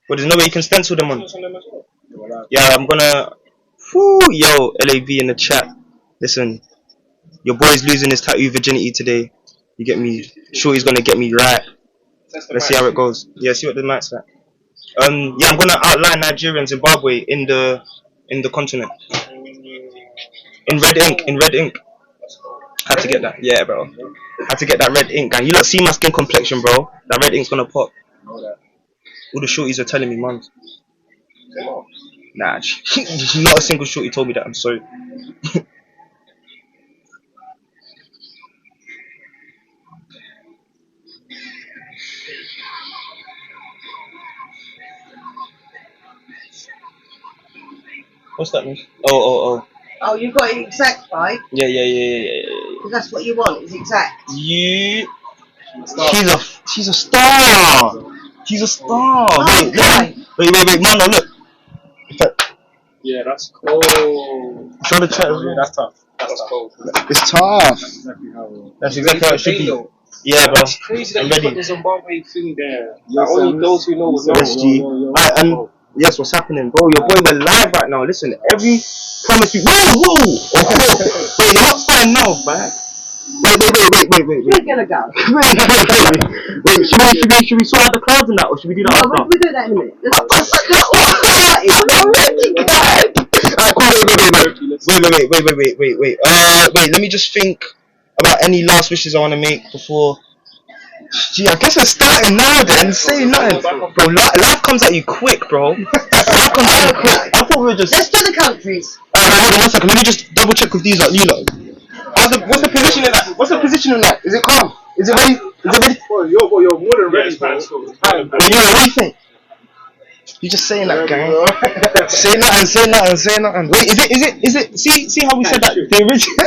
But there's no way you can stencil them on. Yeah, I'm gonna. Yo, LAV in the chat. Listen, your boy's losing his tattoo virginity today. You get me? Shorty's gonna get me right. Let's see how it goes. Yeah, see what the mic's like. Yeah, I'm gonna outline Nigeria and Zimbabwe in the continent in red ink. In red ink. Had to get that. Yeah, bro. Had to get that red ink. And you lot see my skin complexion, bro. That red ink's gonna pop. All the shorties are telling me, man. Nah, not a single shorty told me that. I'm sorry. What's that mean? Oh. Oh, you've got it exact, right? Yeah. Because that's what you want, is exact. You. She's a star. She's a star. Oh, Wait, Mano, look. Yeah, that's cold. Show the chat. Yeah, that's tough. That's cold. It's tough. That's exactly how it should be. Yeah, bro. It's crazy that I'm you ready. put the Zimbabwe thing there. Like, only those who know will know. Yes, G. And yes, what's happening, bro? Your boy, we're live right now. Listen, every promise you. Whoa! Wait, you're not starting now, man. Wait. We're gonna go. Wait, should we sort out the crowds and that, or should we do that after? No, we'll do that in a minute. Wait, let me just think about any last wishes I want to make before. Gee, I guess we're starting now then. Say nothing. Bro, life comes at you quick, bro. Life comes at you quick. I thought we were just... Let's do the countries. Hold on 1 second. Let me just double check with these, you know. What's the position in that? What's the position in that? Is it calm? Is it ready? Is it ready? Bro, you're more than ready, bro. What do you think? You just saying that, gang. Say nothing. Wait, is it? See how we said that the original.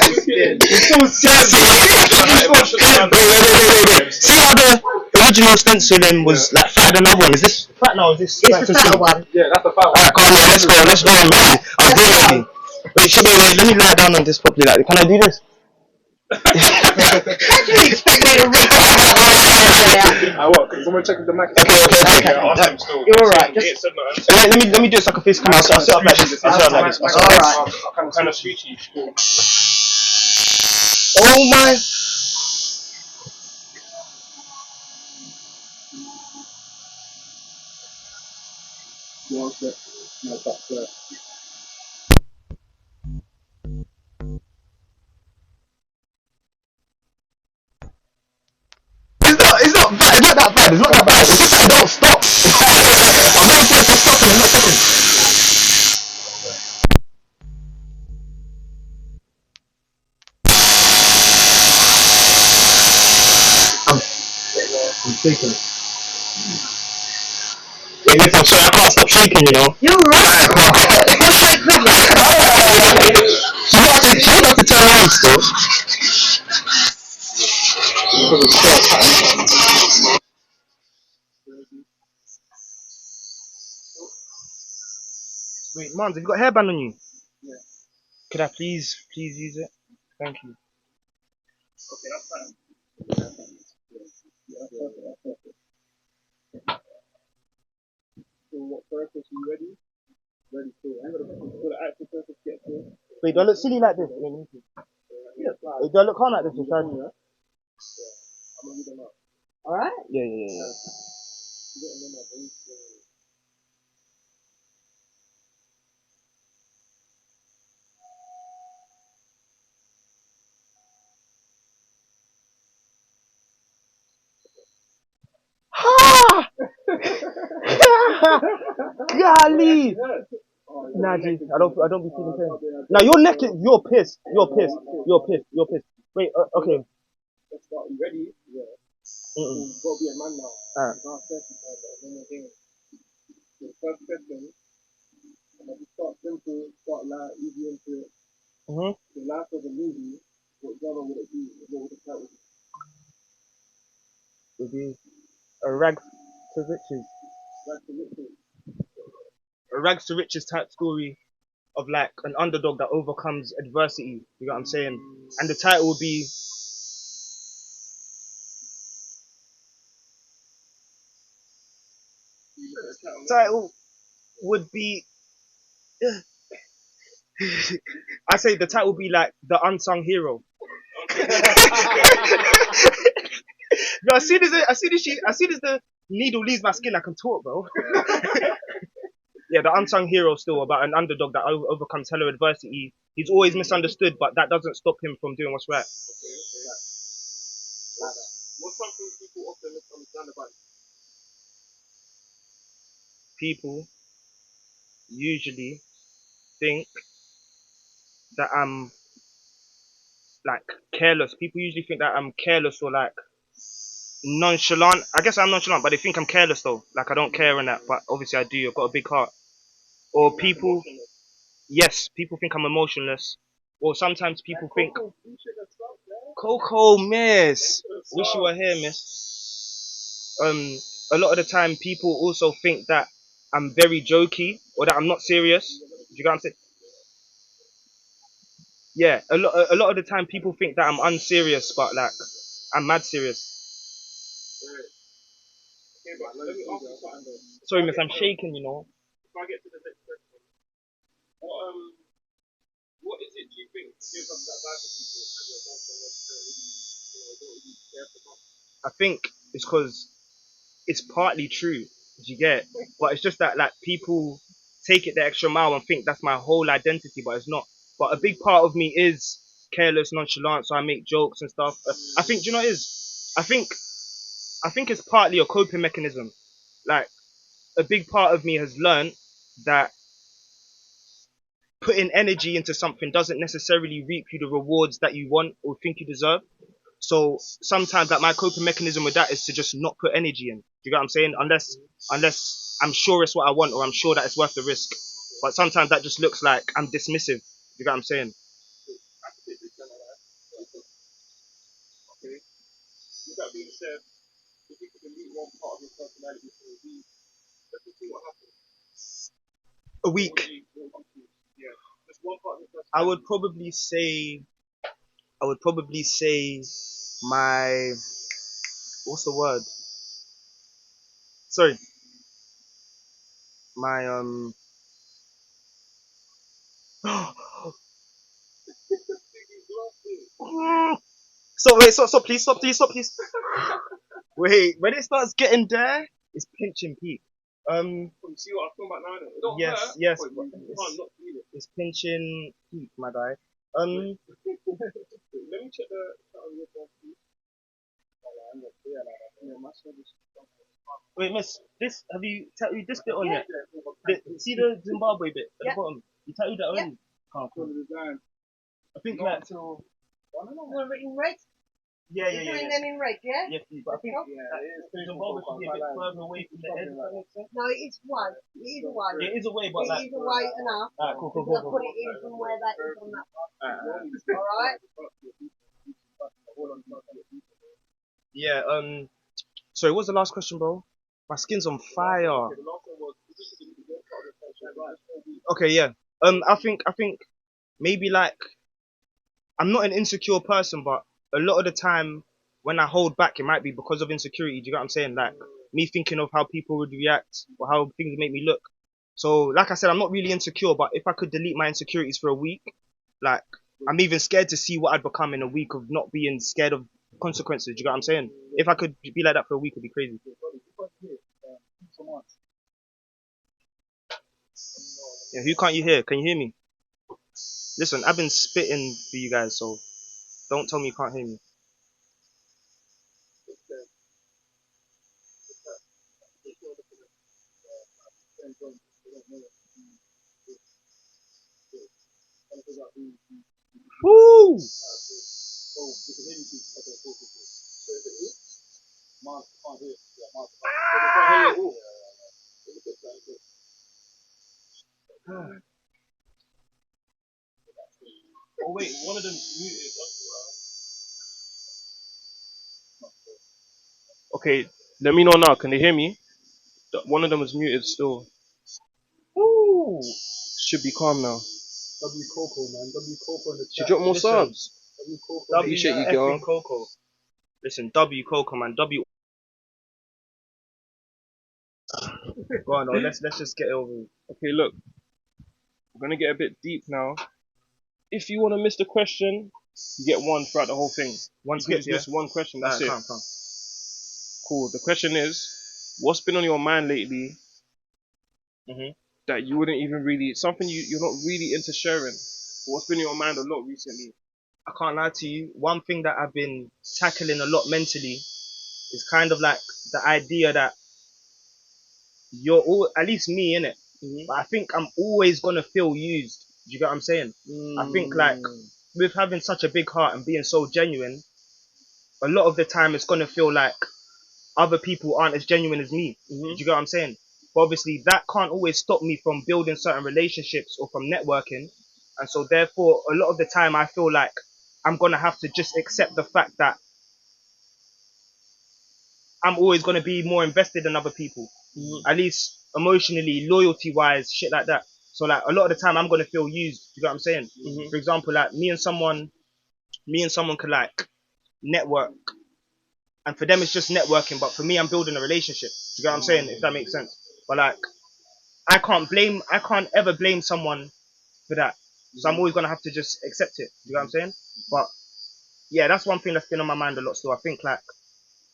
See how the original stenciling was like fat than another one. Is this fat now? Is this? It's the fatter one. Yeah, that's the fat one. Alright, come on, yeah, let's go. I'm ready. I'm ready. Wait, let me lie down on this properly. Like, can I do this? How do you expect me to read that? I what? Cause I'm gonna check if the mic. Okay. You're alright. Just Let me do it so I can face camera. I'll set up like this. alright. I'm kind of squeaky. Oh my. It's not bad. It's not that bad. It's not that bad. It's just that I don't stop. I'm waiting for it to stop and I'm not stopping. I'm shaking. Wait, listen, I'm sorry, I can't stop shaking, you know. You're right. She got to turn around still. Wait, Mons, have you got a hairband on you? Yeah. Could I please use it? Thank you. Okay, that's fine. So what purpose are you ready? Ready for it. I'm gonna actual purpose get to it. Wait, do I look silly like this? Wait, let me see. Wait, do I look calm like this? I'm gonna read them up. Alright? Yeah. Getting them up. Golly! Nah, G, I don't be feeling pain. Now your neck is, you're pissed. Wait, okay. Let's start. You ready? Yeah. You've got to be a man now. Alright. You can't specify that. No more thing. So the first question, I'm going to start simple, start light, easy into it. The life of a movie, what genre would it be? What would the title be? Would be a rags to riches. Rags to riches. A rags to riches type story of like an underdog that overcomes adversity. You know what I'm saying? And the title will be Title would be. I say the title would be like the unsung hero. No, as soon as the needle leaves my skin, I can talk, bro. Yeah, the unsung hero still about an underdog that overcomes hella adversity. He's always misunderstood, but that doesn't stop him from doing what's right. What's something people often misunderstand about you? People usually think that I'm like careless. People usually think that I'm careless or like nonchalant. I guess I'm nonchalant, but they think I'm careless though. Like I don't care and that, but obviously I do. I've got a big heart. Or people, yes, people think I'm emotionless. Or sometimes people think, Coco, miss. Wish you were here, miss. A lot of the time people also think that I'm very jokey or that I'm not serious. Do you get what I'm saying? Yeah, a lot of the time people think that I'm unserious, but like I'm mad serious. Okay, but let me ask you something though. Sorry, miss, I'm shaking, you know. If I get to the next question, what is it do you think gives up that vibe for people as your emotional don't really care for much? I think it's because it's partly true. Do you get it? But it's just that like people take it the extra mile and think that's my whole identity, but it's not. But a big part of me is careless, nonchalant, so I make jokes and stuff. I think, do you know what it is? I think it's partly a coping mechanism. Like a big part of me has learned that putting energy into something doesn't necessarily reap you the rewards that you want or think you deserve. So sometimes like my coping mechanism with that is to just not put energy in. Do you get what I'm saying? Unless I'm sure it's what I want or I'm sure that it's worth the risk. But sometimes that just looks like I'm dismissive. You get what I'm saying? Okay. With that being said, if you could delete one part of your personality for a week, let's just see what happens. A week. Yeah. Just one part of your personality. I would probably say my, what's the word? Sorry. My So wait, stop please. Wait, when it starts getting there, it's pinching peak. You see what I'm talking about now? Innit? It don't Yes, hurt, yes, but but you can't not feel it. it's pinching peak, my guy. Let me check the start of your body. Yeah, my service. Wait, miss, this have you tattooed this bit on yet? See the Zimbabwe bit at the bottom? You tattooed that already? Oh, cool. I think like In red? yeah. You're doing them in red, yeah? Yeah, please. But I think Zimbabwe should be a bit further away from the head. If that makes sense. No, it is one. It is a one. It is away, but It like. is away enough. Alright, cool. Because I put it in from where that is on that one. Alright? Yeah. Sorry, what's the last question, bro? My skin's on fire. Okay, yeah. I think maybe like I'm not an insecure person, but a lot of the time when I hold back, it might be because of insecurity. Do you get what I'm saying? Like me thinking of how people would react or how things make me look. So, like I said, I'm not really insecure, but if I could delete my insecurities for a week, like I'm even scared to see what I'd become in a week of not being scared of consequences. Do you get what I'm saying? If I could be like that for a week, it'd be crazy. Yeah, who can't you hear? Can you hear me? Listen, I've been spitting for you guys, so don't tell me you can't hear me. Woo! Oh wait, one of them muted. Okay, let me know now. Can they hear me? One of them was muted still. Woo! Should be calm now. W Coco, man. W Coco in the She chat. dropped more Listen, subs. W Coco. Appreciate you, girl. Coco. Listen, W Coco, man. W Go on, let's just get it over with. Okay, look, we're gonna get a bit deep now. If you want to miss the question, you get one throughout the whole thing. One You skip, can yeah. miss one question. That's it. Calm. Cool. The question is, what's been on your mind lately that you wouldn't even really, something you're not really into sharing? What's been on your mind a lot recently? I can't lie to you. One thing that I've been tackling a lot mentally is kind of like the idea that you're all, at least me, innit? But I think I'm always gonna feel used. Do you get what I'm saying? I think like with having such a big heart and being so genuine, a lot of the time it's gonna feel like other people aren't as genuine as me. Do you get what I'm saying? But obviously that can't always stop me from building certain relationships or from networking. And so therefore a lot of the time I feel like I'm gonna have to just accept the fact that I'm always gonna be more invested than other people. At least emotionally, loyalty wise, shit like that. So like a lot of the time I'm gonna feel used. Do you get what I'm saying? For example, like me and someone could like network, and for them it's just networking, but for me I'm building a relationship. Do you get what I'm saying? If that makes sense. But like I can't ever blame someone for that. So I'm always gonna have to just accept it. Do you get what I'm saying? But yeah, that's one thing that's been on my mind a lot still. I think like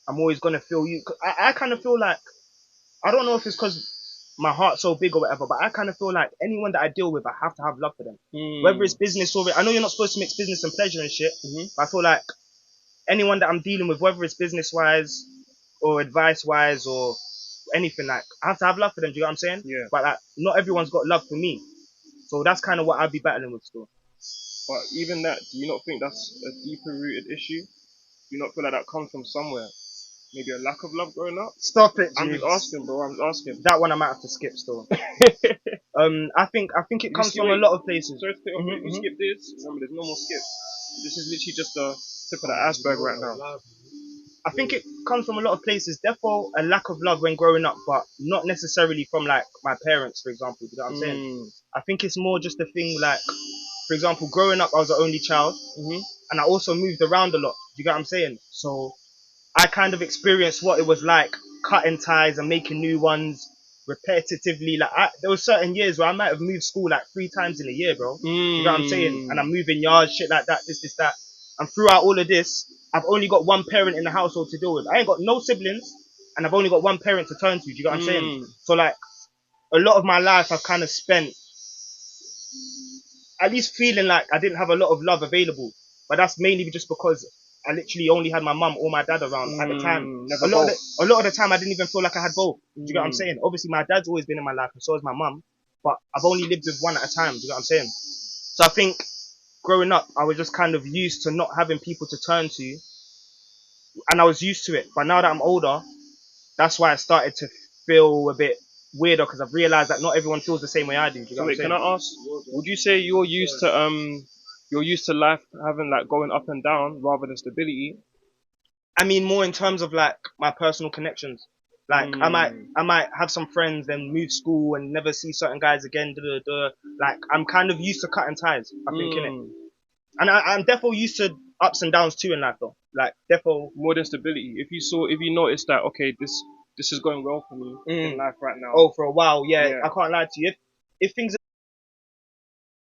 I'm always gonna feel you. I kind of feel like, I don't know if it's because my heart's so big or whatever, but I kind of feel like anyone that I deal with, I have to have love for them. Whether it's business or, I know you're not supposed to mix business and pleasure and shit, but I feel like anyone that I'm dealing with, whether it's business wise or advice wise or anything, like I have to have love for them. Do you know what I'm saying? Yeah. But like, not everyone's got love for me, so that's kind of what I'd be battling with still. But even that, do you not think that's a deeper rooted issue? Do you not feel like that comes from somewhere? Maybe a lack of love growing up? Stop it, I'm Jude. just asking, bro. I'm just asking. That one I might have to skip still. I think it comes from a lot of places. Sorry to take off, if you skip this, remember there's no more skip. This is literally just the tip of the iceberg right now. I think it comes from a lot of places. Therefore, a lack of love when growing up, but not necessarily from like my parents, for example. Do you know what I'm saying? I think it's more just a thing like, for example, growing up, I was the only child, and I also moved around a lot. Do you get what I'm saying? So I kind of experienced what it was like cutting ties and making new ones repetitively. Like there were certain years where I might have moved school like 3 times in a year, bro. You know what I'm saying? And I'm moving yards, shit like that, this, that. And throughout all of this, I've only got one parent in the household to deal with. I ain't got no siblings, and I've only got one parent to turn to. Do you get what I'm saying? So like, a lot of my life I've kind of spent at least feeling like I didn't have a lot of love available. But that's mainly just because I literally only had my mum or my dad around at the time. A lot of the time I didn't even feel like I had both. Do you get what I'm saying? Obviously my dad's always been in my life and so has my mum, but I've only lived with one at a time. Do you get what I'm saying? So I think growing up I was just kind of used to not having people to turn to, and I was used to it. But now that I'm older, that's why I started to feel a bit weirder, because I've realized that not everyone feels the same way I do. Do you get what I'm saying? Can I ask, would you say you're used to life having like going up and down rather than stability? I mean, more in terms of like my personal connections. Like I might have some friends, then move school and never see certain guys again. Like I'm kind of used to cutting ties, I think, innit? And I'm definitely used to ups and downs too in life, though. Like definitely more than stability. If you noticed that, okay, this is going well for me in life right now. Oh, for a while, yeah. I can't lie to you. If things are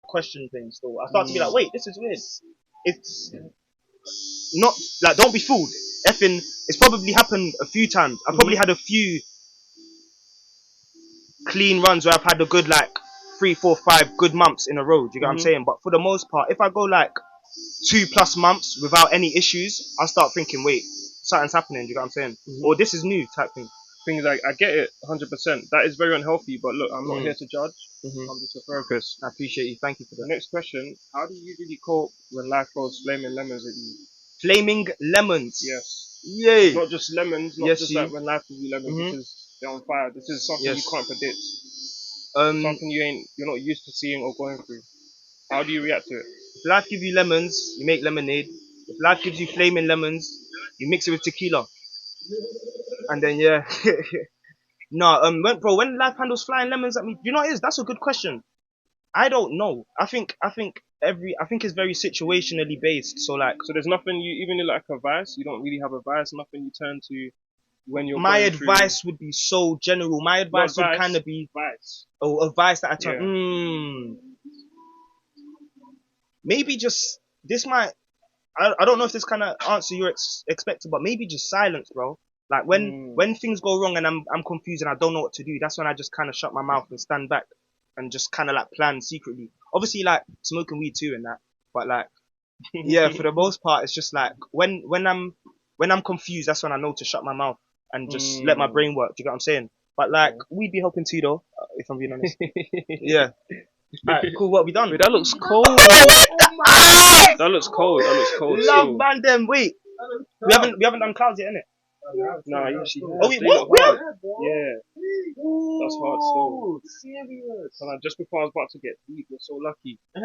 question things, though, I start to be like, wait, this is weird. It's not like, don't be fooled. Effing, it's probably happened a few times. I've probably had a few clean runs where I've had a good like 3, 4, 5 good months in a row. Do you get what I'm saying? But for the most part, if I go like 2+ months without any issues, I'll start thinking, wait, something's happening. Do you get what I'm saying? Or this is new type thing. Things like, I get it 100%. That is very unhealthy, but look, I'm not here to judge. I'm just a therapist. I appreciate you. Thank you for that. Next question: how do you usually cope when life throws flaming lemons at you? Flaming lemons? Yes. Yay. Not just lemons, not just like when life gives you lemons because they're on fire. This is something you can't predict. Something you're not used to seeing or going through. How do you react to it? If life gives you lemons, you make lemonade. If life gives you flaming lemons, you mix it with tequila. And then no, when life handles flying lemons at me, you know what it is? That's a good question. I don't know. I think it's very situationally based. So like, so there's nothing even in like a vice. You don't really have a vice. Nothing you turn to when you're my going through- advice would be so general. My advice would kind of be advice. advice that I turn. Maybe just this might. I don't know if this kind of answer you're expecting, but maybe just silence, bro. Like when things go wrong and I'm confused and I don't know what to do, that's when I just kind of shut my mouth and stand back and just kind of like plan secretly. Obviously, like smoking weed too and that, but like yeah, for the most part, it's just like when I'm confused, that's when I know to shut my mouth and just let my brain work. Do you get what I'm saying? But like we'd be helping too though, if I'm being honest. Yeah. Alright, cool. What we done? Wait, that looks cold. That looks cold. That looks cold. Love still. man, them. Wait, we haven't done clouds yet, innit? Nah, you actually have. Oh wait, They what? look hard. What? Yeah, that's hard still. Serious? And just before I was about to get deep, we're so lucky. Hey,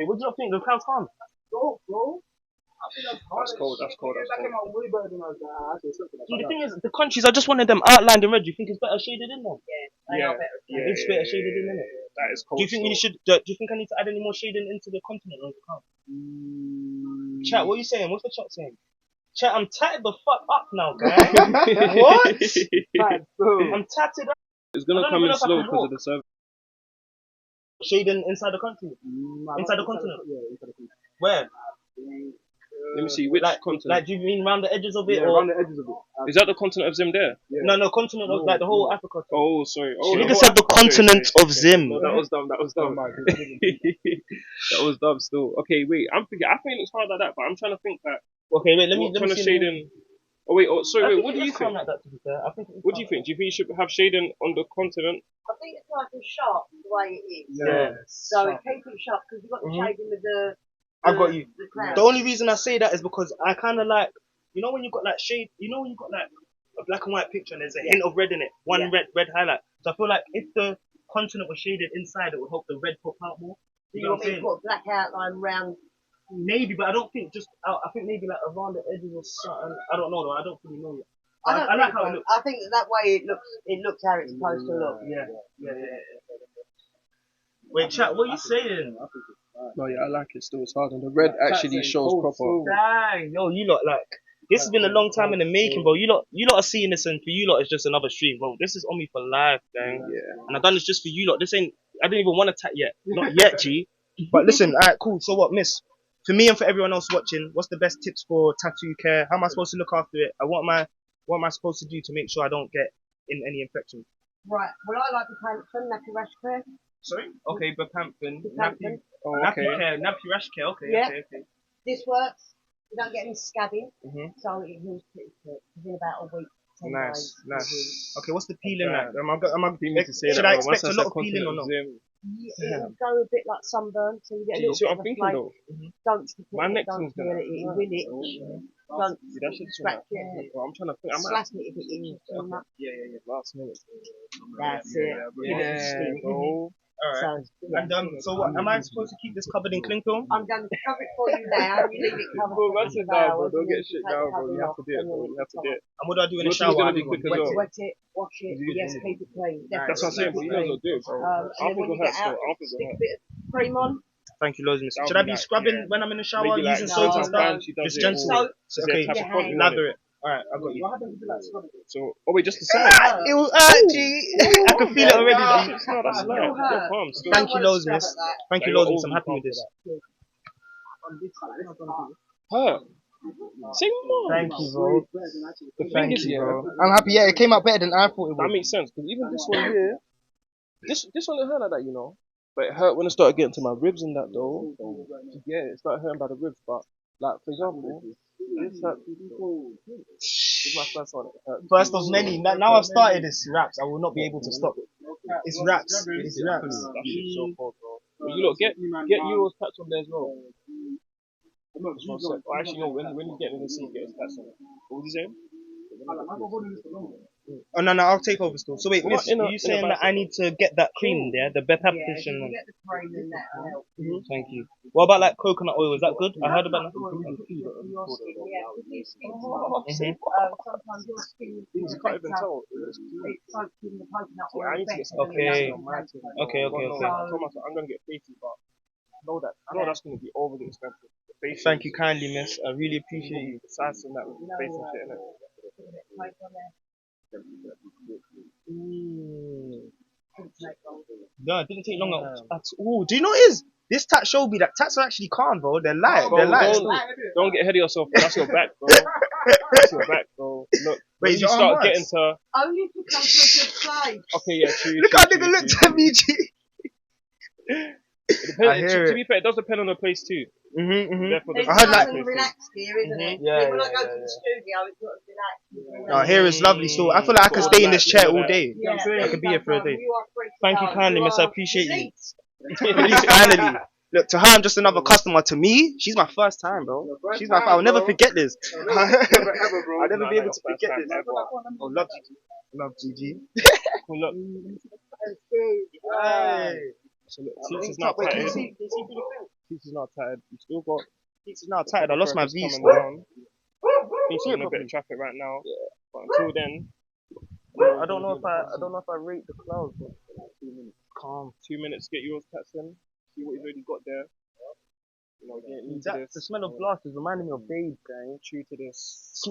what do you think? The clouds calm? Bro. That's cold. That's cold. That's cold. See, the thing is, the countries, I just wanted them outlined in red. Do you think it's better shaded in them? Yeah. It's better shaded in, innit? That is cold. Do you think do you think I need to add any more shading into the continent or the cloud? Chat, what are you saying? What's the chat saying? Chat, I'm tatted the fuck up now, guys. What? I'm tatted up. It's gonna come in slow because of the service. Shading inside the country? Inside the continent? Where? Let me see, which continent? Like, do you mean around the edges of it? Yeah, or? around the edges of it. Is that the continent of Zim there? No, continent of like the whole Africa. Oh, sorry. Oh, Nigga said the continent of Zim. No, that was dumb. That was dumb. That was dumb still. Okay, wait. I think it looks hard like that, but I'm trying to think that. Okay, wait. Let me kind of see. shading. Oh wait. Oh, sorry. Wait. What do you think? Like that, to be fair. What do you think? Do you think you should have shading on the continent? I think it's nice and sharp the way it is. Yeah. So it keeps it sharp because you've got the shading with the. I got you. The clouds. The only reason I say that is because I kind of like, you know, when you got like shade, you know, when you got like a black and white picture and there's a hint of red in it, one red highlight. So I feel like if the continent was shaded inside, it would help the red pop out more. Do you want me to put a black outline round? Maybe, but I don't think just. I think maybe like around the edges or something. I don't know though. I don't really know yet. I like how it looks. I think that way it looks how it's supposed to look. Yeah. Wait, chat. What are you saying? No, yeah, I like it still. It's hard, and the red actually shows proper. Dang, yo, you lot like. This has been a long time in the making, bro. You lot are seeing this, and for you lot, it's just another stream, bro. This is on me for life, gang. Yeah. And I've done this just for you lot. This ain't. I didn't even want to tap yet. Not yet, G. But listen, alright, cool. So what, miss? For me and for everyone else watching, what's the best tips for tattoo care? How am I supposed to look after it? What am I supposed to do to make sure I don't get in any infection? Right. Well, I like the panthen, nappy rash care. Sorry? Okay, Bepanthen. Panthen. Nappy rash care. Okay, Yeah. okay. This works. You don't get any scabbing, Mhm. so it heals pretty quick. Within about a week. 10 Nice. days. Okay, what's the peeling like? Should I expect a lot of peeling or not? It'll go a bit like sunburn, so you get a little See bit what of I'm a thinking flake. though? Don't stick My it, neck don't seems feel gonna- it, it will itch. Don't That shit's scratch it. I'm trying to think. I might. Slash it if it itches too much. Yeah. Last minute. That's it. Yeah, bro. Alright. And so what? Am I supposed to keep this covered in cling film? I'm going to cover it for you now. You leave it covered Bro, for that's it 24 now, bro. hours. Don't and get then shit take now, the bro. You covering have off to do it, and bro. then You have to do it. And what do I do in the Yours is shower? gonna be quick as well. Wet it, wash it, yes, keep it clean. That's what I'm saying, but you guys will do it, bro. And then when you get out, stick a bit of cream on. Thank you, loads, miss. That'll Should I be be like, scrubbing yeah. when I'm in the shower, Maybe like using no, soap and no. stuff? She does Just it gentle. all. So, Is there a okay, type of Yeah. front you want it? elaborate. Alright, I got you. So, oh wait, just the side. It was G. I can feel it already. That's G. not that's light. It'll hurt. You're calm still. Thank you, loads, miss. Thank you, loads, miss. I'm happy with this. Hurt. Say more. Thank you, bro. The thing Thank is, you, yeah, bro. I'm happy. Yeah, it came out better than I thought it that would. makes sense. Because even this one here, this one it hurt like that, you know. But it hurt when it started getting to my ribs and that though. Yeah, it started hurting by the ribs. But like for example, this hurt. This is my first one. It hurt. First of many. Now I've started this raps. I will not be able to stop it. It's raps. It's raps. That shit's so cold, bro. But you look, get Euros tats on there as well. Just one sec. Oh, actually, no. When you get in the seat, get his tats on. What was he saying? Oh no, I'll take over still. So wait, What miss, about in a- are you in a saying that I need to get that cream there, the Yeah, Bepanthen you one? get the cream and that will help. Thank you. What about like coconut oil? Is that good? I heard about that. Your skin, yeah, because your skin, Mhm. sometimes your skin You is can't even better. tell. It's soaked in the coconut Yeah, I oil need to better get than Okay. the other Okay. I told myself I'm gonna get faces, but I know that's gonna be overly expensive. The face Thank you kindly, miss. I really appreciate you. Size and that with the face and shit, innit? No, it didn't take long at all. Do you know what it is? This tat showed me that tats are actually calm, bro. They're light. They're light. Don't get ahead of yourself. That's your back, bro. That's your back, bro. Look, when you start getting to. Only if you come to a good place. Okay, yeah, true. Look how nigga looked at me, G. To be fair, it does depend on the place too. It's I heard nice like. and relaxed here, isn't it? Yeah, When I yeah, go yeah, to the studio, it's not as relaxed. No, here is lovely still. I feel like I could stay in this chair all day. Yeah, I could be here for a day. You are free to Thank you go. kindly, miss. I are appreciate you. released. Release finally. Look, to her, I'm just another customer. To me, she's my first time, bro. She's my. I'll never forget this. I'll never be able to forget this. Oh, love GG. Love GG. Look. So look, Teats is not tired. Teats is not tired. You still got. Teats is not tired. I lost my V. Coming down. He's in a bit of traffic right now. But until then. I don't know if I rate the clouds. 2 minutes. Calm. 2 minutes, get yours tats in. See what he's already got there. You know, get into this. The smell of glass is reminding me of beige, guy. True to this.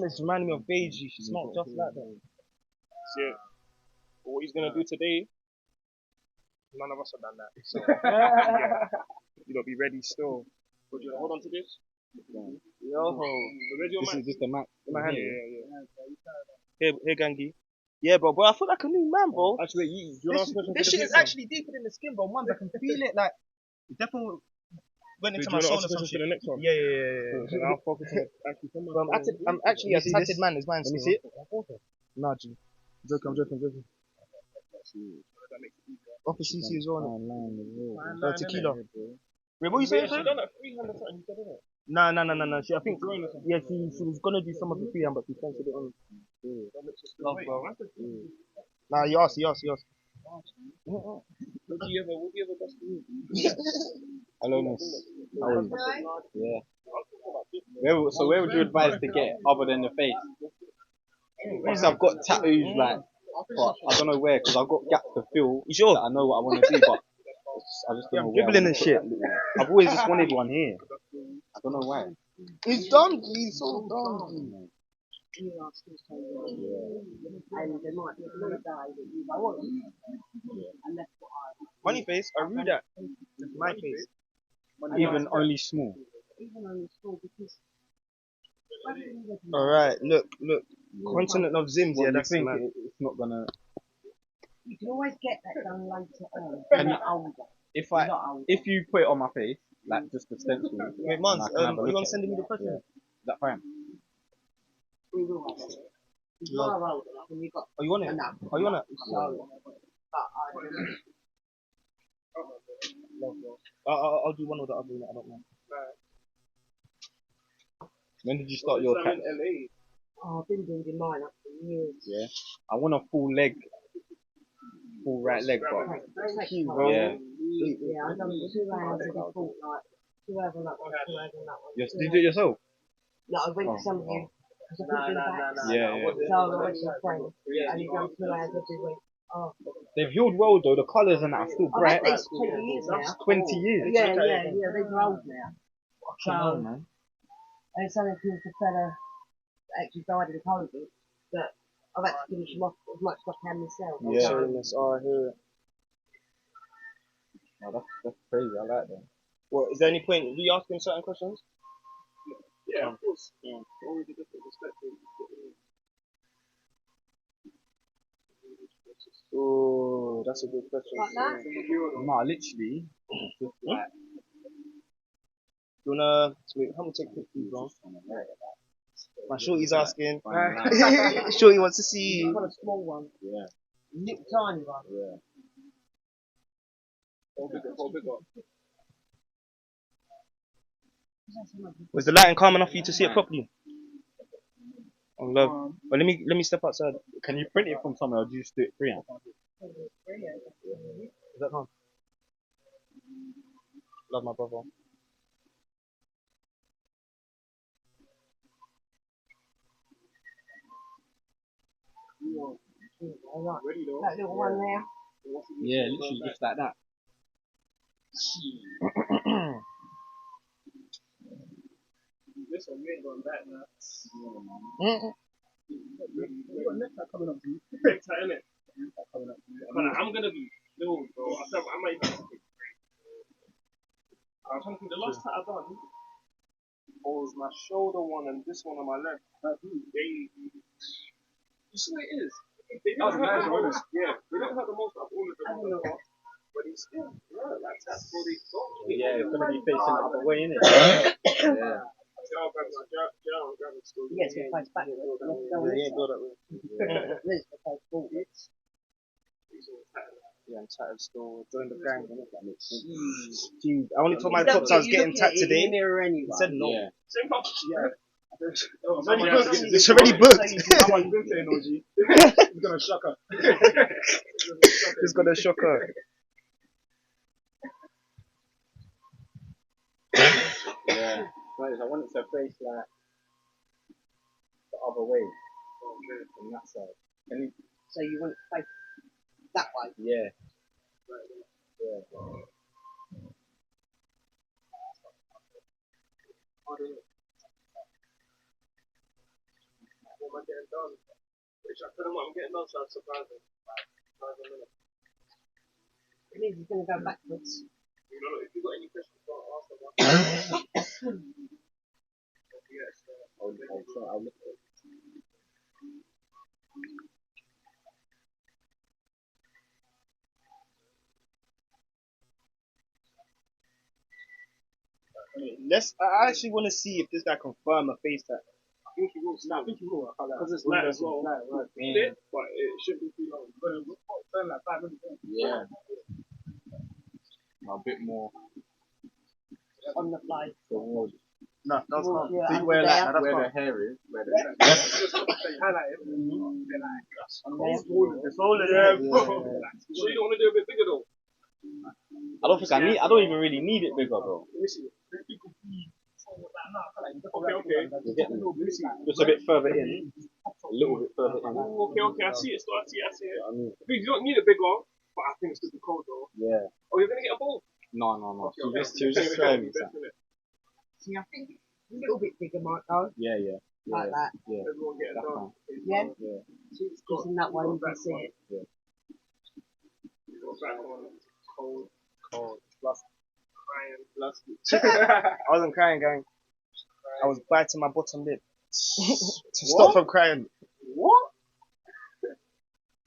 It's reminding me of beige. You should smell just like that. See it. But what he's gonna do today, none of us have done that. So yeah, you gotta be ready still. Would you hold on to this? Yo, Where's your mic? Is this the mic? my hand. Yeah. Here, Gangi. Yeah, bro, I feel like a new man, bro. Actually, do you want to ask a question? This shit is actually deeper than the skin, bro. Once I can feel it, like it definitely went into my soul or some shit. The next one? Yeah. I'll focus on actually. I'm actually a tatted man. Is mine Let me still? see it. Nah, G. I'm joking. Offer CC as well. Tequila. Wait, what you saying? She done that freehand or something. You said it. Nah. She, I think, yeah, she was gonna do some of the freehand, but she cancelled it on. Love, bro. Nah, you asked. Would you ever bust the move? Aloneness. Yeah. Where would you advise to get other than the face? Obviously, I've got tattoos like, but I don't know where because I've got gaps to fill. You sure? That I know what I want to do, but I just don't know where. Dribbling and shit. I've always just wanted one here. I don't know why. He's dumb. He's so dumb. You are still so young. And there might be another day that you go on. And that's what Funny face. I read that. That's my face. Even only small. even on the school because. All right. Look. Continent of Zims. What, Yeah, you that's the think man. it's not gonna. You can always get that done later on. Can When you- you're older. If if you put it on my face, like just the stencil. Wait, Mons, and I can have a are you look on at it, sending me the question? Is that fine? We will have it. You are old enough and you've got Are you on it? enough. Are you on it? So, but I'll do one or the other. I don't know. When did you start your tat? I've been building mine up for years. Yeah. I want a full right leg, but yeah. Yeah, I've done 2 hours every fortnight. 2 hours on that one, 2 hours on that one. Did you do it yourself? No, I went to somebody because I couldn't do that. Yeah. So I went to a friend and he done 2 hours every week. Oh, They've healed well though. The colours and that are still I've bright. had these 20 years now. 20 years. Yeah, these are old now. Fucking hell, man. And it's only because the fella actually died in COVID that I've had to finish them off as much as I can myself. Yeah. Oh, I hear it. Oh, that's crazy. I like that. What, is there any point we asking certain questions? Yeah, of course. Yeah. Always a different perspective. Oh, that's a good question. Like that? No, literally. Just like, You wanna wait? How much take 50, bro? My shorty's asking. fine. Shorty wants to see. I've got a small one. Yeah. Nip tiny one. Yeah. Was the lighting calm enough for you to see it properly? Oh, love. But let me step outside. Can you print it from somewhere or do you just do it freehand? Is that calm? Love my brother. That little one there. Yeah, literally just like that. This one, we ain't going back now. You've got next time coming up to you. Next time, innit? Coming up to you. I'm gonna be filled, bro. I might even have to take a break. I'm trying to think. The last time I done was my shoulder one and this one on my left. You see what it is? They don't hurt the most. Yeah, they don't hurt the most of all of them. But it's still hurt like that. So they don't. Yeah, it's gonna be facing the other way, innit? Yeah. Yes, we face back. Yeah, go that way. Yeah, I'm tatted still. Join the gang. Jeez, I only told my pops I was getting tat today. He said no. Yeah. Same pop. Yeah. It's It's already booked. Someone's been saying OG. He's gonna shock her. It's gonna shock her. Yeah. I want it to face like the other way. From that side. So you want to face that way? Yeah. Yeah. What am I getting done? Which I couldn't what I'm getting done, so I'm surprised. It means he's going to go backwards. You know, if you've got any questions, ask them. I'll look at it. I actually want to see if this guy confirm a face tat. I think he will. I think he will. Because it's light as well. Right. But it shouldn't be too long. Turn like 5 minutes. Yeah. A bit more On the fly. towards No, that's not. Yeah, see where like that's where fine. the hair is, where the Highlight it. On It's all in Yeah, there. bro. So you don't want to do a bit bigger though? I don't even really need it bigger, bro. Let me see. Okay. You get me? Just a bit further in. A little bit further in. Okay. I see it. I see it. I mean, You don't need it bigger, but I think it's going to be cold though. yeah. Oh, you're going to get a bowl? No. She was just trying me. See, I think a little bit bigger might go. Yeah. Like that. Yeah. Everyone get it That's done. fine. Yeah? Yeah. Just in that way you can see it. Cold. Crying. I wasn't crying, gang. I was biting my bottom lip to stop from crying. What?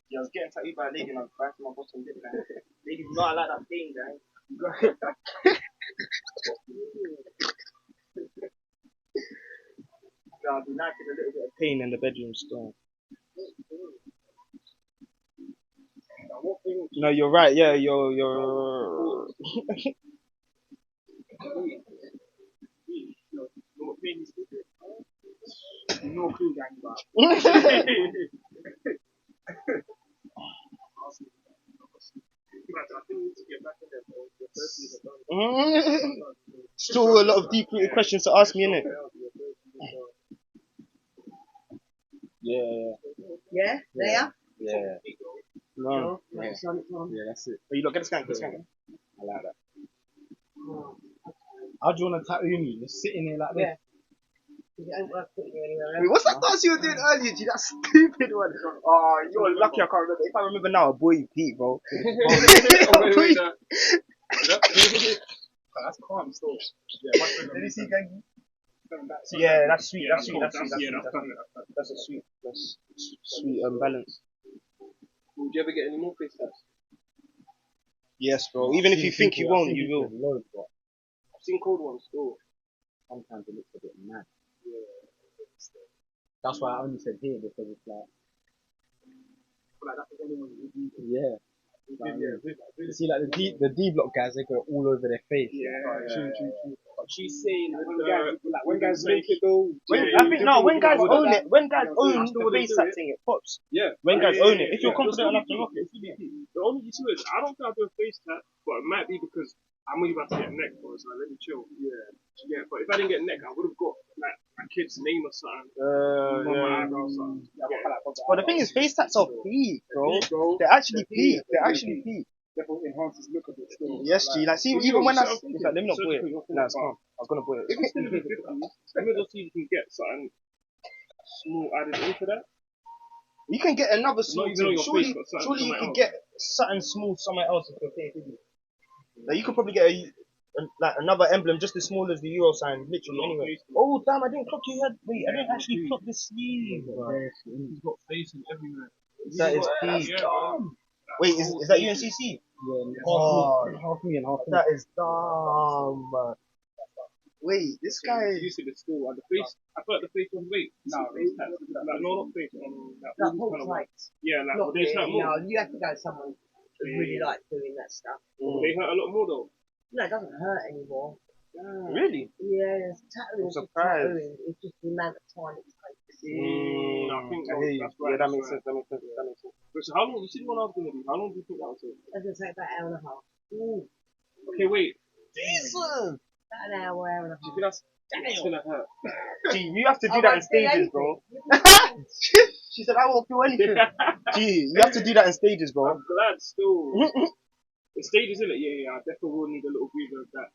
Yeah, I was getting tattooed by a lady and I was biting my bottom lip, gang. Ladies do not like that pain, gang. Yeah, I'll be liking a little bit of pain in the bedroom still. No, you're right. Yeah, you're. No clue, gang. Still a lot of deep-rooted questions to ask me, innit? Yeah. Yeah? There? Yeah. No. Sure. Like Sonic's on. Yeah, that's it. But you look, get the skank, get the skank. I like that. Oh, How do you want to tattoo me? Just sitting here like this? yeah. Because it ain't worth putting you anywhere Wait, else. what's that dance you were doing earlier, G? That stupid one. Oh, you're lucky I can't remember. If I remember now, boy, Pete, bro. Wait. That's calm still. Did you see, gang? Yeah, that's sweet. That's sweet. That's a sweet. That's sweet balance. Would you ever get any more face tats? Yes, bro. Even if you think you won't, you will. Loads, but I've seen cold ones still. sometimes it looks a bit mad. That's why I only said here because it's like, yeah. You see, like the D block guys, they go all over their face. True. But she's saying When guys make it though. When guys own it, when guys own the face tat thing, it pops. Yeah. When guys own it, if you're confident enough to rock it. The only issue is I don't think I'll do a face tat, but it might be because I'm really about to get neck, bro. So let me chill. Yeah. But if I didn't get neck, I would have got like my kid's name or something. On my eyebrow or something. But the thing is, face tats are peak, bro. They're actually peak. definitely enhances look of it still. Yes, G. Like, see, even when I. In fact, let me not put it. No, it's calm. I was gonna put it. If it's in the 50s, let me just see if you can get something small added into that. You can get another small even on thing. your face, but something Surely you somewhere could else. get something small somewhere else with your face. Like you could probably get like another emblem just as small as the Euro sign, literally anyway. Oh damn! I didn't clock you had. Wait, I didn't actually clock the sleeve. He's got facing everywhere. That is peak. Yeah, bro. Wait, is that UNCC? Oh, half me and half me. That is dumb. Wait, this guy. You said it's still the face. I felt the face was weight. No, face tats. Like, no, not face. Like portraits. Yeah, like Not they really, hurt more. no, you have to go to someone who really likes doing that stuff. They hurt a lot more though. No, it doesn't hurt anymore. Really? Yeah, tattooing is just surprised. tattooing. It's just the amount of time it takes. I think I hear you. that's right. Yeah, that makes sense. That makes sense. But so how long? You see the one I was gonna do. How long do you think that would take? It's going to take about an hour and a half. Okay, wait. Decent. About an hour and a Do you half. think that's gonna hurt? Gee, you have to do that in stages, bro. She said, I won't feel anything. Gee, you have to do that in stages, bro. I'm glad still. The stages, isn't it? Yeah, I definitely will need a little breather of that.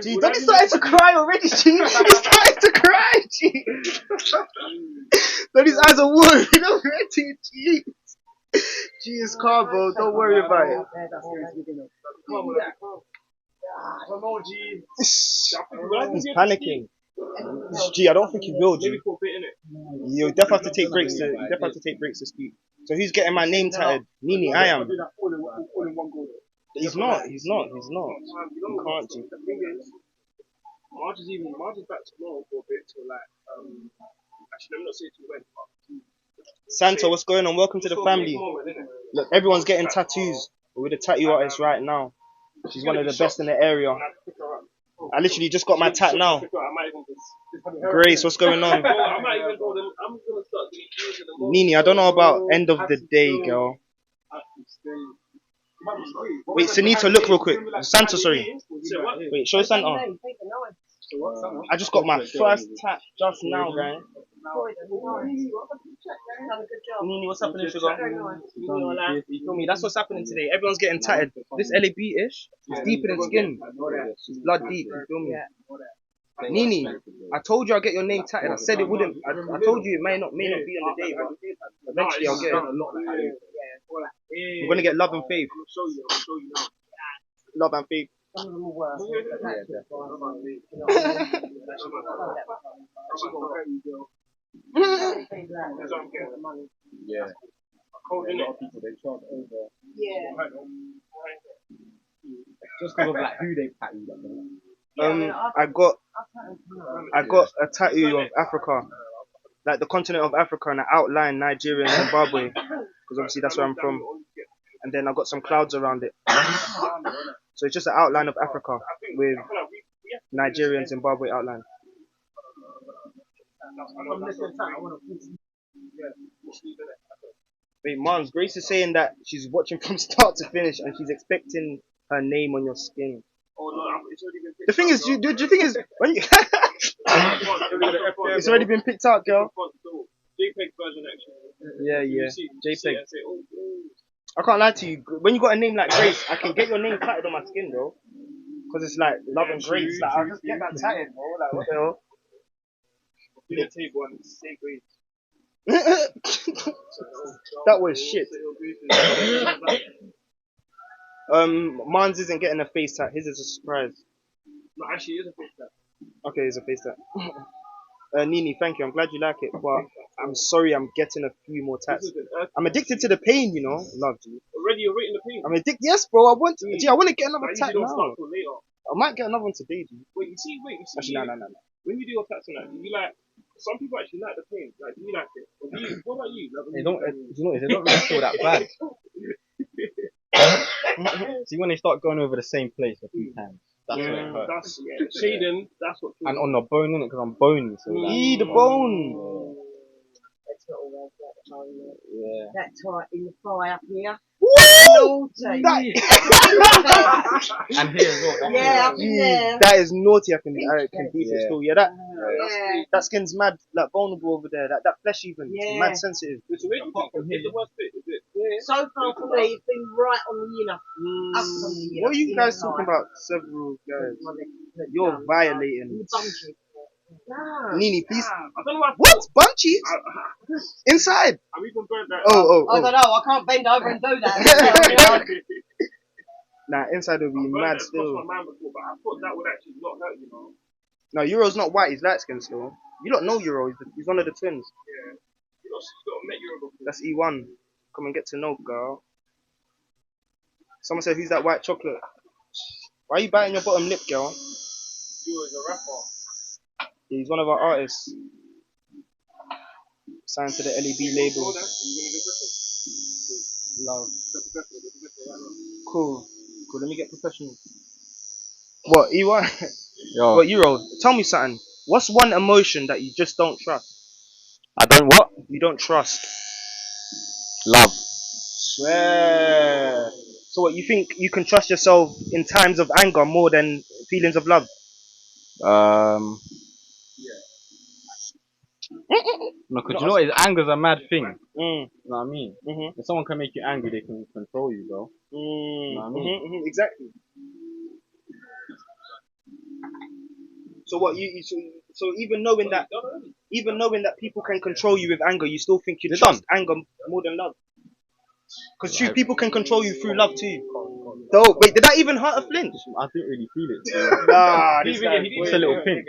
Gee, Donnie started to cry already, Gee. He started to cry, Gee. Donnie's eyes are watering already, Gee. Gee, it's calm, bro. Don't worry about it. He's panicking. Gee, I don't think he will, G. Maybe for a bit, innit? You definitely have to take breaks to speak. So who's getting my name tatted? Nini, I am. He's not. You can't, G. Marge is back tomorrow for a bit till like actually let me not say too late. Santa, what's going on? Welcome to the family. Look, everyone's getting tattoos. We're with a tattoo artist right now. She's one of the best in the area. I literally just got my tat now. Grace, what's going on? Nini, I don't know about end of the day, girl. Wait, Sunita, look real quick. Santa, sorry. Wait, show Santa. I just got my first tat just now, guys. Nini, what's happening, sugar? You feel me? That's what's happening today. Everyone's getting tatted. This LAB-ish is deeper than skin. It's blood deep, you feel me? Nini, I told you I'll get your name tatted. I said it wouldn't. I told you it may not be on the day, but eventually I'll get it. I'm gonna get love and faith. Love and faith. Yeah. A lot of people they charge over. Yeah. Just because of like who they tattooed. I got a tattoo of Africa, like the continent of Africa, and I outline Nigeria and Zimbabwe, because obviously that's where I'm from. And then I got some clouds around it. So it's just an outline of Africa with Nigeria and Zimbabwe outline. Wait, Mons, Grace is saying that she's watching from start to finish and she's expecting her name on your skin. The thing is, the thing is, when you it's already been picked out, girl. JPEG version actually. Yeah. JPEG. I can't lie to you. When you got a name like Grace, I can get your name tatted on my skin, bro. Because it's like love and grace. Like, I'll just get that tatted, bro. Like, what the hell? That was shit. Mans isn't getting a face tat. His is a surprise. No, actually, it is a face tat. Okay, it's a face tat. Nini, thank you. I'm glad you like it, but I'm sorry. I'm getting a few more tats. I'm addicted to the pain, you know. Love you. Already, you're rating the pain. I'm addicted. Yes, bro. I want to get another tat now. Start till later. I might get another one today, dude. Wait, you see. Actually, no. When you do your tats and that, do you like? Some people actually like the pain. Like, do you like it? Or do you, what about you? They don't really feel that bad. See, when they start going over the same place a few times, that's when it hurts. Shading, that's what. And on the bone, innit? Because I'm bony, so like, The bone. yeah. That tight in the thigh up here. Naughty. And here as well. Yeah, up in there. That is naughty. I can deep it still. Yeah, Yeah. that skin's mad, like vulnerable over there. That flesh even, Yeah. mad sensitive. So where do you think is the worst bit? Is it? So far for me, it's been right on the inner. Up on the inner. What are you guys talking about? Several guys. You're violating. Nah. Nini, please. Nah. I don't know why. What? Bum cheeks? Inside? I've even burnt that. I don't know, I can't bend over and do that. Nah, inside will be mad That's still. my mind before, but I thought that would actually not hurt, you know. No, Euro's not white, he's light skinned still. You don't know Euro, he's one of the twins. Yeah. You got met Euro before. That's E1. Come and get to know, girl. Someone said, who's that white chocolate? Why are you biting your bottom lip, girl? You as a rapper. He's one of our artists. Signed to the LEB label. Love. Cool. Let me get professional. What, E1? Yo. What, Euro? Tell me something. What's one emotion that you just don't trust? I don't what? You don't trust. Love. Swear. So what, you think you can trust yourself in times of anger more than feelings of love? No, because you know what? Anger's a mad thing. Mm. You know what I mean? Mm-hmm. If someone can make you angry, they can control you, bro. You know what I mean? Exactly. So what so even knowing that people can control you with anger, you still think you trust anger more than love? Because true people can control you through love too. Though, wait, did that even hurt a flinch? I didn't really feel it. Nah, this guy. Just a little pinch.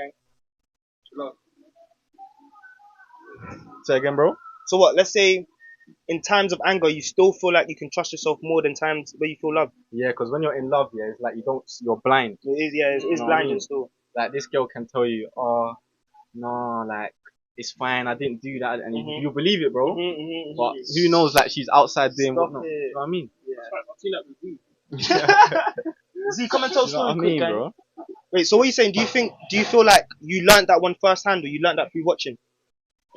Say again, bro? So what? Let's say in times of anger, you still feel like you can trust yourself more than times where you feel love. Yeah, because when you're in love, yeah, it's like you're blind. It is, yeah, it's blinding still. Like this girl can tell you, oh, no, like it's fine, I didn't do that, and you believe it, bro. But who knows, like she's outside doing whatnot. You know what I mean? Yeah. I've seen that with you. Z, come and tell a You know what I story quick, mean, gang. bro? Wait, so what are you saying? Do you feel like you learned that one firsthand, or you learned that through watching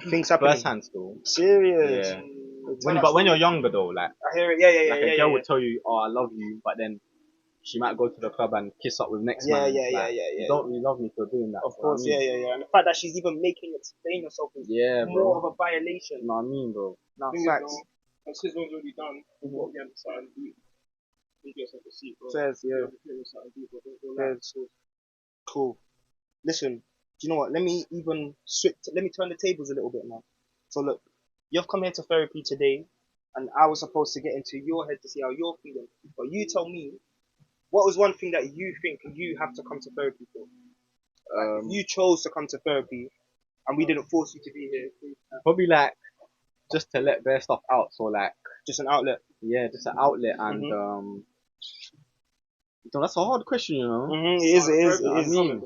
things happening? First hand still. Serious. Yeah. But when you're younger though, like I hear it. Yeah. like a girl would tell you, oh, I love you, but then she might go to the club and kiss up with next man. Yeah. You don't really love me for doing that. Of course, you know what I mean? yeah. And the fact that she's even making you explain yourself is more of a violation. You know what I mean, bro? Now, Thing is, facts. though, once his one's already done, what again, something deep. He gets like a seat, bro. Says, yeah. Something deep, bro. Don't go Says, cool. Listen, do you know what? Let me turn the tables a little bit now. So look, you've come here to therapy today, and I was supposed to get into your head to see how you're feeling. But you tell me, what was one thing that you think you have to come to therapy for? Like, if you chose to come to therapy, and we didn't force you to be here. Probably like just to let their stuff out. So like Just an outlet. Yeah, just an outlet, and that's a hard question, you know. It is. I mean,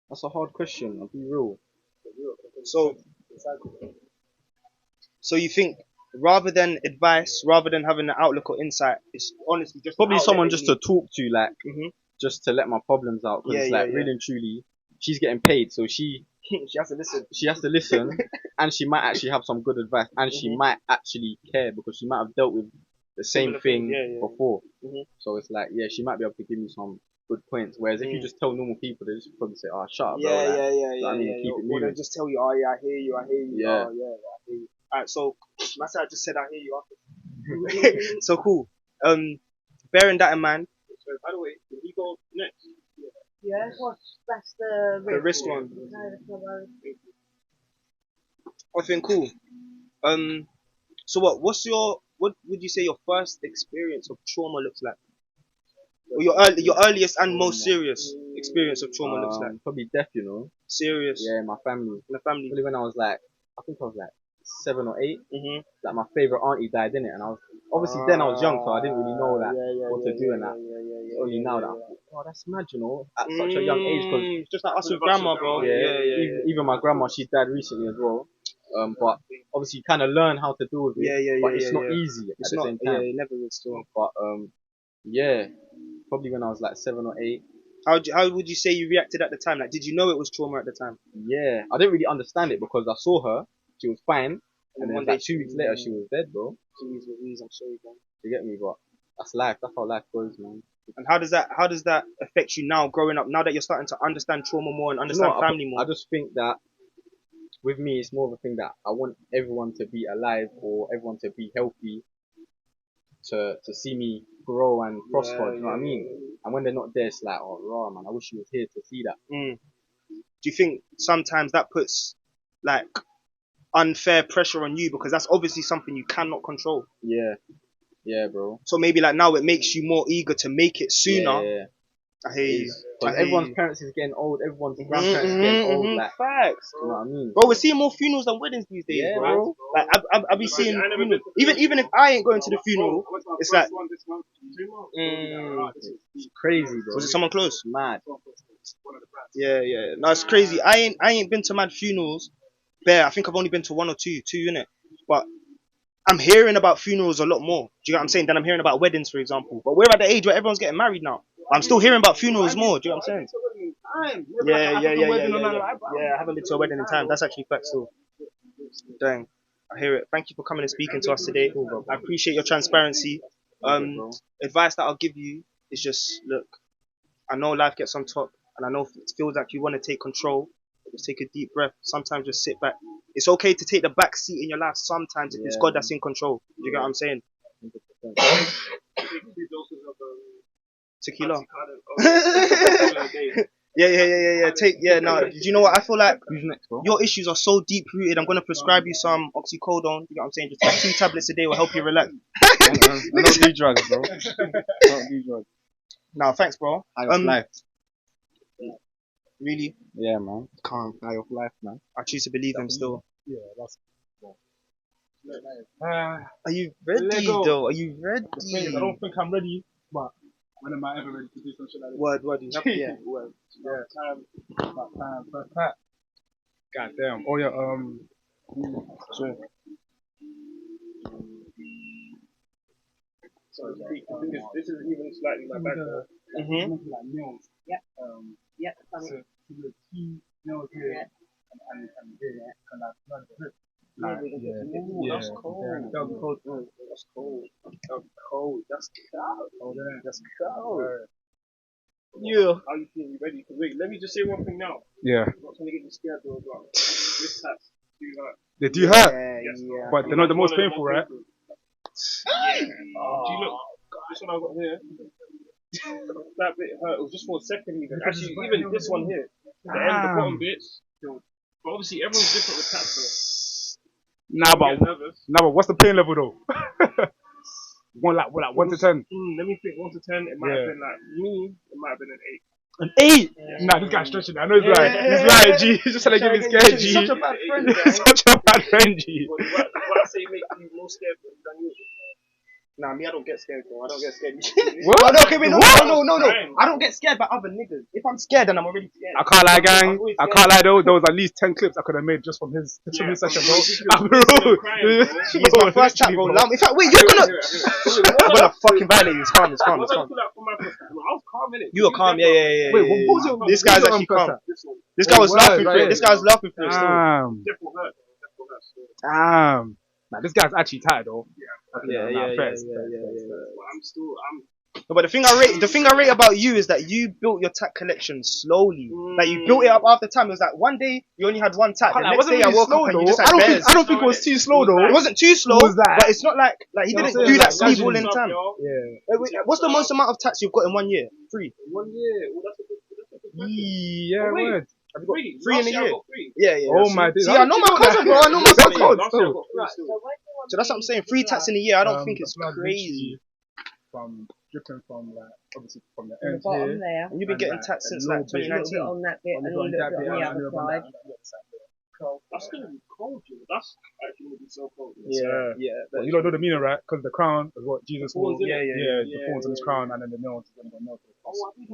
that's a hard question. I'll be real. So you think rather than advice, rather than having an outlook or insight, it's honestly just probably someone just to talk to, like just to let my problems out, because really and truly, she's getting paid, so she has to listen. She has to listen, and she might actually have some good advice, and she might actually care because she might have dealt with the same thing before. So it's like, yeah, she might be able to give me some good points. Whereas if you just tell normal people, they just probably say, "Oh, shut up, bro." I mean, keep it moving. Or they just tell you, "Oh yeah, I hear you." Yeah. Oh yeah, I hear you. Alright, so I just said I hear you after. So cool. Bearing that in mind. So by the way, did he go next? Yeah, that's the wrist one. No, I think cool. So what would you say your first experience of trauma looks like? Or your earliest and most serious experience of trauma looks like? Probably death, you know. Serious. Yeah, my family. In the family. Probably when I was like, I think I was like 7 or 8. Like my favorite auntie died in it, and I was obviously then I was young, so I didn't really know like what to do and that. It's only now that I thought, oh, that's mad, you know, at such a young age, because just like us with grandma, bro. Even my grandma, she died recently as well. But obviously you kind of learn how to deal with it. But it's not easy at the same time. Yeah, it never is still. But yeah, probably when I was like 7 or 8. How would you say you reacted at the time? Like, did you know it was trauma at the time? Yeah, I didn't really understand it because I saw her, she was fine, and then like 2 weeks later she was dead, bro. Jeez Louise, I'm sorry, man. You get me? But that's life. That's how life goes, man. And how does that affect you now, growing up? Now that you're starting to understand trauma more and understand family more. I just think that with me, it's more of a thing that I want everyone to be alive or everyone to be healthy, to see me grow and prosper. Do you know what I mean? And when they're not there, it's like, oh, raw, man. I wish you was here to see that. do you think sometimes that puts like unfair pressure on you because that's obviously something you cannot control? Yeah, bro. So maybe like now it makes you more eager to make it sooner. Yeah. I hear you. Because everyone's parents is getting old, everyone's grandparents is getting old. Like, facts. you know what I mean? Bro, we're seeing more funerals than weddings these days, Yeah, bro. bro. Like I be seeing funerals. Even if I ain't going to the funeral, it's like It's crazy, bro. was it someone close? Mad. Yeah. No, it's crazy. I ain't been to mad funerals. Bare. I think I've only been to one or two innit? But I'm hearing about funerals a lot more. Do you get what I'm saying? Than I'm hearing about weddings, for example. But we're at the age where everyone's getting married now. I'm still hearing about funerals more. Do you know what I'm saying? Yeah. I haven't been to a wedding in time. That's actually facts too. Dang. I hear it. Thank you for coming and speaking to us today. I appreciate your transparency. Advice that I'll give you is just look. I know life gets on top, and I know it feels like you want to take control. Just take a deep breath. Sometimes just sit back. It's okay to take the back seat in your life sometimes if it's God that's in control. Do you get what I'm saying? Tequila. Yeah. No. Do you know what? I feel like Who's next, bro? your issues are so deep rooted. I'm gonna prescribe you some oxycodone. You get what I'm saying? Just take 2 tablets a day will help you relax. I don't do drugs, bro. Don't do drugs. Nah, thanks, bro. High off life. Really? Yeah, man. Can't high off life, man. I choose to believe him still. Yeah, that's. Are you ready, Lego. though? Are you ready? I don't think I'm ready, but when am I ever ready to do some shit like this? Word. Yeah, word. About time, first pack. God damn. Oh yeah. Sure. Sorry, this is even slightly my background. Like nails. Yep. So to the 2 nails here and here, and like none of it. That's cold. That's cold. That's cold. Yeah. How you feeling? You ready? Because wait, let me just say one thing now. Yeah. I'm not trying to get you scared though, but this tattoo do hurt. They do hurt, Yeah. but they're not the most painful, right? Yeah. Do you look? This one I got here. That bit hurt. It was just for a second even. Actually, even this one here. The end, the bottom bits. But obviously, everyone's different with tattoos. Nah, but what's the pain level though? One like 1 to 10. Let me think. 1 to 10. It might have been like me. It might have been an 8. An 8? Yeah. Nah, this guy's stretching. I know he's lying. He's lying, G. He's just trying to give me scared, G. Such a bad friend. Such a bad friend, G. What I say make you more scared than you. Nah, me, I don't get scared, bro. I don't get scared. What? No, okay, wait, no. I don't get scared by other niggas. If I'm scared, then I'm already scared. I can't lie, gang. I can't lie, though. There was at least 10 clips I could have made just from his session, bro. He's my first chat, bro. In fact, wait, you're gonna. I'm gonna fucking violate you. It's calm. I was calm in it. You were calm, yeah. Wait, what was your? This guy's actually calm. This guy was laughing for it. This guy was laughing for it. Damn. Damn. Nah, this guy's actually tired, though. Yeah. I'm But the thing I rate about you is that you built your tat collection slowly. Like you built it up after time. It was like one day you only had one tat. The next day I woke up and you just had bears. I don't think it was too slow, though. It wasn't too slow, but it's not like he didn't do that sleep all in time. Yeah. What's the most amount of tats you've got in 1 year? 3. 1 year. Well, that's a good Yeah, word. Have you got 3. 3 in a Last year I year? got 3. Yeah. Oh my days. See, I know my cousin, bro. I know my cousin. Last year I got 3 still. So that's what I'm saying. 3 tats in a year. I don't think it's crazy. From dripping from like obviously from the On the end bottom here. there. And you've been getting tats since like A little bit 2019. on that bit and a little bit on the other side. That's gonna be cold, you know. That's actually gonna be so cold. Yeah. But you don't know the meaning, right? Because the crown is what Jesus wore. Thorns, innit? The thorns on his crown, and then the nails is gonna go nails.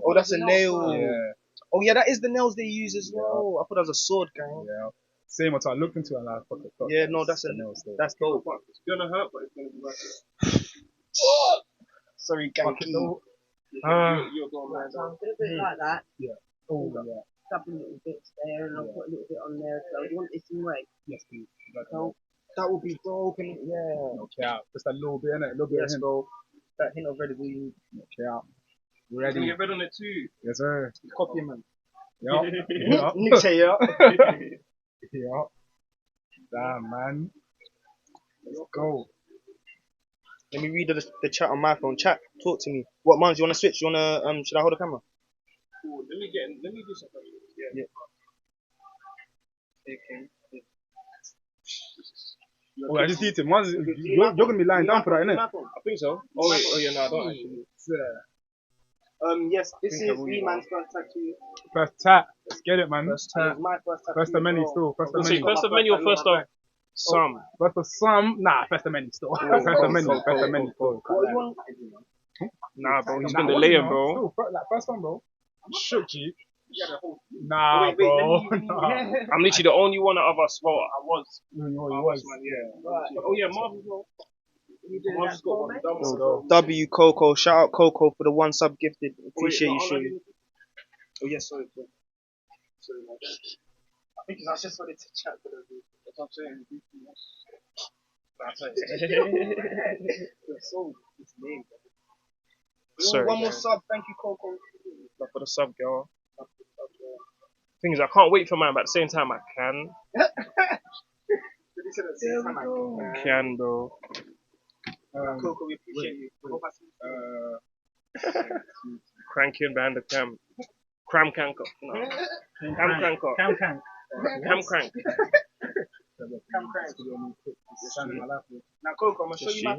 Oh, that's a nail. Yeah. Oh yeah, that is the nails they use as well. I thought that was a sword, gang. Yeah. Same until I looked into it and I fucking thought. Yeah, no, that's a nails. that's dope. It's gonna hurt, but it's gonna be worth it. Sorry, gang. You're going mad. So I'm going to do it like that. Oh yeah. Couple little bits there, and I'll put a little bit on there. So you want this in red? Yes, please. So That would be dope. And Okay, out. Just a little bit, innit? A little bit of hint. that hint of red is really Okay, out. Can Ready? you get red on it too? Yes, sir. copy, man. Yeah. Nick say yeah. Yeah. Damn, man. Let's go. Let me read the chat on my phone. Chat, talk to me. What, Mons, you wanna switch? You wanna should I hold the camera? Cool. Let me do something. Yeah. Oh, I just eat him. You're gonna be lying down for that, innit? I think so. Oh wait, oh yeah, no, I don't actually. Yes, this is E-Man's first tattoo. First tat. Let's get it, man. First tattoo. My first tattoo. First of many still. First of many. First of many or first of some? First of some. Nah, first of many still. First of many. First of many still. Nah, bro, he's been delaying, bro. Like first one, bro. I'm shook, G. Nah, bro. I'm literally the only one out of us. Well, I was. You was. Man, yeah. Oh yeah, Marv as well. Marv's got one. W Coco, shout out Coco for the 1 sub gifted. Appreciate you, Shorty. Oh yes, sorry. Sorry, man. I think I just wanted to chat to them. That's what I'm saying. It's name. Sorry, one more sub, thank you, Coco. Not for the sub, girl. Thing is, I can't wait for mine, but at the same time, I can. Can, bro. Coco, we appreciate you. Cranking behind the cam. Cram canker. No. Cam cranker. Cam. Cam crank. Cam crank. Now, Coco, I'm gonna show you my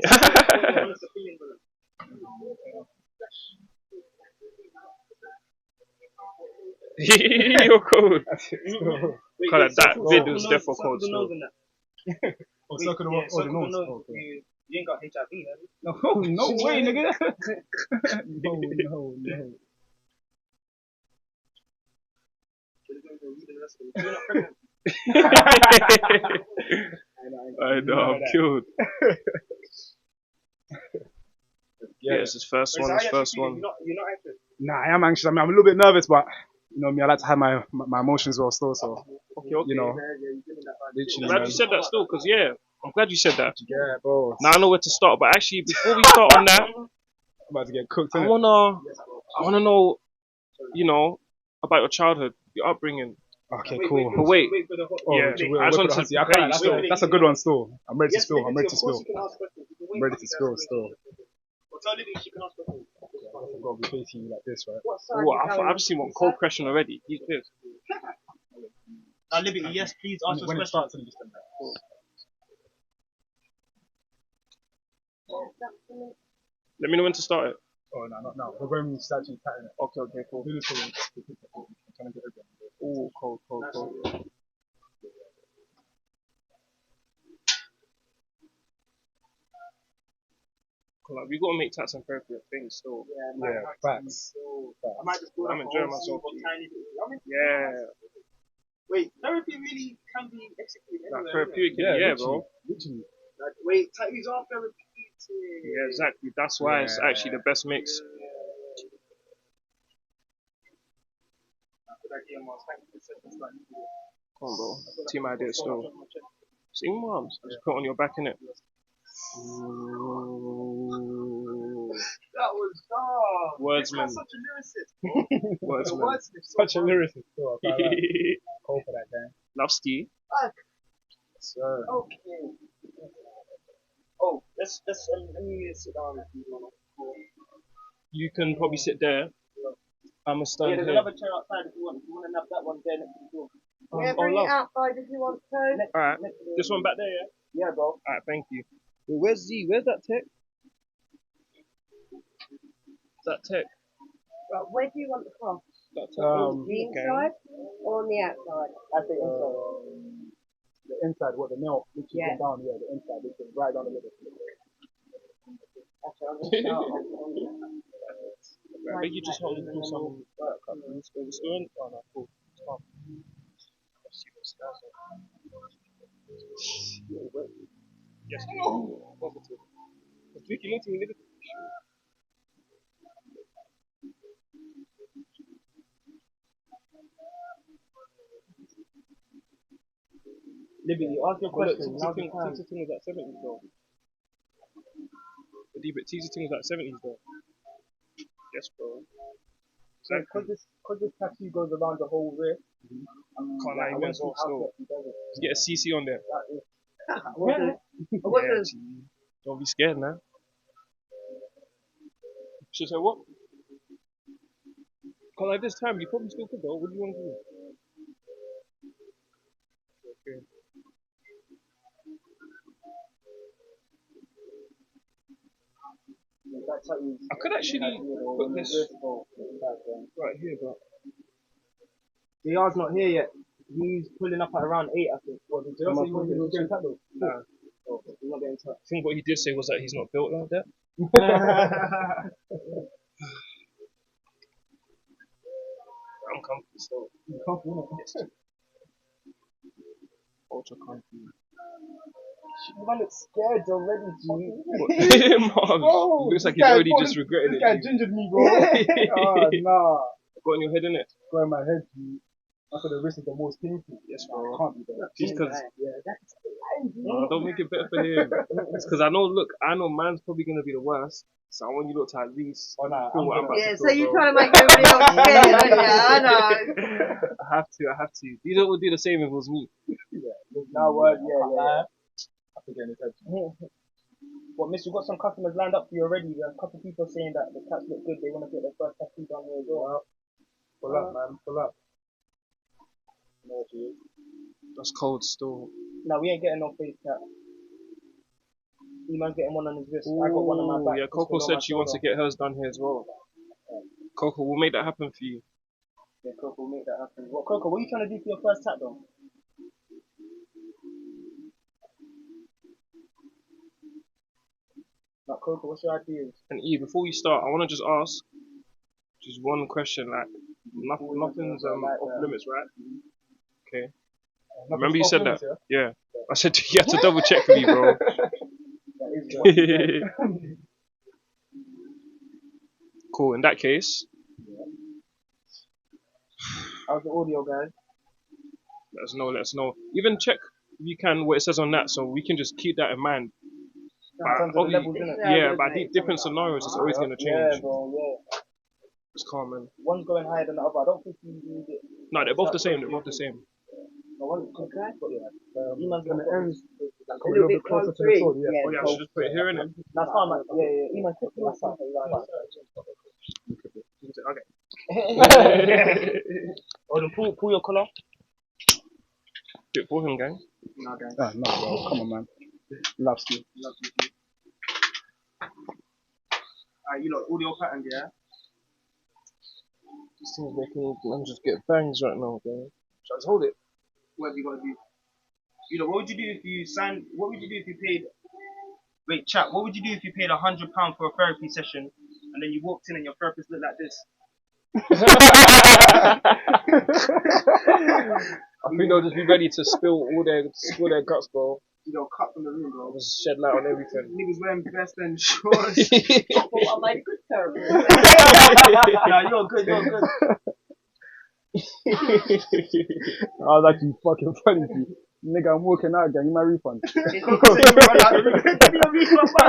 You're cold. Cause that vid was definitely cold. Or circle the nose. You ain't got HIV, have you? No way, nigga. No. I know, I'm killed. Yeah, it's his first one. You're not anxious. Nah, I am anxious. I mean, I'm a little bit nervous, but you know me, I like to have my emotions well still. So Okay. you know, I'm glad you said that still, cause yeah, I'm glad you said that. yeah, bro. Now I know where to start, but actually, before we start on that, I'm about to get cooked. I wanna know, you know, about your childhood, your upbringing. Okay, cool. But wait, Yeah, I just want to play. that's a good one still. I'm ready to spill. I'm ready to spill. I'm ready to spill still. Tell Libby she can ask questions. I've got to be facing you like this, right? I've seen one cold question already. He's this. Libby, yes, please ask us When it questions. starts, just Let me know when to start it. oh no, not now. We're going to start actually tighten it. Okay, cool. Do this for me. I'm trying to get it done. Ooh, cold. Like, we gotta make tats and appropriate things still. Yeah, facts. I might just I'm enjoying myself. Yeah. Wait, therapy really can be executed Like anywhere. therapeutic, Yeah, bro. Literally. Wait, tattoos are therapeutic. Yeah, exactly. That's why it's actually the best mix. Come on, bro. Team idea still. Sing moms. Just put it on your back, innit? Ooh. That was dark. Wordsman. Such a lyricist. Wordsman. Such a lyricist. Cool for that guy. Love ski. Sir. Okay. Oh, let's let me sit down. You can probably sit there. I'm a stand There's here. another chair outside if you want. If you want to nab that one there next to the door. Yeah, bring it outside if you want to. Alright. This one back there, yeah? Yeah, bro. Alright, thank you. Wait, where's Z? Where's that tech? That tech. Right, where do you want the cross? That tech. The inside or on the outside? I think inside. The inside, what the nail, which you Yeah. come down, the inside, which is right down the middle. Right, maybe you just help me do some work. What's going on? Oh, no, cool. It's fine. Let's see what's there. Yes, positive. It's Vicky linked to me, nigga. Libby, you ask your Well, look, question. Teaser thing was at 70s though. The teaser thing was at 70s though. Yes, bro. Because this tattoo goes around the whole wrist. Can't lie, he went so still. Just get a CC on there. Don't be scared, man. Should say what? Cause like this time, you probably still could though. What do you want to do? I could actually put this right here, but JR's not here yet. He's pulling up at around 8, I think. What, did you say he was getting tackled? nah. He's not getting touched. I think what he did say was that he's not built like that. I'm comfy still. Ultra comfy. Man looks scared already, G. Mom, Bro, looks like this he's guy already got- just regretted This it. guy gingered me, bro. Oh, nah. Got in your head, innit? Go in my head, G. That's why the wrist is the most painful. Yes, Nah, bro. I can't be there. Just because. That's No, don't make it better for him. It's because I know man's probably gonna be the worst. So I want you lot to at least Oh, nah, feel what I'm about Yeah, to so feel, you're bro. trying to make everybody else scared, aren't you? I know. I have to. You lot would do the same if it was me. Now what? Yeah. I forget his head. Well, miss, we've got some customers lined up for you already. There's a couple of people saying that the cats look good. They want to get their first tattoo done here as well. Pull up, man. Pull up. No, G. That's cold still. No, we ain't getting no face tat. E-man's getting one on his wrist. I got one on my back. Yeah, this Coco one on said my she wants to shoulder. get hers done here as well. Coco, we'll make that happen for you. Yeah, Coco will make that happen. What, Coco, what are you trying to do for your first tat though? Like, Coco, what's your ideas? And E, before we start, I want to just ask just one question. Like, nothing's off limits, right? Okay. Remember you said that? Yeah. I said you have to double check for me, bro. Cool. In that case, How's the audio, guys? let us know. Even check if you can what it says on that, so we can just keep that in mind. In terms of the levels, innit? Yeah, but different scenarios, it's always gonna change. Yeah, bro, yeah. It's calm, man. One's going higher than the other. I don't think you need it. No, they're both the same. They're both the same. No, one's okay, but yeah. E-man's When gonna it put ends, like A little bit closer to closer the in. sword, yeah. Oh yeah, I should just put it here, innit? That's fine, man. Yeah. E-man's put my side. Okay. Hold on, pull your collar. Do it for him, gang. No, guys. Ah, no, bro. Come on, man. Loves you. Alright, you lot, audio pattern, yeah? These things making man just get bangs right now, gang. Should I just hold it? What have you got to do? You know, what would you do if you signed? What would you do if you paid? Wait, chat. What would you do if you paid £100 for a therapy session, and then you walked in and your therapist looked like this? I think they'll just be ready to spill their guts, bro. You know, cut from the room, bro. Just shed light on everything. Niggas wearing vest and shorts. I made a good therapist. Nah, you're good. You're good. That was actually fucking funny, G. Nigga, I'm walking out, gang. My refund. My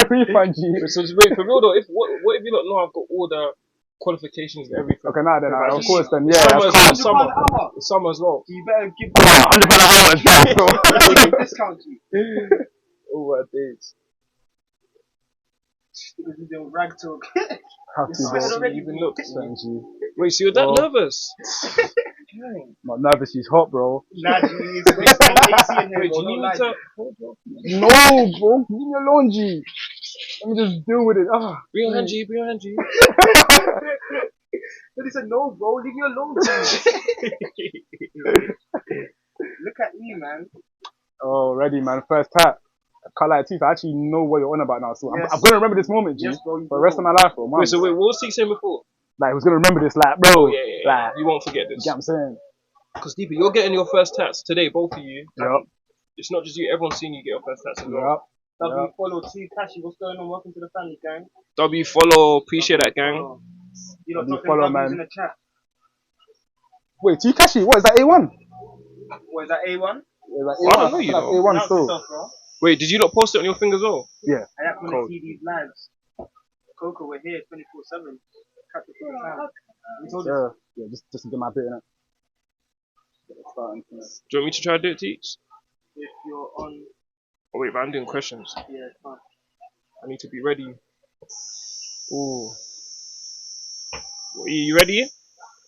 refund, G. So just wait for real though. What if you don't know I've got all the qualifications and everything? Okay, now then, Right, of course, then, yeah, that's summer, calm. summer as well. You better give £100 discount to you. Oh my days. Niggas with their rag talk. Have to, Sweating bro. already. Even look. Son, G. Wait, so you're that Oh. nervous? Not nervous, she's hot, bro. Nah, G, it's AC in here, Wait, do bro. you need Don't me to? No, bro. Leave me alone, G. Let me just deal with it. Ah. Bring your hand, G. Bring your hand, G. Then he said, no, bro, leave me alone, G. Look at me, man. Oh, ready, man. First tap. Can't lie to you, I actually know what you're on about now. So Yes. I'm gonna remember this moment, G, Yes, bro, you for the rest of my life, bro. Man. Wait, so what was he saying before? Like, who's gonna remember this, like, bro? Yeah. Like, You won't forget you this. get what I'm saying? Because Deepa, you're getting your first tats today, both of you. Yup. It's not just you. Everyone's seen you get your first tats as well. Yup. W follow T Kashh, what's going on? Welcome to the family, gang. W follow, appreciate that, gang. You know, W dropping follow, W's man. in the chat. Wait, T-Kashi, what is that, A1? What is that, A1? Is that I don't know you, That's though. A1 Announce still. yourself, bro. Wait, did you not post it on your thing as well? Yeah. I have to Cold. see these lives. Coco, we're here 24/7. Catch it all the time. We told you. Sure. Yeah, just to get my bit in it. Starting. Do you want me to try to do it, Teach? If you're on, Oh wait, but I'm doing questions. yeah, it's fine. I need to be ready. Ooh. Are you ready?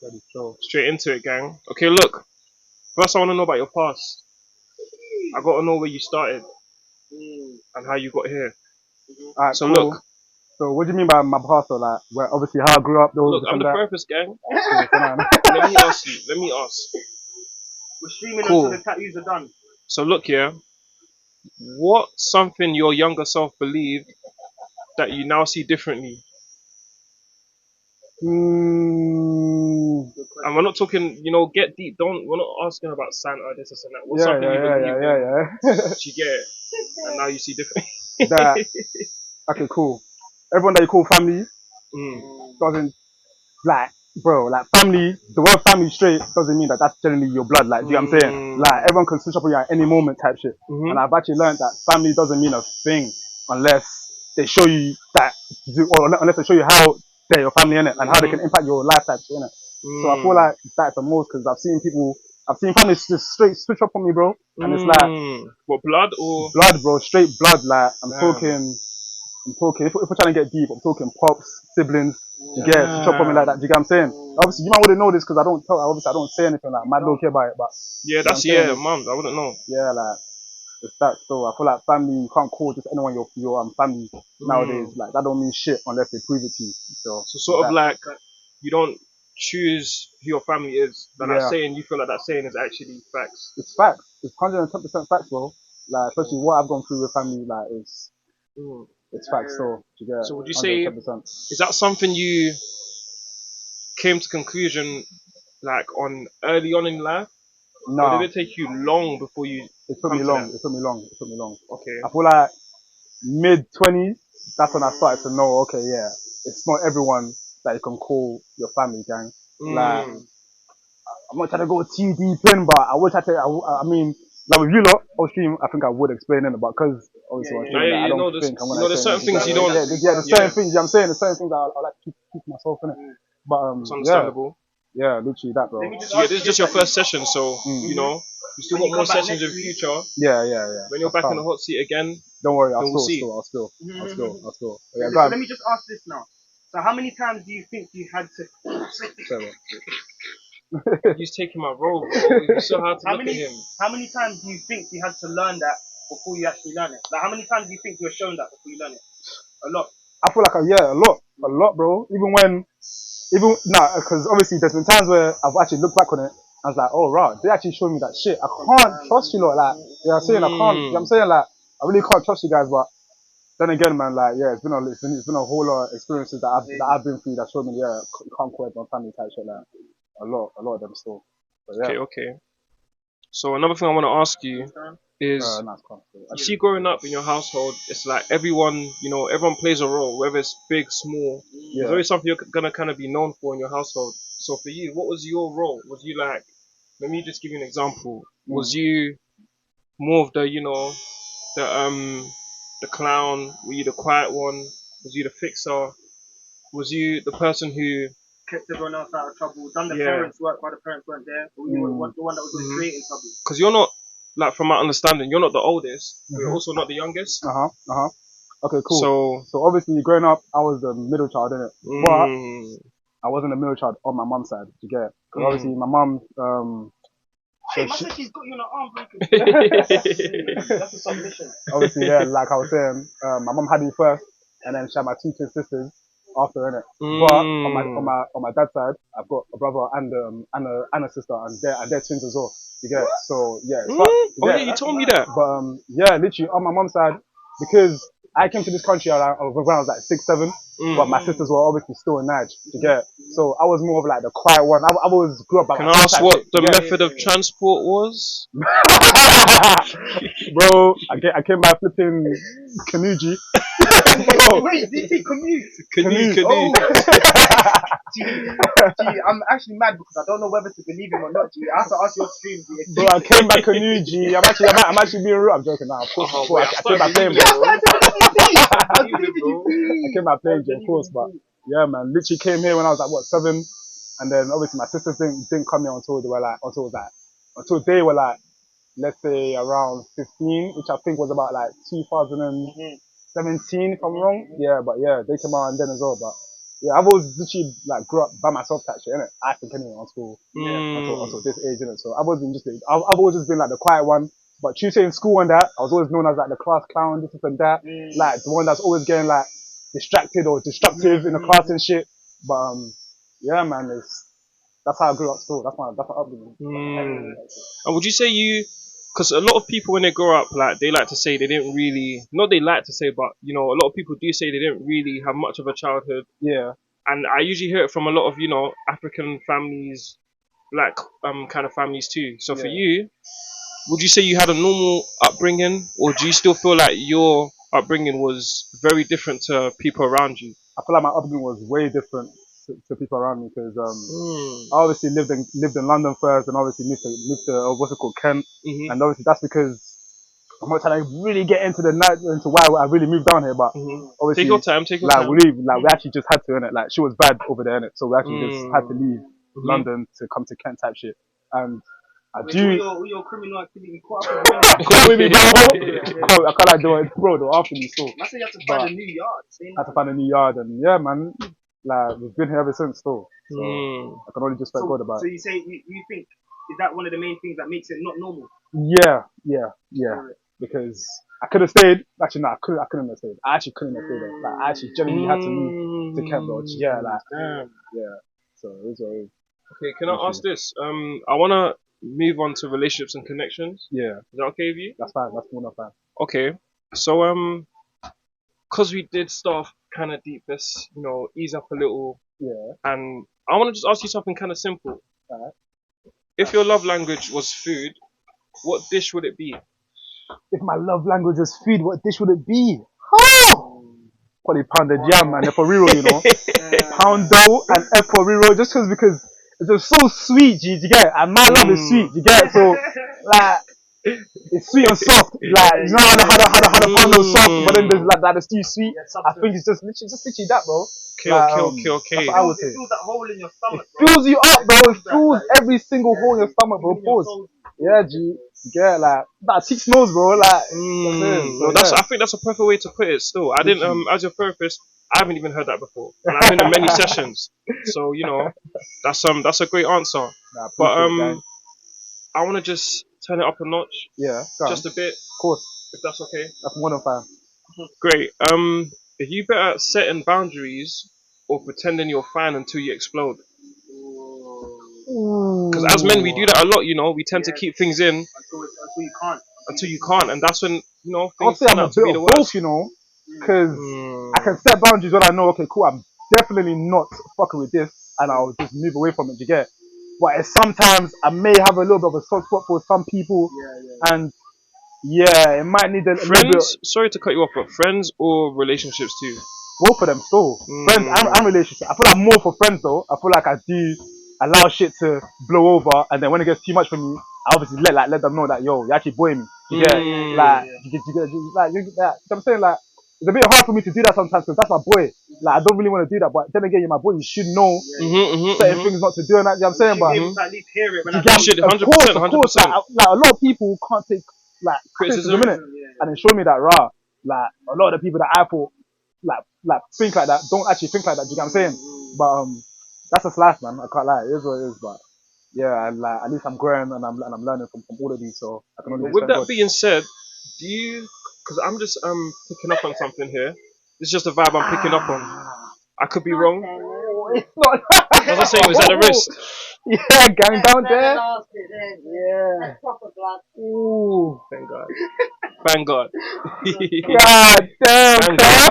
Ready, so. Straight into it, gang. Okay, look. First, I want to know about your past. I got to know where you started and how you got here. Alright, So cool. look, So what do you mean by my past though? Like, where obviously how I grew up, Look, I'm the therapist, gang. Let me ask. We're streaming Cool. until the tattoos are done. So look, yeah. What's something your younger self believed that you now see differently? And we're not talking, get deep. We're not asking about Santa, this and that. What's something you believed in? Yeah. You get it, and now you see different. That, okay, cool. Everyone that you call family doesn't, like, bro, like family, the word family straight doesn't mean that that's generally your blood. Like, do you know what I'm saying? Like, everyone can switch up on you at any moment type shit. And I've actually learned that family doesn't mean a thing unless they show you that, or unless they show you how they're your family, innit? And how they can impact your life type shit, innit? So I feel like that's the most, because I've seen families just straight switch up on me, bro. And it's like, what, blood or? Blood, bro, straight blood. Like, I'm talking, if we're trying to get deep, I'm talking pops, siblings, you get switch up on me like that, do you get what I'm saying? Obviously, you might wouldn't know this because I don't say anything, like, I don't care about it, but. Yeah, mum, I wouldn't know. Yeah, like, it's that, so I feel like family, you can't call just anyone your family nowadays, like, that don't mean shit unless they prove it to you, so sort of like, you don't choose who your family is, but that saying, you feel like that saying is actually facts. It's facts, it's 110% facts, bro, like, especially what I've gone through with family, like, it's facts, so, you get. So would you say, is that something you came to conclusion, like, on early on in life? No. Or did it take you long before you? It took me long. Okay. I feel like mid-20s, that's when I started to know, okay, yeah, it's not everyone that you can call your family, gang. Like, I'm not trying to go too deep in, but I wish I mean, like with you lot, on stream, I think I would explain it, but because obviously on stream, I don't think I'm gonna there's certain things you don't. Yeah, there's certain things, I'm saying, there's certain things I like to keep myself in it. But, it's understandable. Yeah, literally that, bro. So, this is just your first session, so, you still got more sessions in the future. Yeah. When you're back in the hot seat again, don't worry, I'll spill. Yeah, so let me just ask this now. So how many times do you think you had to... He's taking my role, bro. It's so hard to look at him. How many times do you think you had to learn that before you actually learn it? Like, how many times do you think you were shown that before you learn it? A lot. I feel like, a lot, bro. Because obviously there's been times where I've actually looked back on it, I was like, oh, right, they actually showed me that shit. I can't trust you lot, like, you know what I'm saying? I can't, you know what I'm saying? Like, I really can't trust you guys, but then again, man, like, yeah, it's been a whole lot of experiences that I've been through that showed me, yeah, you can't call it my family type shit, like, a lot of them still. But, yeah. Okay. So another thing I want to ask you is, you see, growing up in your household, it's like everyone plays a role, whether it's big, small. There's always something you're gonna kind of be known for in your household. So for you, what was your role? Was you like, let me just give you an example. Was you more of the, the clown? Were you the quiet one? Was you the fixer? Was you the person who kept everyone else out of trouble, done the parents' work while the parents weren't there, or you were the one that was creating trouble? Because you're not, like, from my understanding, you're not the oldest, but you're also not the youngest. Okay, cool. So obviously, growing up, I was the middle child, innit? But I wasn't the middle child on my mum's side, you get it? Because obviously, my mum, hey, she's got you on her arm breaking. That's a submission. Obviously, yeah, like I was saying, my mum had me first, and then she had my two twin sisters after, innit? But on my dad's side, I've got a brother and a sister, and they're twins as well. You get it? So yeah. You told me that. But yeah, literally on my mum's side, because I came to this country when I was like 6, 7, but my sisters were obviously still in Niger. You get it? So I was more of like the quiet one. I always grew up by myself. Can I ask what the method of transport was? Bro, I came by flipping Kanuji. Wait, did you say commute? Canoe. Gee, I'm actually mad because I don't know whether to believe him or not, G. I have to ask your stream, G. Bro, I came by canoe, G. I'm actually being real. I'm joking now. Of course, I came by plane, bro. I came by plane, G, of course, but yeah, man. Literally came here when I was like, 7? And then obviously my sisters didn't come here until they were like, let's say around 15, which I think was about like 2017, if I'm wrong. Yeah, but yeah, they came around then as well, but yeah, I've always literally like grew up by myself type shit, innit? I think anyway, until this age, innit? So I've always just been like the quiet one. But Tuesday in school and that, I was always known as like the class clown, this and that. Like the one that's always getting like distracted or destructive in the class and shit. But yeah, man, that's how I grew up. Still, that's my upbringing. And would you say because a lot of people when they grow up, like they like to say they didn't really, not they like to say, but you know, a lot of people do say they didn't really have much of a childhood. Yeah. And I usually hear it from a lot of, you know, African families, black kind of families too. So for you, would you say you had a normal upbringing, or do you still feel like your upbringing was very different to people around you? I feel like my upbringing was way different to people around me because I obviously lived in London first, and obviously moved to what's it called, Kent, and obviously that's because I'm not trying to really get into why I really moved down here, but obviously take your time. we actually just had to, innit? Like, she was bad over there, innit? So we actually just had to leave London to come to Kent type shit. And I do. All your criminal activity caught with me, bro. I can't like do it, bro. Though after me, so. I say you have to find a new yard. Had to find a new yard, and yeah, man. Like, we've been here ever since, still. So I can only just thank God about it. So you say you think, is that one of the main things that makes it not normal? Yeah. Because I could have stayed. Actually, no, I couldn't have stayed. I actually couldn't have stayed there. Like, I actually genuinely had to move to Kent, bro. Yeah, like, yeah. So it was what it is. Okay, can I ask this? I wanna move on to relationships and connections. Yeah. Is that okay with you? That's fine. That's more than fine. Okay. So cause we did start off kind of deep, let's, you know, ease up a little. Yeah. And I want to just ask you something kind of simple. Alright. If your love language was food, what dish would it be? If my love language was food, what dish would it be? Oh! Probably pounded jam and eporiro, you know. Poundo and eporiro, just because it's just so sweet, G, you get it? And my love is sweet, you get it? So, like, it's sweet and soft. Like, you know how the poundo is soft, but then there's like the stew sweet. I think it's just literally that, bro. Okay. That's what I would say. It feels that hole in your stomach, It fills you up, bro. It fills every single hole in your stomach, bro. Pause. Yeah, G. You get it? Like, that 6 nose, bro. Like, I think that's a perfect way to put it. Still, I didn't. As your therapist, I haven't even heard that before, and I've been in many sessions. So you know, that's a great answer. But I want to just turn it up a notch. Yeah, just a bit. Of course. If that's okay. That's more than fine. Great. Are you better at setting boundaries or pretending you're fine until you explode? Because as men, we do that a lot. You know, we tend to keep things in until you can't, and that's when, you know, things turn out to be the worst. Both, you know, because I can set boundaries when I know, okay, cool, I'm definitely not fucking with this, and I'll just move away from it. You get? But it's sometimes I may have a little bit of a soft spot for some people, and yeah, it might need a little bit. Sorry to cut you off, but friends or relationships too? Both of them still. Friends and relationships. I feel like more for friends though. I feel like I do allow shit to blow over, and then when it gets too much for me, I obviously let them know that, yo, you actually boy me. You get like, you get I'm saying, like, it's a bit hard for me to do that sometimes because that's my boy. Like, I don't really want to do that, but then again, you're my boy, you should know certain things not to do, and that, you know what I'm saying? But you should 100%. Of course, like a lot of people can't take like criticism, innit? And it showed me that like a lot of the people that I thought like think like that don't actually think like that. Do you get what I'm saying? But that's just life, man. I can't lie. It is what it is. But yeah, and like at least I'm growing and I'm learning from all of these. So I can only. With that being said, do you? Because I'm just picking up on something here. This is just a vibe I'm picking up on. I could be wrong. It's not. What was I saying? Was that the wrist? Yeah, gang down there. Yeah. That's proper blood. Ooh. Thank God. Thank God. God damn. Thank God.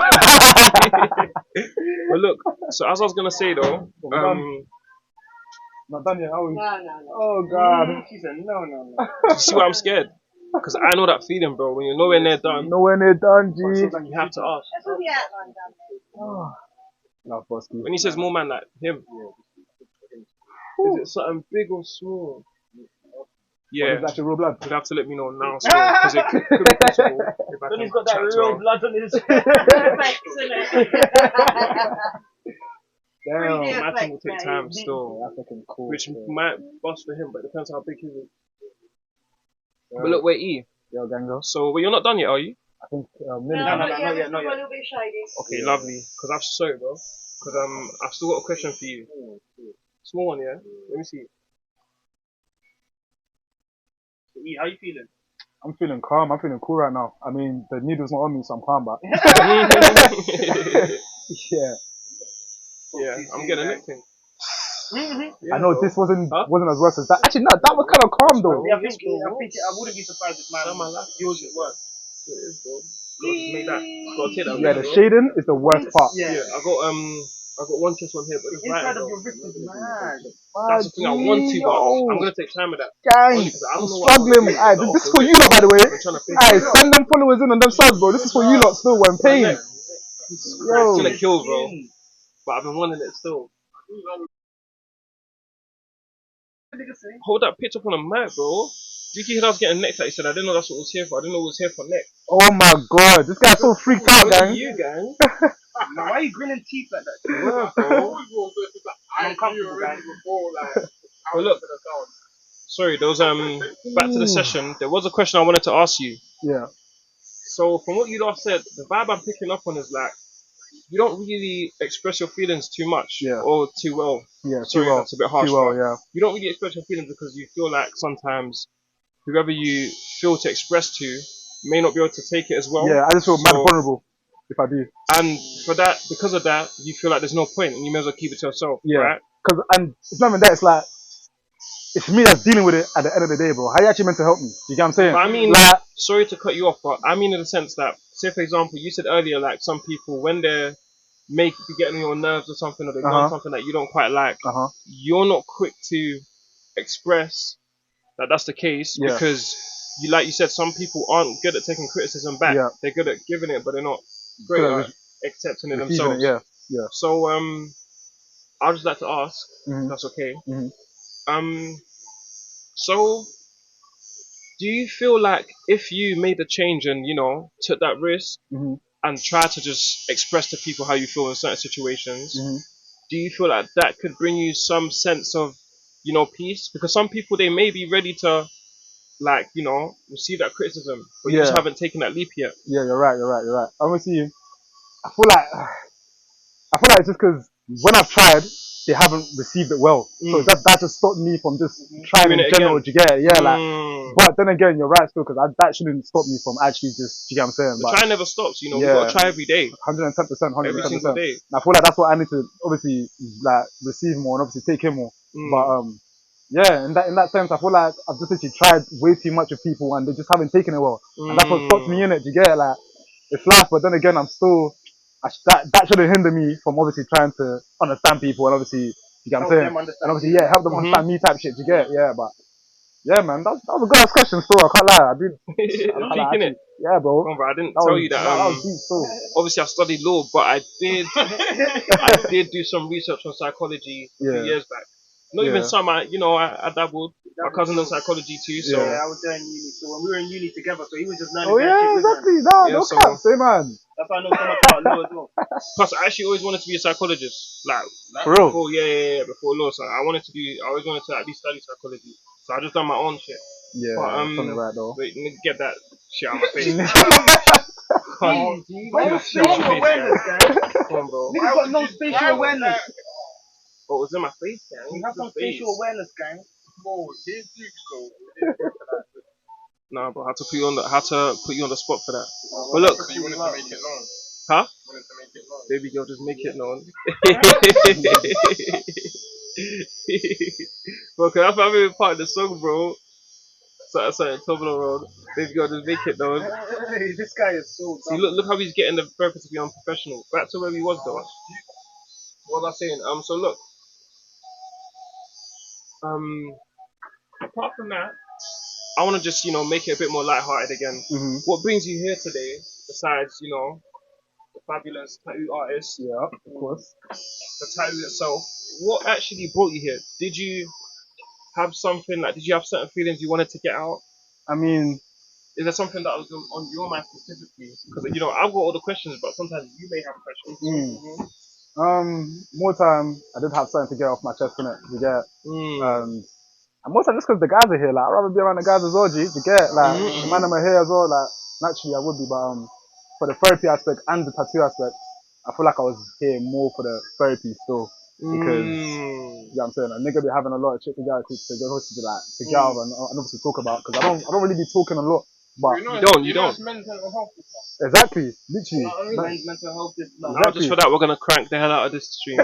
But look, so as I was gonna say though, not done yet, are we? No. Oh God. She said no. you see why I'm scared? Because I know that feeling, bro. When you're nowhere near done, Nowhere near done, G. you have to ask. That's all the outline done. Oh. No, Bosky. When he says more man like him, is it something big or small? Yeah, Is that your real blood? you'd have to let me know now, because it could be possible. If I Then can he's got that chat to real her. blood on his. Damn. Imagine will take time still, That's looking cool. which might bust for him, but it depends how big he is. Yeah. But look, wait, E. Yo, Gango. So, you're not done yet, are you? I think Not not yet. yet. A little bit shady. Okay, lovely. Because I've sorry, bro. Because I've still got a question for you. Small one, yeah. Let me see. E, how you feeling? I'm feeling calm. I'm feeling cool right now. I mean, the needle's not on me, so I'm calm, but. Yeah. Yeah, I'm getting a neck thing. I know this wasn't as worse as that. Actually, no, that was kind of calm though. Yeah, I think I wouldn't be surprised if yours is worse. It is, bro. Gotta make that. Gotta take that. Yeah, the shading is the worst part. Yeah, I got one chest on here, but the inside of your wrist is mad. That's the thing I want to, but I'm gonna take time with that. Gang, I'm struggling. This is for you lot, by the way. Send them followers in on them subs, bro. This is for you lot still. We're in pain. It's gonna kill, bro. But I've been wanting it still. Hold that pitch up on a mic, bro. You hear us getting neck tattoo? He said, I didn't know that's what it was here for. I didn't know it was here for neck. Oh my god, this guy's so freaked out, gang. You, gang. Why are you grinning teeth like that? Yeah, bro. I'm uncomfortable, gang. But look, sorry, there was back to the session. There was a question I wanted to ask you. Yeah. So from what you last said, the vibe I'm picking up on is like you don't really express your feelings too much or too well. Yeah, sorry, too well. that's a bit harsh. Too well, yeah. You don't really express your feelings because you feel like sometimes whoever you feel to express to may not be able to take it as well. Yeah, I just feel mad vulnerable if I do. And for that, because of that, you feel like there's no point and you may as well keep it to yourself. Yeah. Right? And it's not even that, it's like, it's me that's dealing with it at the end of the day, bro. How are you actually meant to help me? You get what I'm saying? But I mean, like, sorry to cut you off, but I mean in the sense that, say for example, you said earlier, like some people, when they're be getting on your nerves or something, or they've done something that you don't quite like, you're not quick to express that that's the case because, like you said, some people aren't good at taking criticism back. Yeah. They're good at giving it, but they're not great at accepting it themselves. It, yeah. So I'd just like to ask, if that's okay. So do you feel like if you made a change and, you know, took that risk and tried to just express to people how you feel in certain situations, do you feel like that could bring you some sense of, you know, peace? Because some people, they may be ready to, like, you know, receive that criticism, but you just haven't taken that leap yet. Yeah, you're right. Honestly, I feel like it's just because when I've tried, they haven't received it well. So that just stopped me from just trying in general. Do you get it? Yeah, but then again, you're right still, because that shouldn't stop me from actually just, do you get what I'm saying? The try never stops, you know, you gotta try every day. 110%, 110%. Every single day. And I feel like that's what I need to obviously like receive more and obviously take in more. But yeah, in that sense, I feel like I've just literally tried way too much with people and they just haven't taken it well. And that's what stops me in it, do you get it? Like, it's life, but then again, I'm still, that shouldn't hinder me from obviously trying to understand people and obviously, you get what I'm saying? And obviously, help them understand me type shit, do you get it? Yeah, but, yeah, man, that was a good ass question still, I can't lie. I did. It? Yeah, bro. No, bro, I didn't tell you that. That was deep still. Obviously, I studied law, but I did do some research on psychology a few years back. Not even some, I dabbled. My cousin does psychology too, so. Yeah, I was there in uni, so when we were in uni together, so he was just learning. Oh yeah, exactly. No cap, say man. That's why I know so much about law as well. Plus, I actually always wanted to be a psychologist, like for real. Before law. So I always wanted to at least study psychology. So I just done my own shit. Yeah, but, something right though. Wait, get that shit out of my face. Spatial awareness, guys. Come on, bro. Niggas got no spatial awareness. What was in my face, gang? You have some spatial awareness, gang. Whoa, he's deep though. Nah, bro, I had to put you on the spot for that. But look, so you wanted to make it known. Huh? Wanted to make it known. Baby girl, just make it known. Bro, cause that's my favorite part of the song, bro. Sorry, Toblerone Road. Baby girl, just make it known. Hey, this guy is so dumb. See, look how he's getting the purpose to be unprofessional. Back to where he was though. What was I saying? So look. Apart from that, I want to just, you know, make it a bit more lighthearted again. What brings you here today, besides, you know, the fabulous tattoo artist? Yeah, of course. The tattoo itself. What actually brought you here? Did you have something, like, did you have certain feelings you wanted to get out? I mean, is there something that was on your mind specifically? Because, you know, I've got all the questions, but sometimes you may have questions. More time, I did have something to get off my chest, innit? You get, and more time just because the guys are here, like, I'd rather be around the guys as well, G, you get, like, the man them are here as well, like, naturally I would be, but, for the therapy aspect and the tattoo aspect, I feel like I was here more for the therapy still, because, you know what I'm saying, a nigga be having a lot of shit to get out to get out and obviously talk about, because I don't really be talking a lot, But You don't. exactly, literally. Mental health is like. Now just for that, we're gonna crank the hell out of this stream.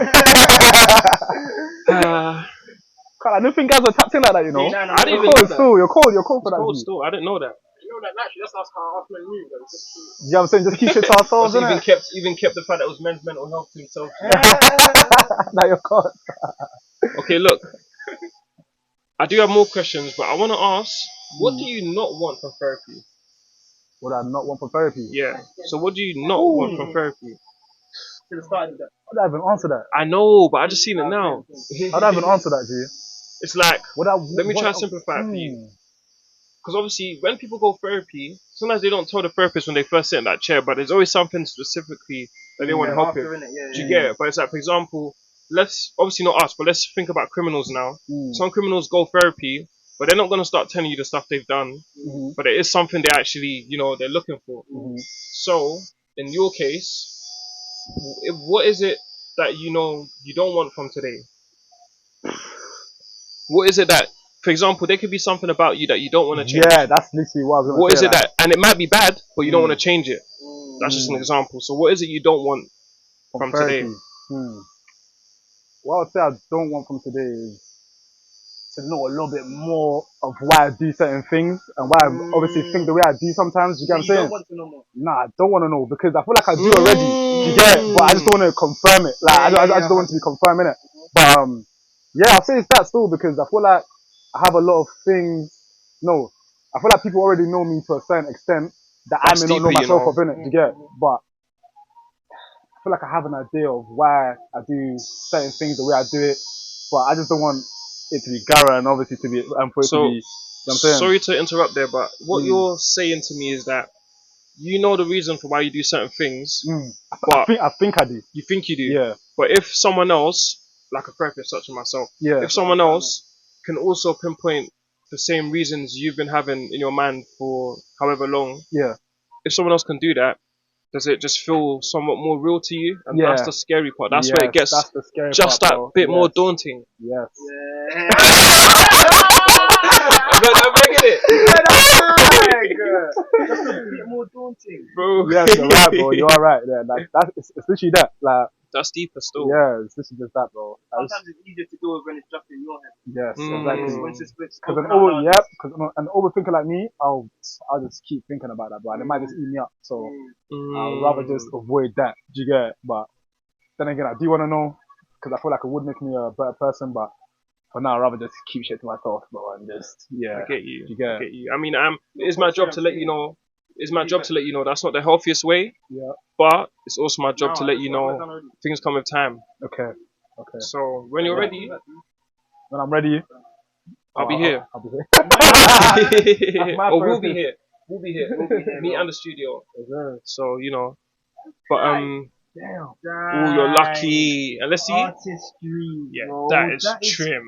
I don't think guys are tapped in like that, you know. I didn't even know that. You're cold for that. Cold still. I didn't know that. You know that naturally, that's how us men move. You know what I'm saying? Just keep shit to ourselves, Also, innit? even kept the fact that it was men's mental health to himself. Now you're cold. Okay, look. I do have more questions, but I want to ask, what do you not want from therapy? What I not want for therapy? Yeah. So what do you not want from therapy? Should have started that. How do I even answer that? I know, but I just seen it now. How do I even answer that, G? It's like, let me try to to simplify it for you. Because obviously, when people go therapy, sometimes they don't tell the therapist when they first sit in that chair, but there's always something specifically that they want to help with. Do you get it? But it's like, for example, let's, obviously not us, but let's think about criminals now. Some criminals go therapy, but they're not going to start telling you the stuff they've done, but it is something they actually, they're looking for. So, in your case, what is it that you don't want from today? What is it that, for example, there could be something about you that you don't want to change. Yeah, that's literally what I was going to say. What is it that, and it might be bad, but you don't want to change it. That's just an example. So what is it you don't want from today? What I would say I don't want from today is to know a little bit more of why I do certain things and why I obviously think the way I do sometimes. You get what I'm saying? You don't want to know more. Nah, I don't want to know because I feel like I do already. You get it? But I just don't want to confirm it. Like I just don't want to be confirming it. But yeah, I'll say it's that still because I feel like I have a lot of things. No, I feel like people already know me to a certain extent that I may not know myself of, innit? You get it? But I feel like I have an idea of why I do certain things the way I do it, but I just don't want it to be Gara and obviously to be and for it to be. You know what I'm saying? Sorry to interrupt there, but what you're saying to me is that you know the reason for why you do certain things, but I think I do. You think you do, Yeah. But if someone else, like a therapist such as myself, if someone else can also pinpoint the same reasons you've been having in your mind for however long, if someone else can do that, does it just feel somewhat more real to you? And that's the scary part. That's where it gets just that bit more daunting. Yes. I'm making it. Just a bit more daunting. Bro. Yes, you're right, bro. You are right. Yeah, like it's literally that. Like that's deeper still. Yeah, it's literally just that, bro. Sometimes it's easier to deal with when it's just in your head. Yes, exactly. Because an overthinker like me, I'll just keep thinking about that, bro, and it might just eat me up. So I'd rather just avoid that. Do you get it? But then again, I do want to know because I feel like it would make me a better person. But for now, I'd rather just keep shit to myself, bro, and just I get you. You get I get you. I mean, it's my job to let you know. It's my job to let you know that's not the healthiest way. Yeah. But it's also my job to let you know things come with time. Okay. So when you're ready, when I'm ready, I'll be here. I'll be here. Or we'll be here. We'll be here. Me and the studio. So but Damn. Oh, you're lucky. And let's see. Artistry, Yeah, bro. that is trim.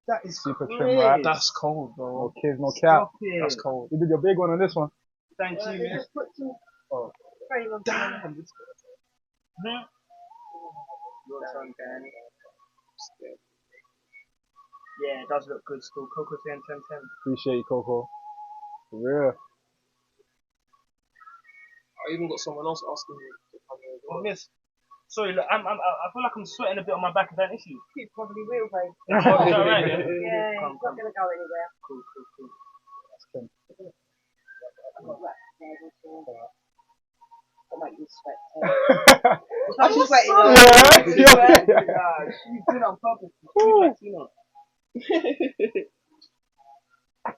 That is super trim, right? That's cold, bro. No kids, no cap. That's cold. You did your big one on this one. Thank you, man. Oh. Damn. Your turn, Danny. Yeah, it does look good still. Coco 10, 10, 10. Appreciate you, Coco. For real. I even got someone else asking me to come here. Oh, miss. Sorry, look, I feel like I'm sweating a bit on my back. Is that an issue? It probably will, babe. It's alright, yeah? Yeah, it's not going to go anywhere. Cool. That's good. I've got that there, I'll make you sweat. It's I'm not just sweating. sweating. Nah, you did it on purpose. You know.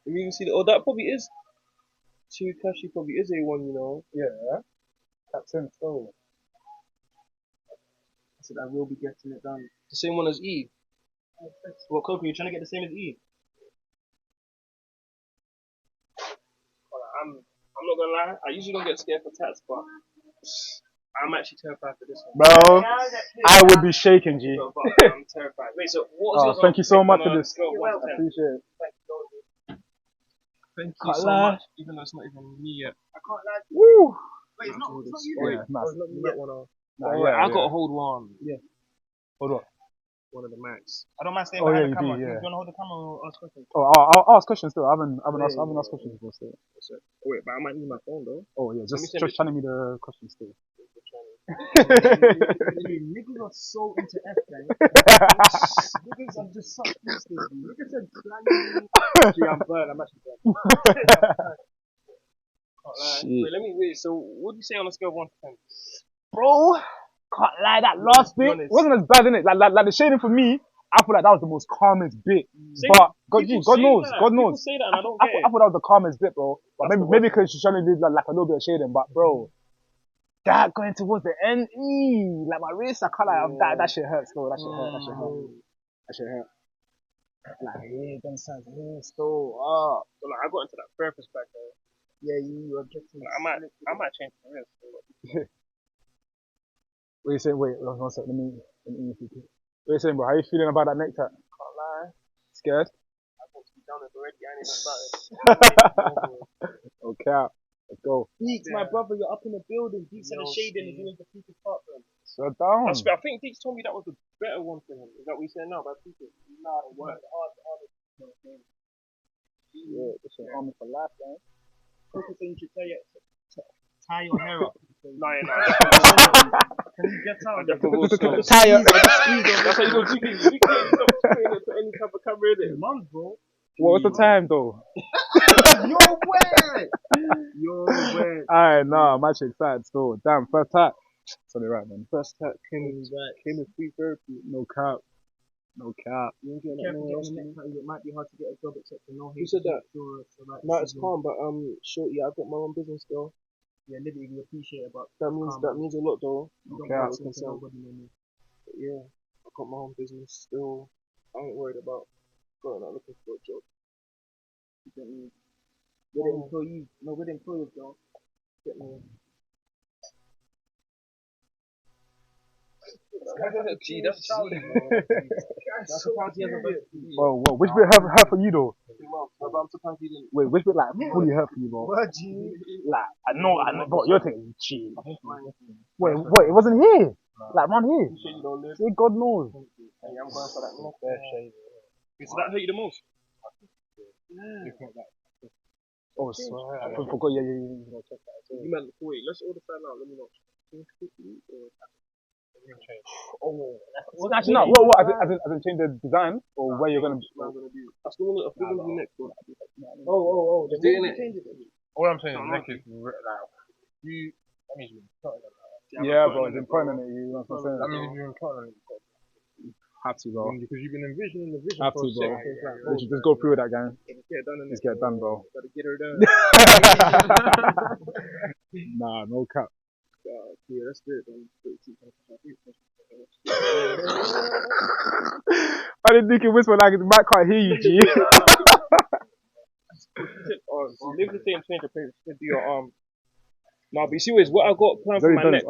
You even see that probably is. Kashh probably is A1, Yeah. That's in still. I said I will be getting it done. The same one as E. Well, Coco, you're trying to get the same as E? I'm not gonna lie, I usually don't get scared for tats, but I'm actually terrified for this one. Bro, I would be shaking, G. No, but I'm terrified. Wait, so what was yours? Thank you so much for this. I Appreciate it. Thank you so much, even though it's not even me yet. I can't lie. Woo! Wait, it's not you. Yeah, nice. It's not me yet. Nah, I gotta hold one. Hold on. one of the mics. I don't mind staying Oh, behind yeah, the camera. you do, Do yeah. you want to hold the camera or ask questions? Oh, I'll ask questions still. I haven't asked questions before still. Wait, but I might need my phone though. Oh yeah, Let me just send it channel me the questions still. Niggas are so into F, gang. Niggas are just such instincts. Niggas said slang. Gee, I'm burned. I'm actually burned. Wait, let me wait. So, what do you say on a scale of 1 to 10? Bro, can't lie, that last be bit honest. wasn't as bad, innit? Like the shading for me, I feel like that was the most calmest bit. Say- But God people knows, say that. God People knows. say that, and I don't I get it. thought that was the calmest bit, bro. But That's the maybe worst because she's trying to do like a little bit of shading. But bro, that going towards the end, like my wrist, I can't like that shit hurts, bro. That shit hurt. That shit hurt. That shit hurt. Like yeah, them sounds still up. So, like, I got into that therapist back there. Yeah, you are just. Like, I might change careers. What you saying? Wait, one sec. Let me repeat it. What you saying, bro? How you feeling about that neck tat? Can't lie. Scared? I got to be down it already. I ain't even started. Okay, let's go. Deeks, my brother, you're up in the building. Deeks and the shading is always the people part, bro. Slow down. I think Deeks told me that was the better one for him. Is that what you saying now about people? Nah, it worked. Yeah, this is army for life, man. Coco saying you should tie your hair up. No, yeah, no. Can you get out? Tire. That's how you go. You can't stop spraying it to any type of camera in it. Mums, bro. What was the time though? You're wet. You're wet. Alright, nah, my chick's excited still. Damn, first time. Sorry, right, man. First time came with free therapy. No cap. No cap. You ain't getting that nowhere else. It might be hard to get a job except for no hate. Who said that? No, it's calm, but shorty, I got my own business though. Yeah, literally, we appreciate it, but that means a lot though. Okay. Yeah, I got my own business still. I ain't worried about going out looking for a job. We're the employees. No, we're the employers, though. Get me. Gee, that's childish. That's a party as a Whoa, which bit hurt for you though? I'm surprised you didn't. Wait, which bit like fully hurt for you, bro? What, G? Like, I know, bro, you're thinking, gee. Wait, it wasn't here. Like, man, here. You sure you don't live? Say God knows. Hey, I'm going for that next shave. So that hurt you the most? Oh, sorry. I forgot. Yeah. Check that. You meant, wait, let's order that now. Let me know. Well, actually, no. What? As in change the design or where you're gonna? I still want to do next, bro. Oh. Just doing it. All I'm saying is neck is like you. That means you've been cutting it. Yeah, bro. It's important, you know what I'm saying? That means you've been cutting it. Have to, bro. Because you've been envisioning the vision Have for to, a bro. second. We should just go through that, gang. Get it done. Just get it done, bro. Gotta get her done. Nah, no cap. Yeah, that's good. I didn't think it whisper like his mic can't hear you, G. Leave the same change of pace to do your arm. No, but you see what I got planned for my neck.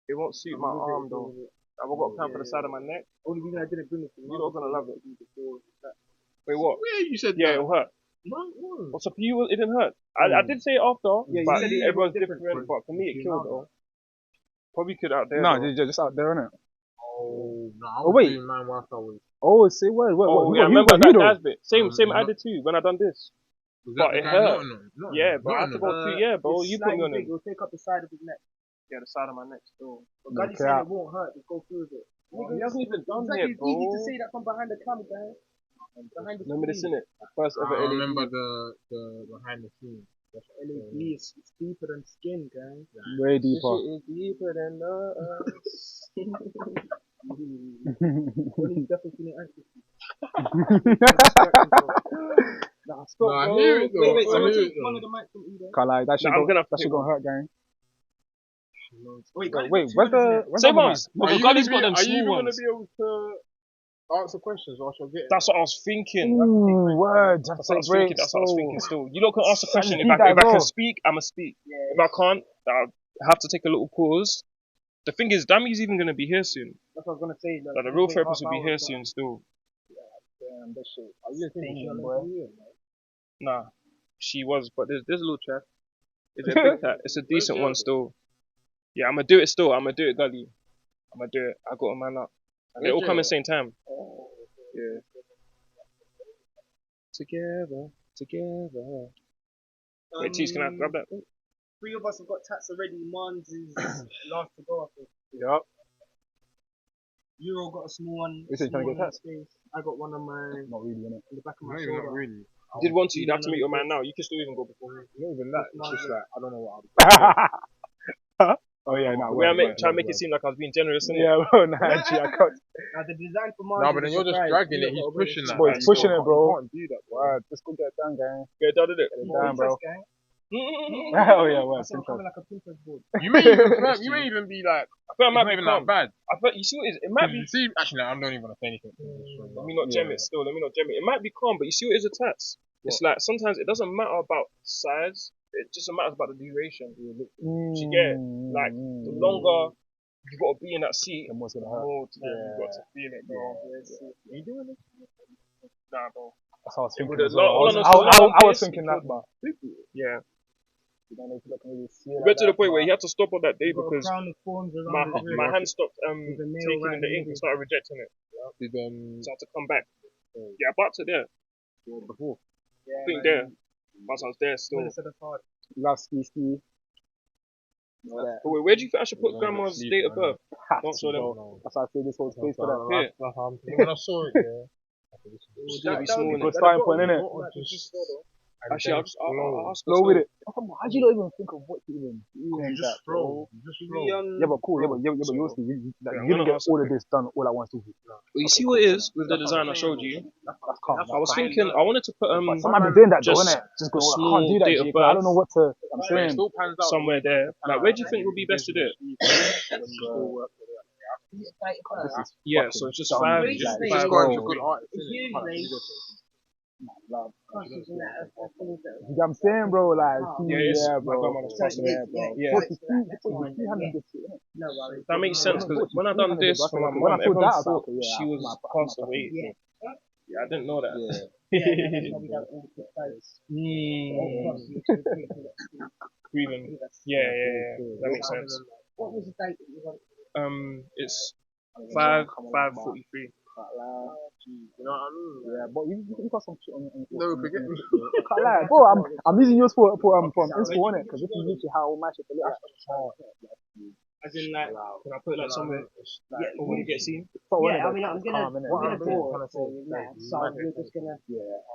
It won't suit my arm though. I've got planned for the side of my neck. Only reason I didn't bring it to you, you're not gonna love it. Wait, what? Yeah, you said yeah, that. it'll hurt. What's up for you? It didn't hurt. I did say it after, but everyone's different. But for me, it killed though. Probably could out there. No, just out there, innit? Oh, no, I Oh, wait. doing mine whilst I was. Oh, say what? Oh, yeah, I remember that jazz bit. Same I did too when I done this. But it hurt. Yeah, but I had to go through. Yeah, bro, you put me on it. It'll take up the side of his neck. Yeah, the side of my neck still. But God, saying it won't hurt. Just go through with it. He hasn't even done it, bro. It's easy to say that from behind the camera, guys. Remember this, innit? First ever I LED. remember the behind the scenes. LED is deeper than skin, guys. Way deeper. This shit is deeper than us. He's definitely feeling anxious. Nah, stop, I bro. hear it though. Wait, someone I hear take it one though. of the mics from Eden. Can't lie, that shit gonna hurt, gang. Wait, where's the same ones? Are you Gully's gonna got them small even ones. be able to answer questions or shall I get it? That's what I was thinking. Ooh, words. That's what I was thinking. That's what I was thinking still. You lot can ask a question. If I can speak, I'ma speak. If I can't, I have to take a little pause. The thing is, Dami's even gonna be here soon. That's what I was gonna say. Like the real therapist will be here soon still. Damn, that shit. Are you thinking, boy? Nah, she was, but there's a little chat. It's a big chat. It's a decent one still. Yeah, I'ma do it still. I'ma do it, Gully. I'ma do it. I got a man up. They all come at the same time. Yeah. Together. Wait, Tease, can I grab that? 3 of us have got tats already. Mons is last to go, I think. Yup. Euro got a small one. You said you're trying to get tats? I got one on my Not really, innit? on the back of my Not shoulder. even not really. You did want to, you'd have to meet your man now. You can still even go before me. Not even that. It's just like I don't know what Oh yeah, no. We are trying to make it seem like I was being generous, innit? Yeah, bro, nah, G, I can't. Now the design for Mons. No, but then you're just dragging it. He's pushing that. Bro, he's pushing it, bro. You can't do that, bro. Word, just go get it done, gang. Get it done, innit? Get it done, bro. Gang. Oh yeah, word. I'm coming like a Pinterest board. You may even be like, I feel I might not be even that bad. I feel, you see what it is? It might be. See, actually, no, I don't even want to say anything. Let me not gem it still. Let me not gem it. It might be calm, but you see what it is attached. It's like sometimes it doesn't matter about size. It just matters about the duration. You get it? Like the longer you got to be in that seat, the more time you got to feel it, bro. Are you doing this? Nah, bro. That's how I was thinking. There's as well. all I know I was thinking that, but yeah. you don't know if you can really see it. We got to the point where he had to stop on that day because Crown of thorns around his my wrist. hand stopped With a nail taking right in the in the ink and middle. started rejecting it. Did So I had to come back. Yeah, about to there. before? I think there. Once I was there still. Love ski. But wait, where do you think I should put grandma's date of birth? Don't show them. That's why I say this whole space for that. Yeah. When I saw it, yeah. It's gonna be small, Good innit? starting point, innit? Actually, I'll ask her Flow with still. it. How do you not even think of what to even do in that, bro? Yeah, but cool. Yeah, but you see, you didn't get all of this done all at once, did you? Well, you see what it is with the design I showed you? That's calm. I was thinking, I wanted to put Some might be doing that though, just innit? Just go, a I small can't do that, date G, of 'cause I don't birth. know what to. I'm saying. somewhere there. Like, where do you think would be best to do it? Yeah, so it's just five. Like, Just this five. guy's a good artist. Usually, You know what I'm saying, bro? Like, Yeah, it's yeah, my bro. grandmother's passed away. Yeah, bro. Yeah. 300 this shit, innit? no worries. That makes sense because when I done this for my When I mum, saw everyone that, I was thought like, okay, yeah, she was passed away. Yeah. Yeah, I didn't know that. Grieving. Yeah. That makes sense. What was the date that you wanted? It's 5:43. You know what I mean? Yeah, but you got some shit on your. No, forget I can't lie, bro. I'm using yours for inspo, innit? Because this is literally how my shit look like. As in, like, can I put it like somewhere when you get seen? Yeah, I mean, I'm gonna calm, innit? we're gonna Yeah, do yeah. it for you now. So we're just gonna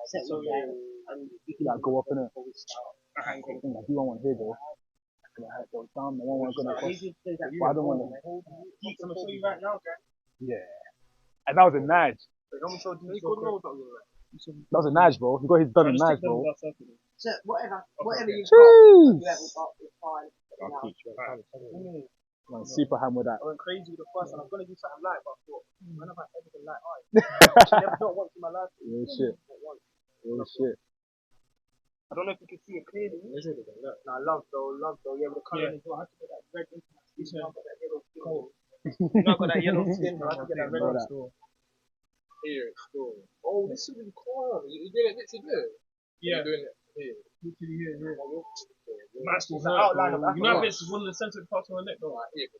set So, one down and you can Like, go up, innit? Okay, cool. I think I do want one here, though. Like, go down, the one gonna you cross. can do that. But I don't want to. I'm gonna show you right now, guys. Yeah. And that was a nudge. That was a nudge, bro. He got his done in nudge, bro. So whatever you've got, Jeez. you haven't got, it's fine. Man, super ham with that. I went crazy with the first one. I'm gonna do something light, but I thought, when have I ever been light? Never not once in my life. Real shit. Real shit. I don't know if you can see it clearly. Nah, love though. Yeah, with the colour as well. I have to get that red into my skin. I've got that yellow skin. I've got that yellow skin. I have to get that red on still. Here, still. Oh, this is really cool. You doing it literally there? Yeah. You're doing it here. Literally here. Nice It's an outline of You know, Africa. it's one of the central parts of her neck, though. It's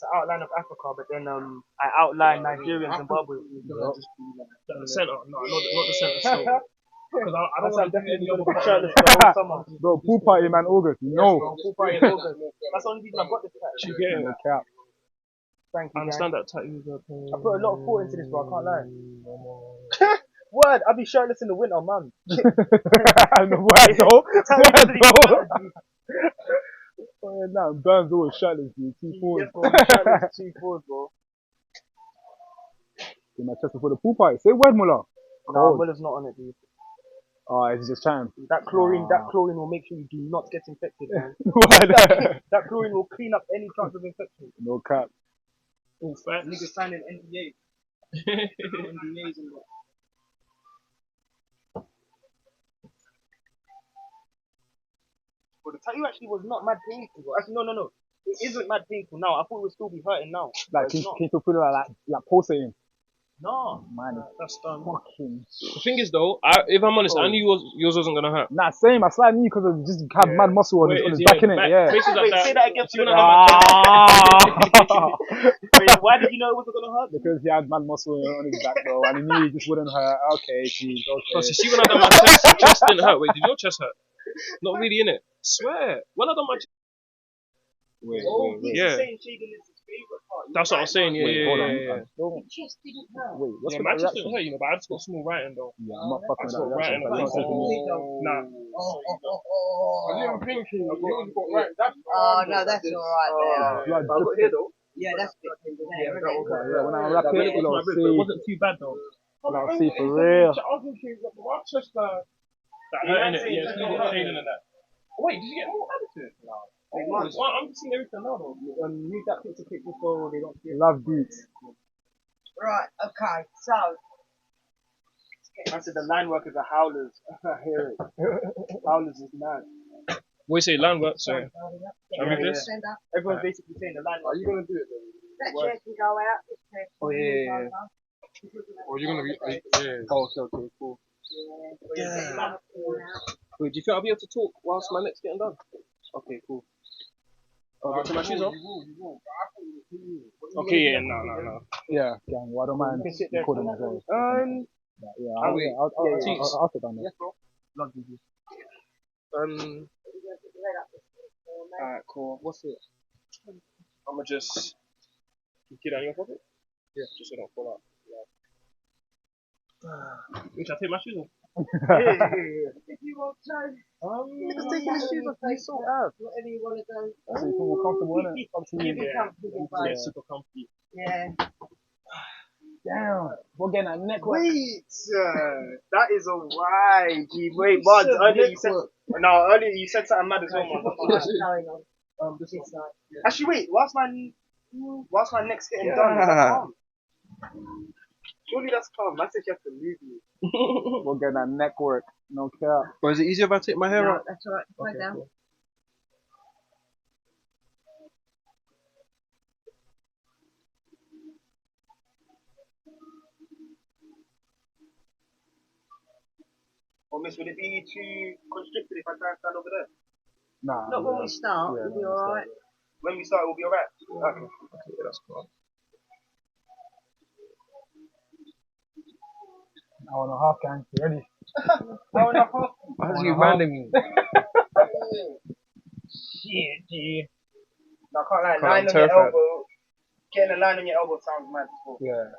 an outline of Africa, but then I outline Nigeria and Zimbabwe. The center. No, not the center. Still. Because I don't want to do any other shirtless the whole summer. Bro, pool party, man, August. You know. Full party in August. That's the only reason I got this tattoo. You get it. No cap. Thank you, I understand that tattoo. I put a lot of thought into this, bro. I can't lie. Word, I'll be shirtless in the winter, man. Why though? Why though? Nah, Burns always shirtless, dude. 2-4. Shirtless 2-4, bro. In my chest before the pool party. Say word, Mullah. No, Muller's not on it, dude. Oh, it's just time. That chlorine will make sure you do not get infected, man. What? That chlorine will clean up any chance of infection. No cap. All facts. Niggas signing NDAs. NDAs and that. But the tattoo actually was not mad painful, bro. Actually, no. It isn't mad painful now. I thought it would still be hurting now. Like, can you still feel like pulsating? No, Man, that's done. fucking. The thing is though, if I'm honest, I knew yours wasn't gonna hurt. Nah, same. I slightly knew because it just had mad muscle on his back, innit? Yeah. Places like Wait, that. say that again. See when I had my Wait, why did you know it wasn't gonna hurt? Because he had mad muscle on his back, bro, and he knew he just wouldn't hurt. Okay, geez, okay. Plus, you see when I done my chest didn't hurt. Wait, did your chest hurt? Not really, innit? Swear. When I done my chest, Wait. yeah. Saying shading is his favorite part. That's what I was saying. Hold on. Yeah. Don't. Chest didn't hurt. Wait, what's Yeah, with my that chest reaction? didn't hurt, you know, but I just got small writing though. Yeah, I'm not fucking That's with that what reaction. right, But don't take it. Nah. I didn't think he got right. That's Oh, no, that's alright there. Blood I got here though. Yeah, that's a bit Yeah, when I wrap it, But you'll it see. wasn't too bad though. I'll see for real. I was thinking that Rochester. That hurt, innit? Yeah, shading and that. Wait, did you get more added to it? I'm seeing everything now though. Use that picture quick before they don't see it. Love beats. Right, okay, so. I said the line workers are howlers. I hear it. Howlers is mad. What you say, land work? So, I read this. Stand up. Everyone's basically saying the line Are workers. you gonna do it then? That chair can go out. This chair can Oh, yeah. go out. Or you're gonna be? Yeah. Oh, okay, cool. Yeah. Wait, do you think I'll be able to talk whilst my neck's getting done? Okay, cool. Oh, I'll take my shoes off? You will. Okay, yeah, no. Yeah, gang. Well, I don't mind recording as well. Yeah, I'll sit down there. Yes, bro. Love you. Alright, cool. What's it? I'ma just get out of your pocket? Yeah, just so I don't fall out. Wait, should I take my shoes off? If you want to, Niggas taking his shoes off. He's so out. whatever you want to do. So you feel more comfortable, innit? Up to you. Keep it comfortable, Yeah, babe. super comfy. Yeah. Damn. We're getting that neck work. Wait, that is alright. Wait, Bud. Earlier you said something mad as well, man. What's going on? This This side. Actually, wait. Whilst my neck's getting done, is that calm? Surely that's calm. I said you have to move me. We're getting that neck work. No cap. Or is it easier if I take my hair No, out? that's alright. Lie down. Cool. Or miss, would it be too constricted if I try and stand over there? Nah. Not when we start, Yeah, we'll be no, alright. When we start, it will be alright. Okay. Okay, that's cool. Hour and a half, gang. You ready? Hour and a half. Why is he reminding me? Shit, G. No, I can't lie. I'm Line on your terrified. elbow. Getting a line on your elbow sounds mad as well. Yeah.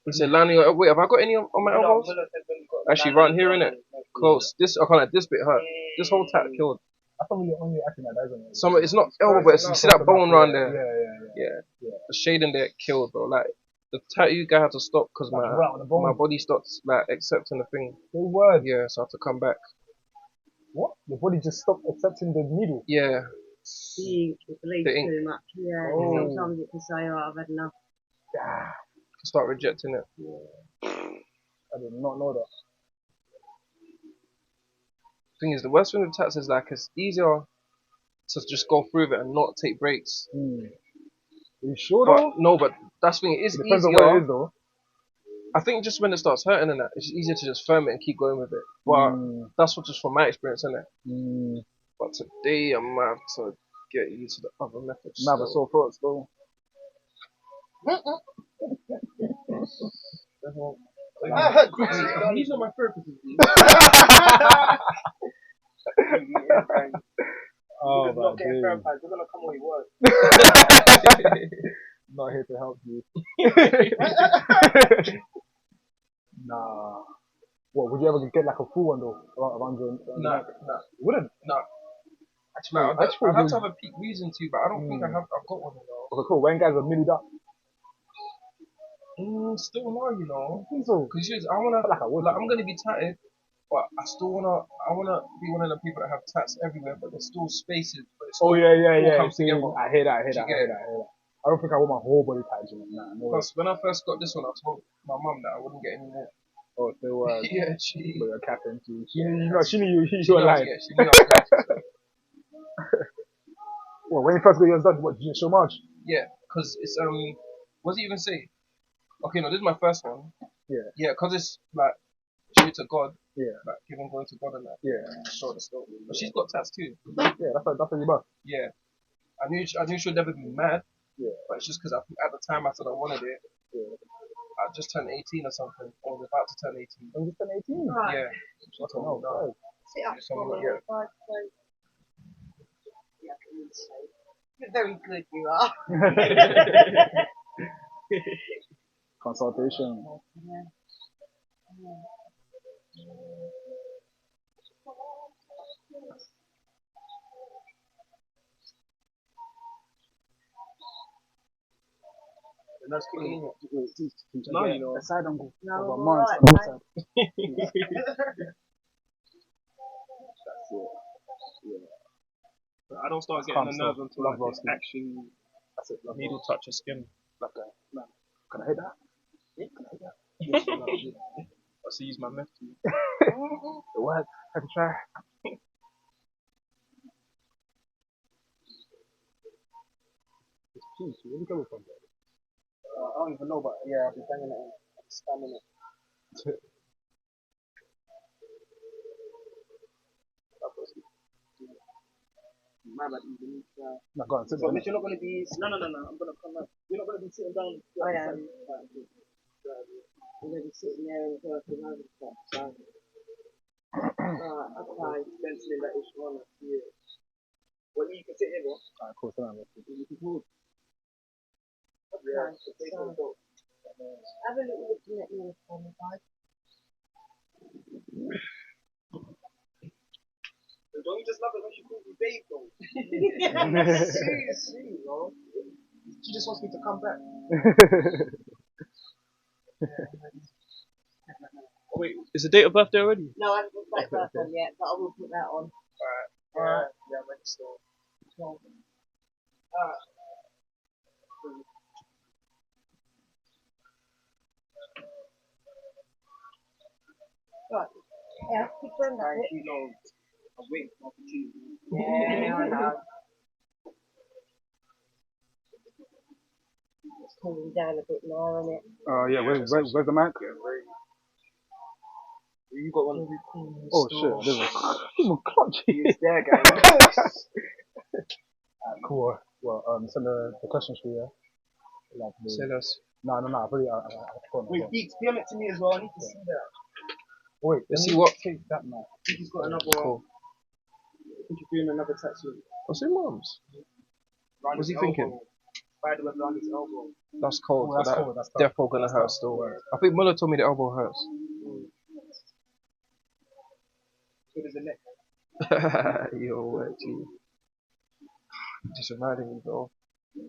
You said landing on. Wait, have I got any on my elbows? Miller said when you got Actually, line right on here, your innit? elbow, Close. This, I can't like this bit hurt. This whole tat killed. I thought we were only acting like that, isn't it? Some, it's not elbow, but you see that bone around there. Yeah. Yeah. The shading there killed, bro. Like the tattoo guy had to stop because Like, right on the bone. my body stopped like accepting the thing. Say word. Yeah, so I have to come back. What? Your body just stopped accepting the needle. Yeah. It bleeds The ink. too much. Yeah, Oh. sometimes it can say, oh, I've had enough. Start rejecting it. I did not know that. Thing is, the worst thing with tats is like it's easier to just go through it and not take breaks. Are you sure But though? no, but that's the thing. It is It depends easier. on what it is though. I think just when it starts hurting and that, it's easier to just firm it and keep going with it. But that's what just from my experience, isn't it? But today I might have to get used to the other methods. Nah, but sore throats though. I heard He's not my therapist. Oh, not getting dude. therapized. We're gonna come with words. Not here to help you. Nah. What, would you ever get like a full one though? Around your Nah. Wouldn't? Actually, I just thought I have you- to have a peak reason to, but I don't think I've got one though. Okay, cool. When guys are millied up. Still no, you know. I think so. Because I wanna, I feel like I would. like, I'm gonna be tatted, but I wanna be one of the people that have tats everywhere, but there's still spaces. But it's Oh still, yeah. comes See, together. I hear that. You get it? I don't think I want my whole body tattooed. Nah, no way. Plus, when I first got this one, I told my mum that I wouldn't get any more. Oh, so Yeah, she. but you're capping too. She knew you She were knows, lying. yeah, she knew I was lying. Well, when you first got yours done, what, did you show much? Yeah, because it's what does it even say? Okay, no, this is my first one. Yeah. Yeah, because it's like true to God. Yeah. Like giving glory to God and that. Yeah. Show the story. But she's got tats too. Yeah, that's what you both. Yeah. I knew she'd never be mad. Yeah. But it's just because at the time I said I wanted it. Yeah. I just turned 18 or something, or was about to turn 18. When you turn 18? Right. Yeah. So I told me no. Sit up So, for me. yeah. Yeah, I can say. You're very good, you are. Consultation. Yeah. And that's kicking in. No, you know. Aside uncle. No, Over I'm months. alright, On mate. That's it. I don't start That's getting calm the nerves stuff. until Love like those it's things. actually That's it. Love needle touch your skin. Like that. Man. Can I hit that? Yeah, can I hit that? I see use my meth too. It works. Have to try. It's cheap. Where you coming from? I don't even know, but yeah, I've been banging it and spamming it. My bad, Indonesia. No, go on. Sit So, down. Mitch, you're not going to be. No, I'm going to come out. You're not going to be sitting down. I am. I'm going to be sitting there and working over stuff, so. Right, okay. Penciling that issue on. Yeah. Well, you can sit here, bro. Alright, cool. Sit down. You can pause. Okay, so. Have a little look at me for me, guys. Don't you just love it when she calls you babe, though? Seriously, bro. She just wants me to come back. Oh, wait, is the date of birthday already? No, I haven't got that first one yet, but I will put that on. Alright. Yeah, I'm ready to start. Alright. Right. Yeah, keep going that bit. You know, a wait for opportunity. Yeah, I know. It's cooling down a bit now, isn't it? Yeah, where's the mic? You got one. Oh shit, there's a clutch. He's there, guys. Cool. Well, send the questions for you. Like Say less. No, I really, I Wait, Deeks, film it to me as well. I need to see that. Wait, Let's see what. take that man. He's got another. Cool. I think he's doing another tattoo. What's your mom's? What's he thinking? Spiderweb around his elbow. That's cold. Oh, that's that cold. That's tough. definitely gonna hurt still. I think Muller told me the elbow hurts. So there's a neck. Yo, actually. Just reminding me, bro. I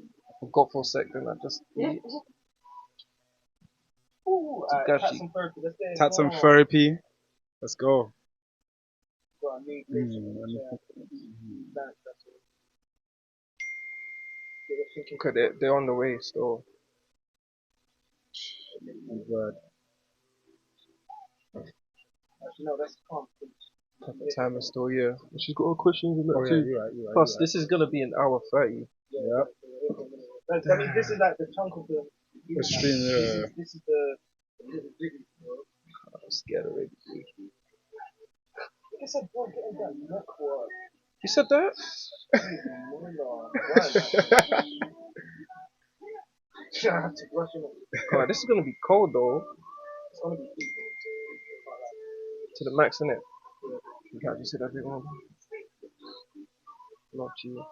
forgot for a second. I just. Ooh, Kashh. some therapy. Let's get it. Tats and therapy. Let's go. Got a new Okay, they're on the way still. Word. Actually, no, that's calm. The time is still here. She's got all questions in that Oh yeah, too. you're right. Plus, this is gonna be an hour 30. Yeah. I mean, this is like the chunk of the Extreme, yeah. This is the nitty-gritty, bro. I'm scared already. I said, bro, get in that neck work. You said that? I have to brush him. God, this is gonna be cold though. It's gonna be deep. To the max, innit? You can't just hit everyone. Not you.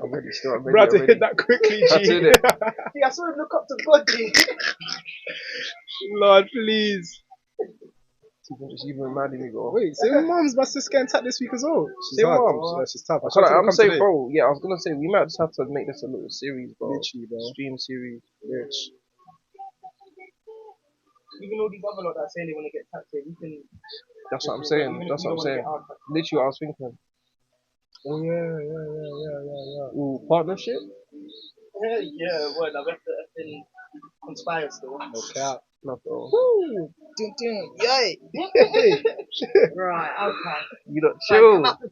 I'm ready still. I'm ready. Bro, to already. hit that quickly, G. That's it. Yeah, I saw him look up to God, G. Lord, please. Just even reminding me, bro. Wait, so your mom's my sister getting tapped this week as well. She's Same hard. mums. Yeah, she's tough. I'm saying, bro. Yeah, I was gonna say we might just have to make this a little series, bro. Literally, bro. Stream series. Bitch. Even all these other lot that are saying they want to get tattooed, we can. That's what I'm saying. That's what I'm saying. Literally, what I was thinking. Oh yeah. Ooh, partnership. Yeah, word. I have to conspire still. No cap. No, bro. Woo! Yay! Right, okay. You don't So chill. come up a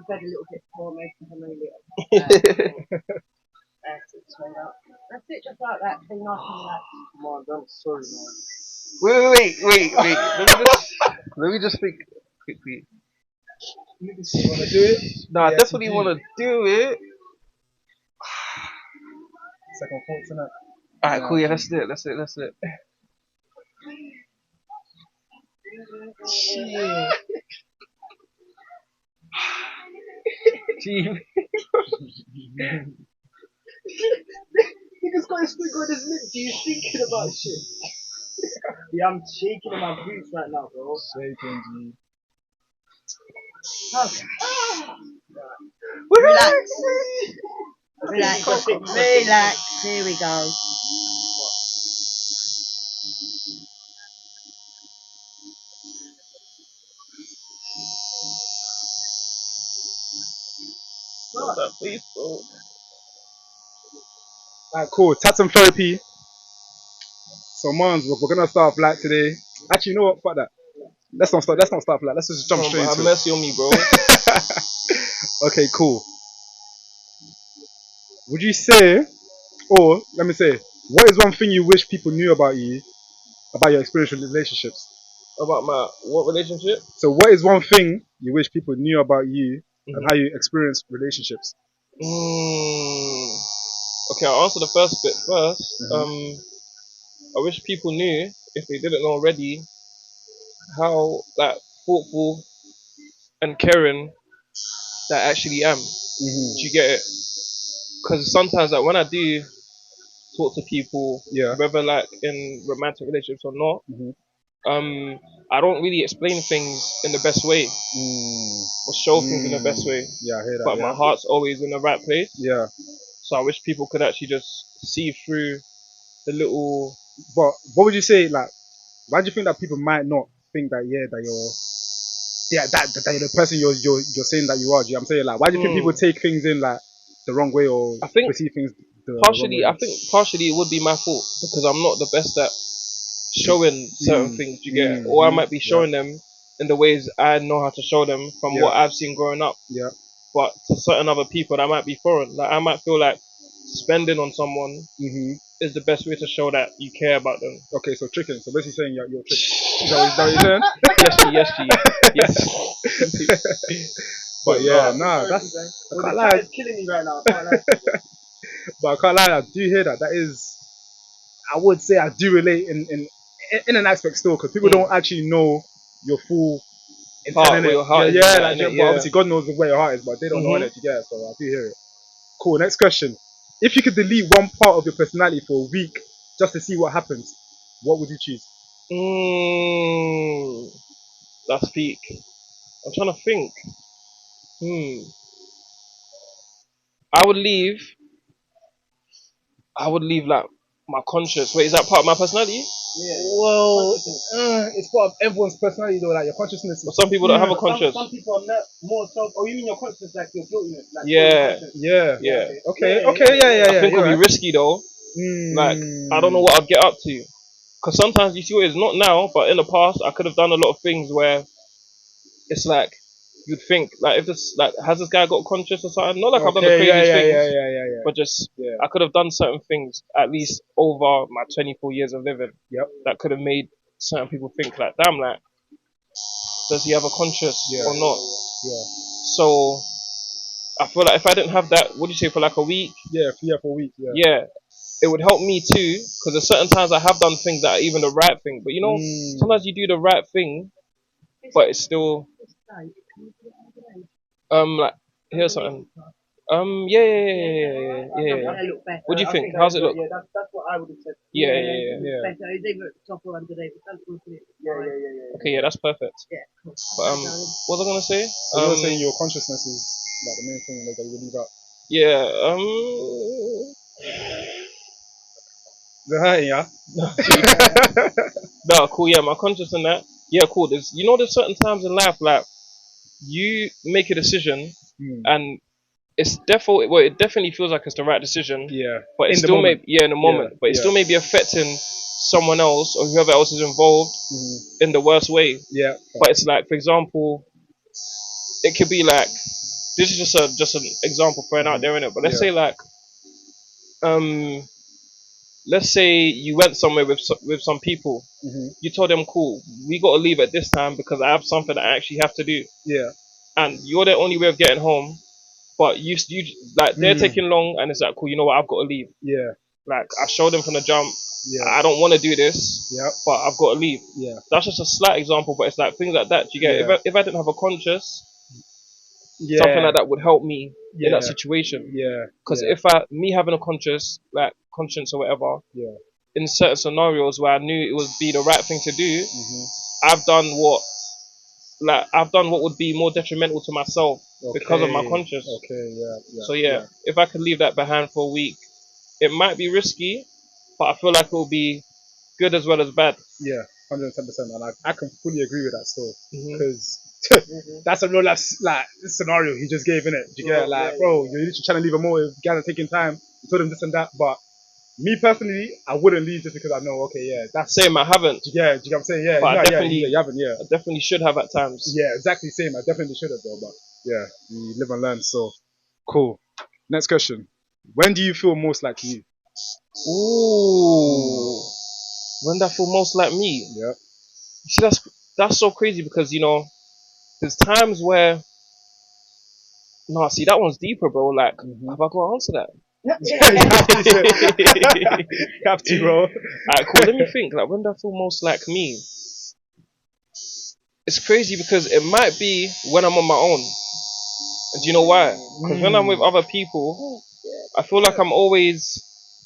bed a little bit for me, because I know a little. That's it, just like that. Be nice and relaxed. Come on, I'm sorry, man. Wait. Let me just think quickly. You wanna do it? No, I Yes, definitely you do. want to do it. Second thoughts, innit? Alright, cool. Yeah, let's do it. Gee. Nigga's got his finger on his lip. He's thinking about shit. Yeah, I'm shaking in my boots right now, bro. Shaking, G. Okay. Relax. Relax. Here we go. Alright, cool. Tattoo therapy. So, Mons, we're gonna start off light today. Actually, you know what? Fuck that. Let's not start off light. Let's just jump straight Have into it. mercy on me, bro. Okay, cool. Would you say, or let me say, what is one thing you wish people knew about you, about your experience with relationships? About my what relationship? So, what is one thing you wish people knew about you and how you experience relationships? Okay, I'll answer the first bit first. I wish people knew, if they didn't know already, how like thoughtful and caring that I actually am. Do you get it? Because sometimes, like when I do talk to people, Yeah. whether like in romantic relationships or not, I don't really explain things in the best way or show things in the best way. Yeah, I hear that. But my heart's always in the right place. Yeah. So I wish people could actually just see through the little. But what would you say? Like, why do you think that people might not think that that you're that you're the person you're saying that you are? Do you know what I'm saying? Like, why do you think people take things in like the wrong way or I think perceive things the wrong partially. way? I think partially it would be my fault because I'm not the best at showing certain things. You get it? Or I might be showing them in the ways I know how to show them from what I've seen growing up. Yeah. But to certain other people, that might be foreign. Like I might feel like spending on someone is the best way to show that you care about them. Okay, so tricking. So basically saying you're tricking. Is that what you're saying? Yes. But yeah, nah, that's. I can't lie. It's killing me right now. I can't lie. But I can't lie. I do hear that. That is. I would say I do relate in an aspect still because people don't actually know your full Heart, where your heart is. But obviously God knows where your heart is, but they don't know it. You get it, so I do hear it. Cool. Next question: if you could delete one part of your personality for a week just to see what happens, what would you choose? That's peak. I'm trying to think. I would leave like my conscious. Wait, is that part of my personality? Well, it's part of everyone's personality though. Like your consciousness. But some people don't have a conscious. Some people are more self. Oh, you mean your conscious, like your guiltiness? Like Yeah. Okay. I think it'll be risky though. Like I don't know what I'd get up to. Because sometimes you see what it's not now, but in the past I could have done a lot of things where it's like you'd think like if this like has this guy got conscious or something? Not like I've done the craziest things, but just I could have done certain things at least over my 24 years of living. That could have made certain people think like, damn, like does he have a conscience or not? So I feel like if I didn't have that, what do you say, for like a week? For a week. It would help me too, because there's certain times I have done things that are even the right thing. But you know, sometimes you do the right thing, but it's still like here's something. Yeah. What do you think? How's it look? Yeah, that's what I would have said. Yeah. It's either at the top or underneath. Yeah. Okay, yeah, that's perfect. Yeah, cool. But what was I gonna say? So you're saying your consciousness is like the main thing that you leave out. Yeah. Yeah. No, cool. Yeah, my conscious and that. Yeah, cool. There's certain times in life like you make a decision and it definitely feels like it's the right decision. Yeah. But it still may in the moment. But it still may be affecting someone else or whoever else is involved in the worst way. Yeah. But it's like, for example, it could be like this is just an example throwing out there, innit? But let's say like, let's say you went somewhere with some people. You told them, cool, we got to leave at this time because I have something that I actually have to do. Yeah. And you're the only way of getting home. But you like they're taking long, and it's like, cool, you know what, I've got to leave. Yeah. Like I showed them from the jump. Yeah. I don't want to do this. Yep. But I've got to leave. Yeah. That's just a slight example, but it's like things like that. You get if I didn't have a conscience, something like that would help me in that situation. Yeah. Because if me having a conscience or whatever, in certain scenarios where I knew it would be the right thing to do, I've done what would be more detrimental to myself because of my conscience. Okay, yeah. So if I could leave that behind for a week, it might be risky, but I feel like it will be good as well as bad. Yeah, 110%, and I can fully agree with that still, because that's a real life like scenario he just gave, innit? Do you get it? Like, bro, you're literally trying to leave a motive, guys are taking time, you told him this and that, but me personally, I wouldn't leave just because I know, okay, that's same. I haven't. Do you get what I'm saying? Yeah, but you haven't. Yeah, I definitely should have at times. Yeah, exactly same. I definitely should have, though. But yeah, you live and learn. So cool. Next question: when do you feel most like you? Ooh, when I feel most like me? Yeah. See, that's so crazy because there's times where see that one's deeper, bro. Like, have I got to answer that? Yeah, you have to, bro. Alright, cool. Let me think. Like, when do I feel most like me? It's crazy because it might be when I'm on my own. And do you know why? Because when I'm with other people, I feel like I've always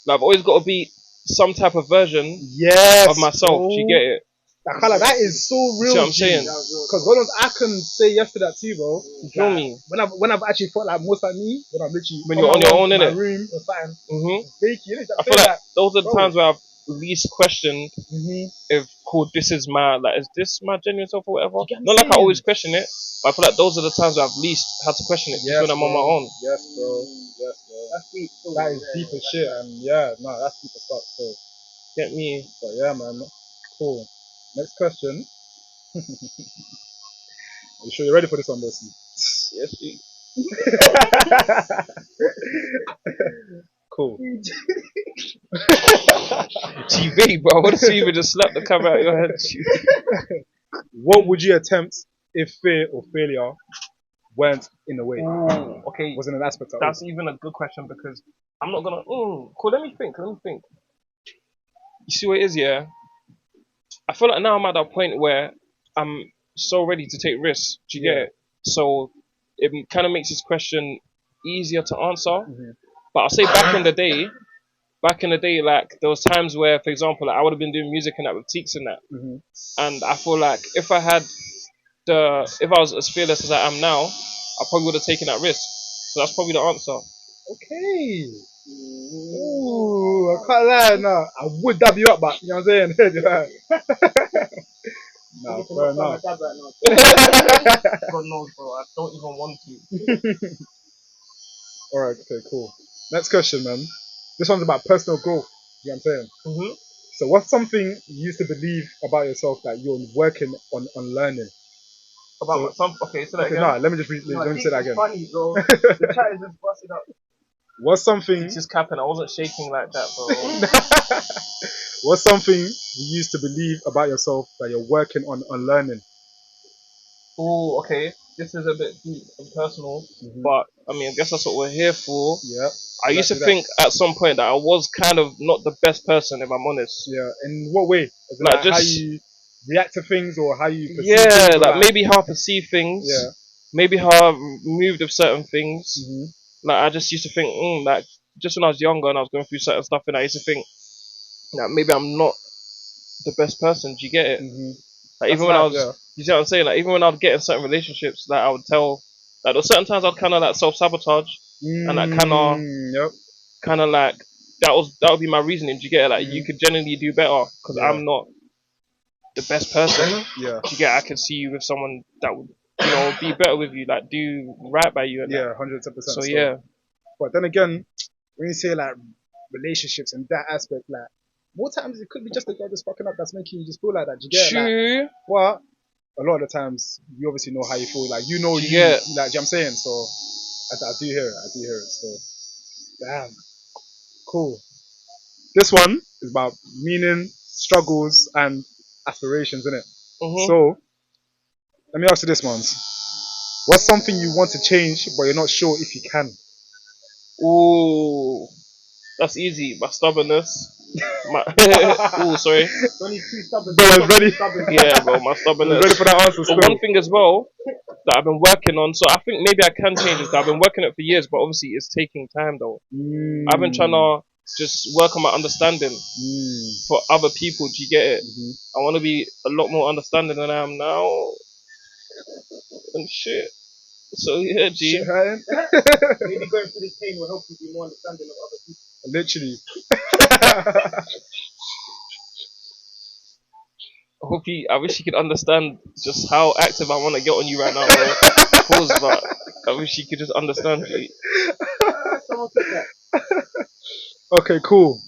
got to be some type of version of myself. Do you get it? That is so real. See what I'm saying? Because I can say yes to that too, bro. You feel me? When I've actually felt like most like me, when I'm literally when you're on your own in my room or something, I feel like those are the times where I've least questioned if this is is this my genuine self or whatever. Not like I always question it, but I feel like those are the times where I've least had to question it. Just when I'm on my own. Yes, bro. That's deep. That is deep as shit, and that's deep as fuck. So get me. But yeah, man. Cool. Next question. Are you sure you're ready for this one, Bossy? Yes, please. Cool. TV, bro. What if you even just slapped the camera out of your head? What would you attempt if fear or failure weren't in the way? Ooh, okay. Wasn't an aspect of it. That's even a good question because I'm not gonna. Cool. Let me think. You see what it is, yeah? I feel like now I'm at that point where I'm so ready to take risks. Do you get it? So it kind of makes this question easier to answer. But I'll say back in the day, like there was times where, for example, like, I would have been doing music and that with Teeks and that, and I feel like if I was as fearless as I am now, I probably would have taken that risk. So that's probably the answer. Okay. Ooh, I can't lie. No, I would dab you up, but you know what I'm saying? No, fair enough. God knows, bro. I don't even want to. Alright, okay, cool. Next question, man. This one's about personal growth. You know what I'm saying? So what's something you used to believe about yourself that you're working on learning? Okay, so that again. No, let me say that again. Funny, bro. The chat is just busted up. What's something? It's just capping. I wasn't shaking like that, bro. What's something you used to believe about yourself that you're working on learning? Oh, okay. This is a bit deep and personal, but I mean, I guess that's what we're here for. Yeah. I used to think at some point that I was kind of not the best person, if I'm honest. Yeah. In what way? Like just how you react to things or how you perceive things? Yeah, like maybe how I perceive things. Yeah. Maybe how I moved with certain things. Like I just used to think, like just when I was younger and I was going through certain stuff, and I used to think that maybe I'm not the best person. Do you get it? Like even when I was, you see what I'm saying? Like even when I'd get in certain relationships, like I would tell, like there were certain times I'd kind of like self-sabotage, and like kind of like that would be my reasoning. Do you get it? Like you could generally do better because I'm not the best person. Yeah. Do you get it? I could see you with someone that would, be better with you, like do right by you. And 110%. So yeah. But then again, when you say like relationships and that aspect, like more times it could be just the guy that's fucking up that's making you just feel like that. Do you get True. Like, but a lot of the times you obviously know how you feel. Like you know like, do you know what I'm saying? So I do hear it. I do hear it still. Damn. Cool. This one is about meaning, struggles, and aspirations, innit? So, let me ask you this, Mons. What's something you want to change, but you're not sure if you can? Ooh, that's easy. My stubbornness. Ooh, sorry. Only two stubborn. Bro, I was ready. Yeah, bro, my I was stubbornness. ready for that answer But still. one thing as well that I've been working on, so I think maybe I can change this. I've been working it for years, but obviously it's taking time though. I've been trying to just work on my understanding for other people. Do you get it? I want to be a lot more understanding than I am now. And shit. So yeah, G. Shit hurting? Maybe going through this pain will help you be more understanding of other people. Literally. I wish you could understand just how active I want to get on you right now, bro. Pause, but I wish you could just understand, G. Someone said that. Okay, cool.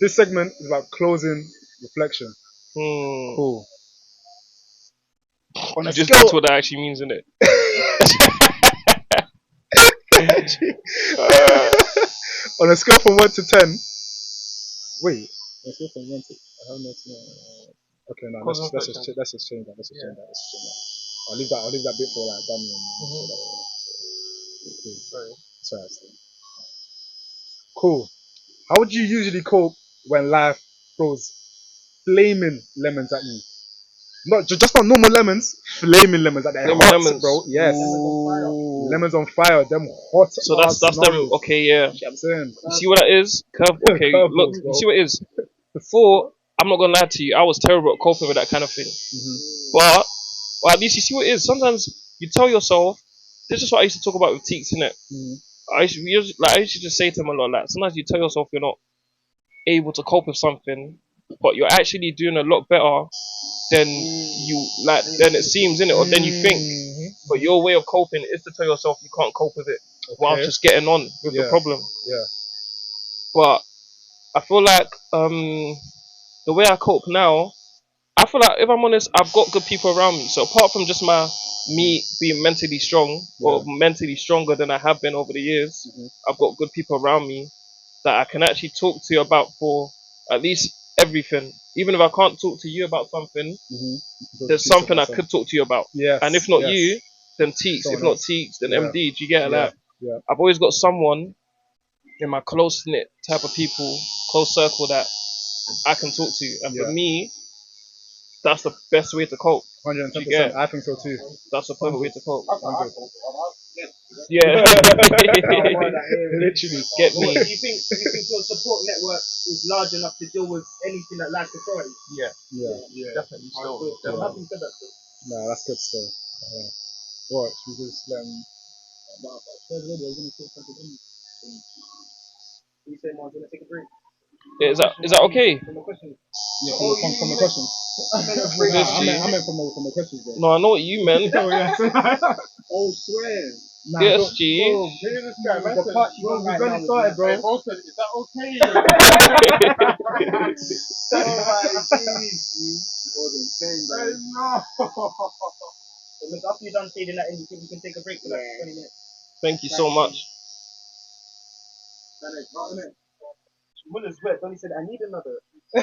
This segment is about closing reflection. Cool. On a You just scale, guess what that actually means, innit? on a scale from 1 to 10. Wait. On a scale from 1 to. I have no. Okay, no. Let's just change that. Let's just change that. I'll leave that bit for like dummy. Cool. Sorry. Cool. How would you usually cope when life throws flaming lemons at you? Just not normal lemons, flaming lemons at their hot, lemons, bro. Yes. Ooh. Lemons on fire, them hot. So that's them. Okay, yeah. You know what I'm saying? You see what that is? Okay, Curveballs, look. bro. You see what it is? Before, I'm not gonna lie to you, I was terrible at coping with that kind of thing. But, well, at least you see what it is. Sometimes you tell yourself. This is what I used to talk about with Teeks, innit? I used to just say to him a lot, like, sometimes you tell yourself you're not able to cope with something, but you're actually doing a lot better than than it seems, innit, or than you think. But your way of coping is to tell yourself you can't cope with it while just getting on with the problem. Yeah. But I feel like the way I cope now, I feel like if I'm honest, I've got good people around me. So apart from just me being mentally strong or mentally stronger than I have been over the years, I've got good people around me that I can actually talk to about for at least everything. Even if I can't talk to you about something, there's something I could talk to you about. And if not you, then Teeks. If not Teeks, then MD. Do you get it? Like, I've always got someone in my close knit type of people, close circle that I can talk to. And for me, that's the best way to cope. 110%. I think so too. That's the perfect way to cope. Yeah. Literally. Get me. Do you think your support network is large enough to deal with anything that life throws at you? Yeah. Definitely. So, Nothing said that. Nah, that's good stuff. What? Should we just let him... You say, Mark, gonna take a break? is that okay? From the questions. Yeah, from the questions. I meant from the questions, bro. No, I know what you meant. Oh, swear. Nah, Yes, G. the part you got right now started, bro. Is that okay? After you're done saying that, you think we can take a break for like 20 minutes? Thank you so much. Muller's wet. Donny said, I need another. You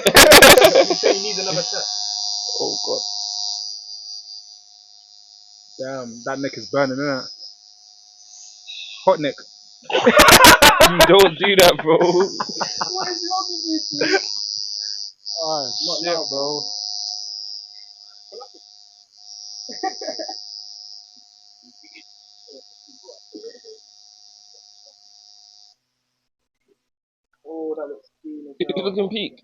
say he needs another set. Oh God. Damn, that neck is burning, innit? Hot neck. You don't do that, bro. What is wrong with you? Oh, Not shit, now, bro. Oh, that looks clean. You looking peak.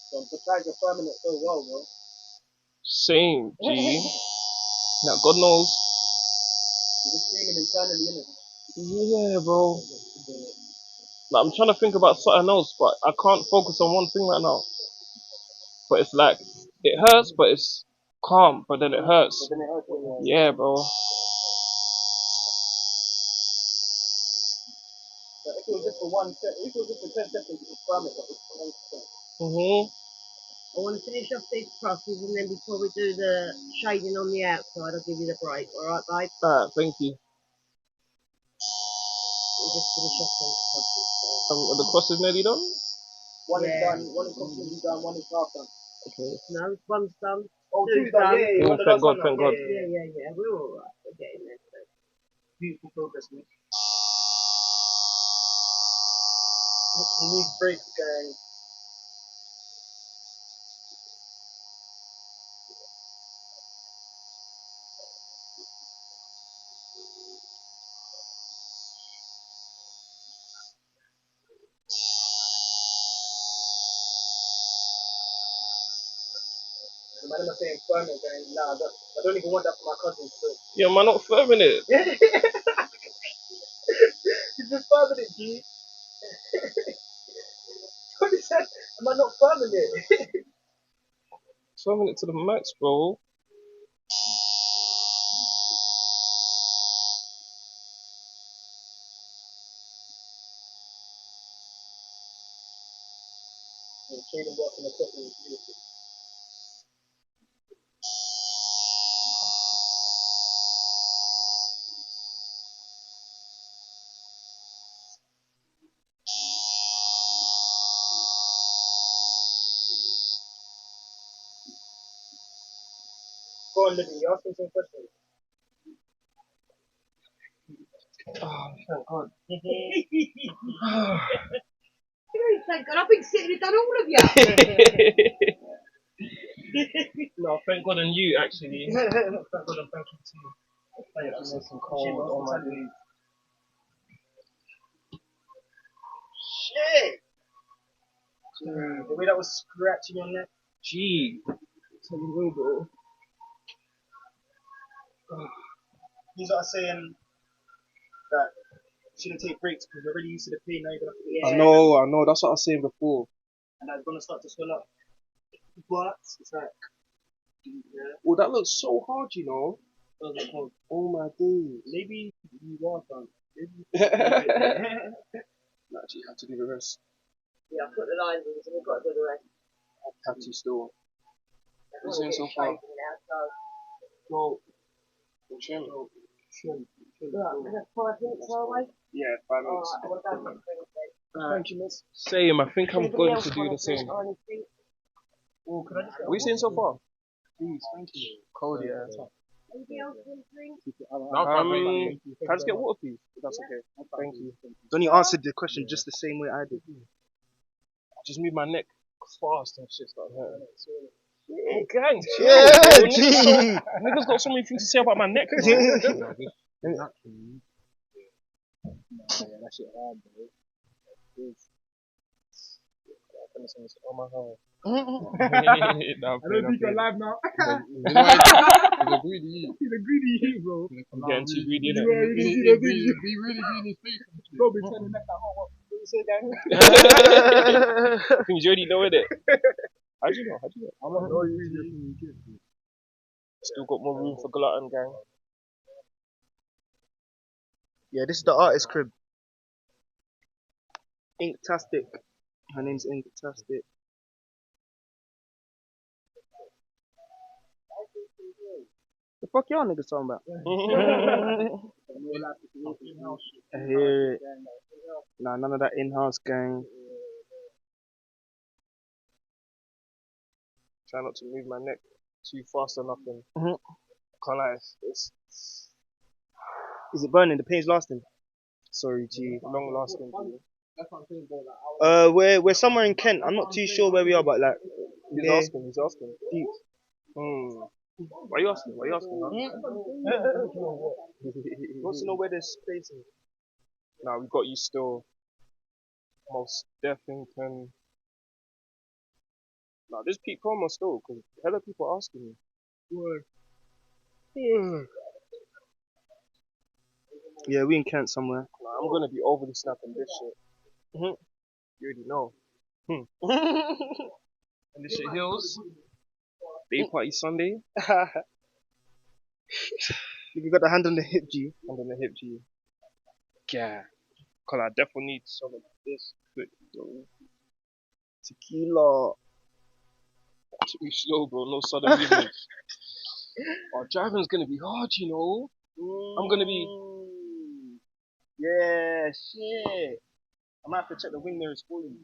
So I'm surprised you're farming it so well, bro. Same, G. Now God knows. You're just screaming internally, innit? Yeah, bro. Like, I'm trying to think about something else, but I can't focus on one thing right now. But it's like, it hurts, but it's calm, but then it hurts. But then it hurts when you're... Yeah, bro. But if if it was just for 1 second, if it was just for 10 seconds, it's firm it, but it's for 1 second. I want to finish off these crosses and then before we do the shading on the outside, I'll give you the break. Alright, babe? Alright, thank you. We'll just finish off these crosses. Are the crosses nearly done? One is done, one is completely done, one is half done. Okay. No, one's done. Oh, Two's two's done, done. yeah. Oh, thank God, thank God. Yeah. We're alright. We're getting there. Beautiful progress, mate. He needs breaks, gang. The man am saying firm it, gang. Nah, I don't even want that for my cousins, too. Yeah, man, not firming it. He's just firming it, G. What he said? Am I not firming it? Firming it to the max, bro. Shading work in the cooking is beautiful. Go on, Libby, you ask me some questions. Oh, thank God. Thank God, I've been sitting and done all of you. No, thank God and you, actually. Thank God and thank you too. Thank you, nice and cold. Oh my days. Shit! The way that was scratching your neck. Gee. Tell me real, bro. These are saying that you shouldn't take breaks because you're already used to the pain. Now you're gonna have to I know. That's what I was saying before. and that's gonna start to swell up. But it's like, yeah, Oh, that looks so hard, you know. doesn't look cold. Oh my days. Maybe you are done. Actually, have to do the rest. Yeah, I put the lines in, so we've got to do the rest. Have to still. We're What's in so far? shading now, so. Go. Trim. Right, we have 5 minutes, are we? Yeah, 5 minutes. Alright, I want to go for drinks then. Thank you, miss. Same, I think I'm Anybody going else to do want the a drink same. or anything? Oh, can I just get What are you saying so far? please? Thank you. Cold, yeah. Anybody else want a drink? Can I just get water, please? If that's okay. Thank you. Donnie answered the question just the same way I did. Just move my neck fast and shit like that. Yeah, gang, chill, Yeah, bro. gee. Niggas got so many things to say about my neck, bro. Yeah, that shit hard, bro. On my hand. I Nah, don't think you're live now. He's a greedy. He's a greedy heat, bro. I'm getting too greedy, innit? He's Be really in his face. Bro, be turning neck like, what you say, gang? Things you already know, innit? How'd you know? I'm not know you. Still got more room for glutton, gang. Yeah, this is the artist crib. Inktastic. Her name's Inktastic. The fuck y'all niggas talking about? I hear it. Nah, none of that in-house gang. Try not to move my neck too fast or nothing. Mhm. Can't lie. Is it burning? The pain's lasting? Sorry, G. Long lasting. That's what I'm saying, bro. Like, We're somewhere in Kent. I'm not too sure where we are, but like, He's near- asking. deep. Why you asking? Huh? He wants to know where this space is. Nah, we got you still. Most Deffington. Nah, this peak promo still, because hella people are asking me. Yeah, we in Kent somewhere. Nah, I'm gonna be overly snapping this shit. You already know. And this shit heals. Day party Sunday. You got the hand on the hip, G. And then the hip G. Yeah. Cause I definitely need some of this quick though. Tequila. To be slow, bro. No sudden movements. Our driving's gonna be hard, you know. I'm gonna be. Yeah, shit. I might have to check the wing mirrors for you.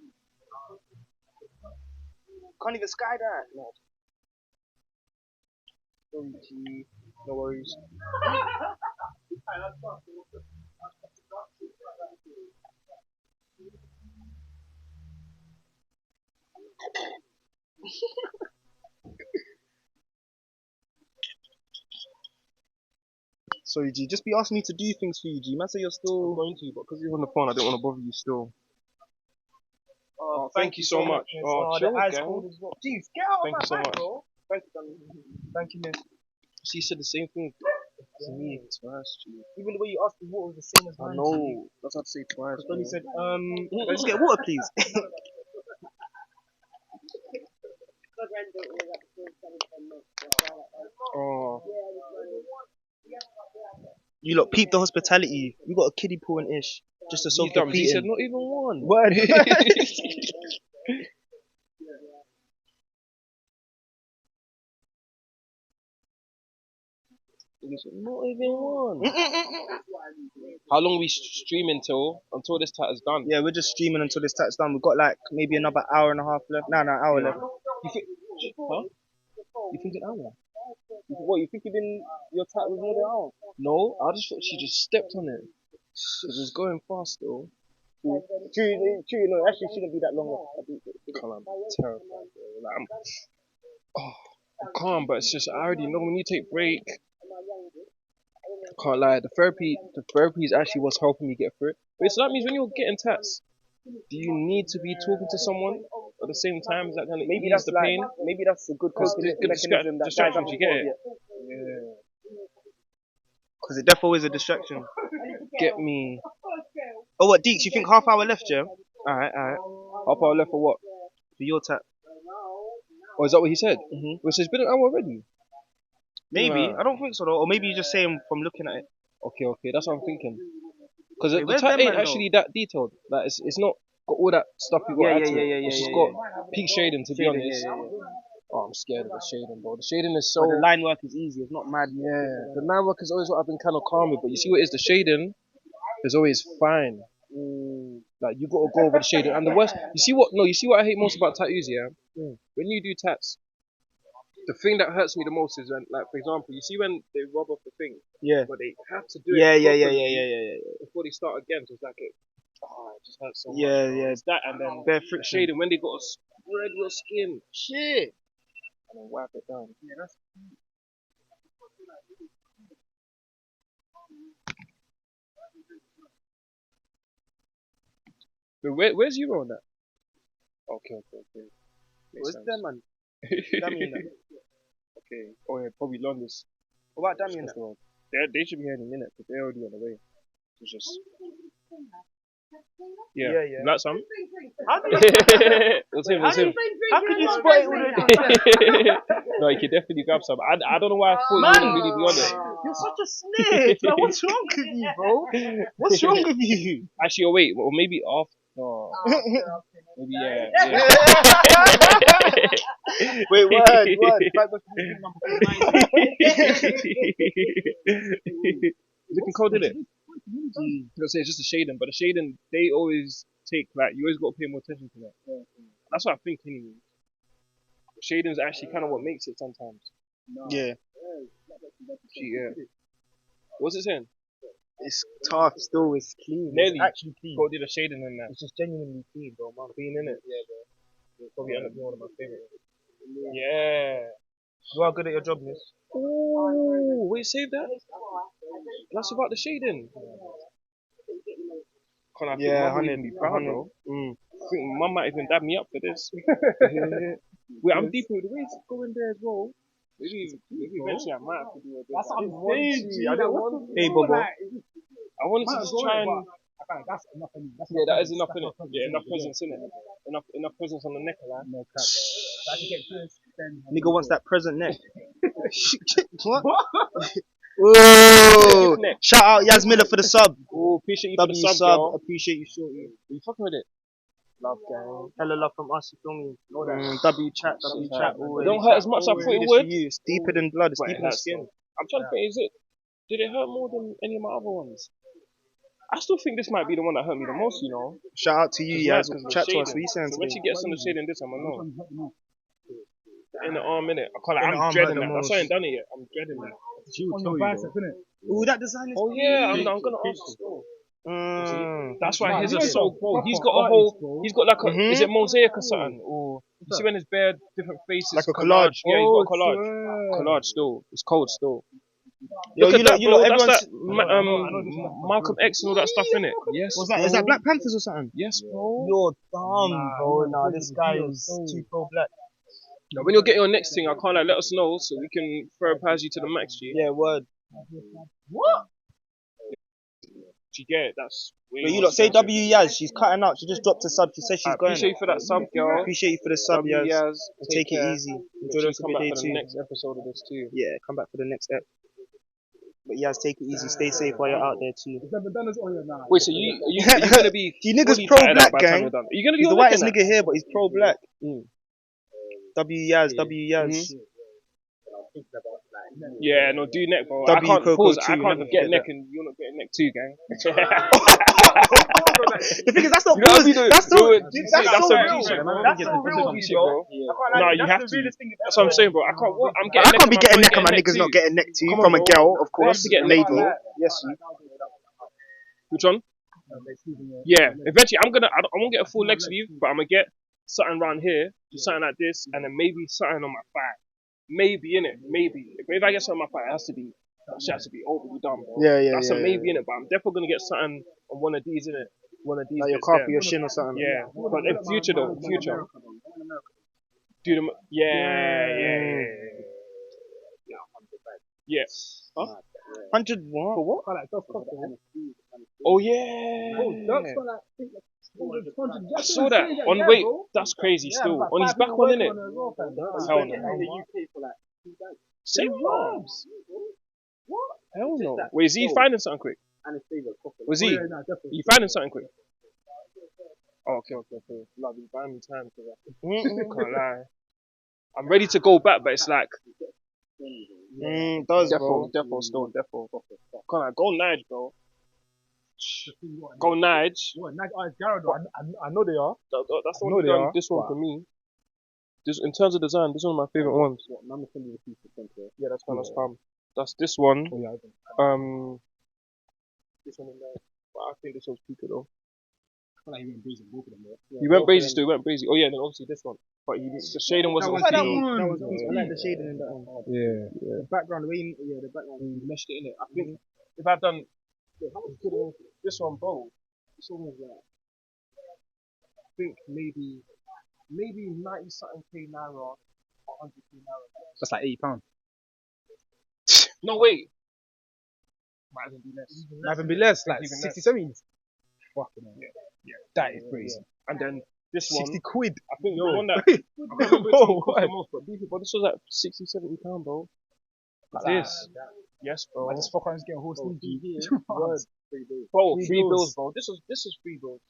Can't even sky that. No. Sorry, G. No worries. Sorry, G. Just be asking me to do things for you, G. Man, say you're I'm still. going to, but because you're on the phone, I don't want to bother you still. Oh, thank you so much. Oh, chill, the ice gang. cold as well. Jeez, get out Thank of you so my back, much. bro. Thank you, Danny. Thank you, miss. She said the same thing to me twice, G. Even the way you asked me what was the same as I mine. know. That's what I say twice. Because Donny Bro. said, can I just get water, please? Oh, You lot peep the hospitality. We got a kiddie pool and ish. Just to soak these your dummies. feet He said in. not even one. Word. He said not even one. How long we streaming till? Until this tat is done. Yeah, we're just streaming until this tat's done. We've got like maybe another hour and a half left. No, hour left. You think? Huh? You think an hour? What? You think you've been your tat was more than an hour? No, I just thought she just stepped on it. Cause it's going fast though. True. No, actually, it shouldn't be that long. I'm terrified, bro. Like, I'm calm, but it's just I already know when you take break. Can't lie, the therapy is actually what's helping me get through it. But so that means when you're getting tats, do you need to be talking to someone at the same time? Is that gonna ease the pain? Maybe that's a good Because coping the mechanism that guys distractions, you get it. Yeah. Because it definitely is a distraction. Get me. Oh, what, Deeks? You think half hour left, yeah? Alright. Half hour left for what? For your tat. Oh, is that what he said? Well, so it's been an hour already. Maybe. Nah. I don't think so, though. Or maybe you're just saying from looking at it. Okay, that's what I'm thinking. Because the where's tat them ain't man, actually that detailed. Like it's not got all that stuff you got to add to it. It's just got peak shading, to be honest. Oh, I'm scared of the shading, bro. The shading is so. But the line work is easy. It's not mad. Yeah, the line work is always what I've been kind of calm with. But you see what it is, the shading is always fine. Like you gotta go over the shading. And the worst, you see what I hate most about tattoos, yeah? When you do tats, the thing that hurts me the most is when, like, for example, you see when they rub off the thing, Yeah. but they have to do it Yeah. before they start again. So it's like it just hurts so much. Yeah. It's that and then Bare the friction. shading when they gotta spread your skin, shit, and then wipe it down. Yeah, that's. But where's you on that? Okay. Where's Makes them, man? sense. Damien, that. Okay. Oh yeah, probably London's. What about Damien? That's the one. They should be here in a minute because they're already on the way. It's just. Yeah. Yeah. You like some? How do you? It was him. How could you spot it all the No, you can definitely grab some. I don't know why I thought you wouldn't really be on it. You're such a snitch. Like, what's wrong with you, bro? What's wrong with you? Actually, oh wait, or maybe after. No. Maybe yeah. Wait, word. Looking cold, did it? Let's say it's just a shading, but the shading they always take like you always got to pay more attention to that. That's what I think anyway. Shading is actually kind of what makes it sometimes. Yeah. What's it saying? It's tough still. It's clean. Nearly. It's actually clean. Got to do the shading in that. It's just genuinely clean, bro. Man. Clean in it. Yeah, bro. It'll probably end up being one of my favorites. Yeah. You are good at your job, miss. Ooh, wait, save that. That's about the shading. Can I think Mum would even be proud, bro? I think Mum might even dab me up for this. Wait, I'm deep with the way to go in there as well. Maybe eventually I might have to do a bit. That's I what I don't want. Hey, Bobo. I wanted to just try and. That's enough. Yeah, that is enough in it. Yeah, enough presence in it. Enough presence on the neck, man. No cap. Nigga wants that present neck. What? Whoa! Neck. Shout out Yaz Miller for the sub. Oh, appreciate you for the W sub, sub. girl. Appreciate you, shorty. Are you fucking with it? Love, gang. Hella love from us. You feel me? W chat. W chat. It don't hurt as much as I thought it This would. for you. It's deeper than blood. It's But deeper it than hurts skin. though. I'm trying to think, did it hurt more than any of my other ones? I still think this might be the one that hurt me the most, you know. Shout out to you, Yeah, Yaz. because Chat to us. What shading. you saying So when today? she gets on the shading this, I'm gonna know. In the arm, innit? In the I'm arm dreading hurt the that. That's most. why I ain't done it yet. I'm dreading that. She will kill you, innit? Ooh, that design is Oh yeah, I'm gonna ask. That's why his are so cool. He's got a whole. He's got like a. Is it mosaic or something? Or you see when it's bare different faces. Like a collage. Yeah, he's got a collage. Collage still. It's cold still. Yo, Look at that, bro. everyone's... That's that Malcolm X and all that stuff in it. Yes. What's that? Is that Black Panthers or something? Yes, bro. You're dumb, bro. Nah, this guy is too pro-black. Now, when you'll get your next thing, I can't let us know so we can throw-pass you to the max, G. Yeah, word. What? She get it. That's way But you more lot say expensive. W Yaz. She's cutting out. She just dropped a sub. She said she's I going. appreciate you for that sub, girl. Appreciate you for the sub, W Yaz. Yaz. Take it care. easy. Make Enjoy sure the you come rest of back your day for the too. next episode of this too. Yeah, come back for the next ep. But Yaz, take it easy. Stay safe while you're out there too. Wait, so are you gonna be You niggas fully tatted pro-black, out by the time gang. you're done? Are you gonna do He's the your neck whitest and that? nigga here, but he's pro-black. Mm. W Yaz, W Yaz. Yeah, no, do neck, bro. W I can't Coco pause. too, I you can't never get forget neck that. and you're not getting neck too, gang. The thing is, that's not You know what I pause. mean? That's No, not. that's so a real. G-shit, bro. That's That's so a real, G-shit, bro. No, you have to. That's what I'm saying, bro. I can't. What? I'm getting. I can't be neck getting and neck and my getting niggas not too. getting neck too. Come on, From a bro. girl, of They have course. to get neck, Label. bro. Yes, you. Which one? Yeah. Eventually, I won't get a full leg sleeve, but I'm gonna get something around here, just something like this, and then maybe something on my thigh. Maybe in it, maybe. If I get something on my thigh, it has to be. That shit has to be overly done, bro. Yeah, That's a maybe in it, but I'm definitely gonna get something on one of these in it. One of these. Like your bits calf there. or your shin or something. Yeah, but in future though, future. Do them. Yeah. Yeah. Huh? 100 what? For what? Oh yeah. I saw that on weight. That's crazy. Still on his back one, innit? Hell no. Same arms. Hell no. Wait, is he finding something quick? Was he? You finding something quick? Oh, okay. Love you, buying me time for that. Can't lie. I'm ready to go back, but it's like defo still. Can't lie. Go Nige, bro. Go Nige. I know they are. That's the one who done this one for me. This, in terms of design, this is one of my favorite ones. Yeah, that's calm. That's this one. This one in there. But I think this one's peaker though. He went crazy still, he went crazy. Oh yeah, then obviously this one. But the shading wasn't as deep. That was I like the shading in that one. Yeah. The background, the background. We meshed it in it. I think if I'd done this one, bro, this one was like, I think maybe 90 something K naira or 100 K naira. That's like £80. No wait. Might even be less. Might even be less, like Even 60, less. 70. Fucking hell. Yeah. That is crazy. And then this one, 60 quid. I think the one that I can't remember which one cost the most, but this was like 60, 70 £70, bro. This. Yes, bro. I just fuck around and get a whole stingy. Bro, free bills, bro. This is free bills.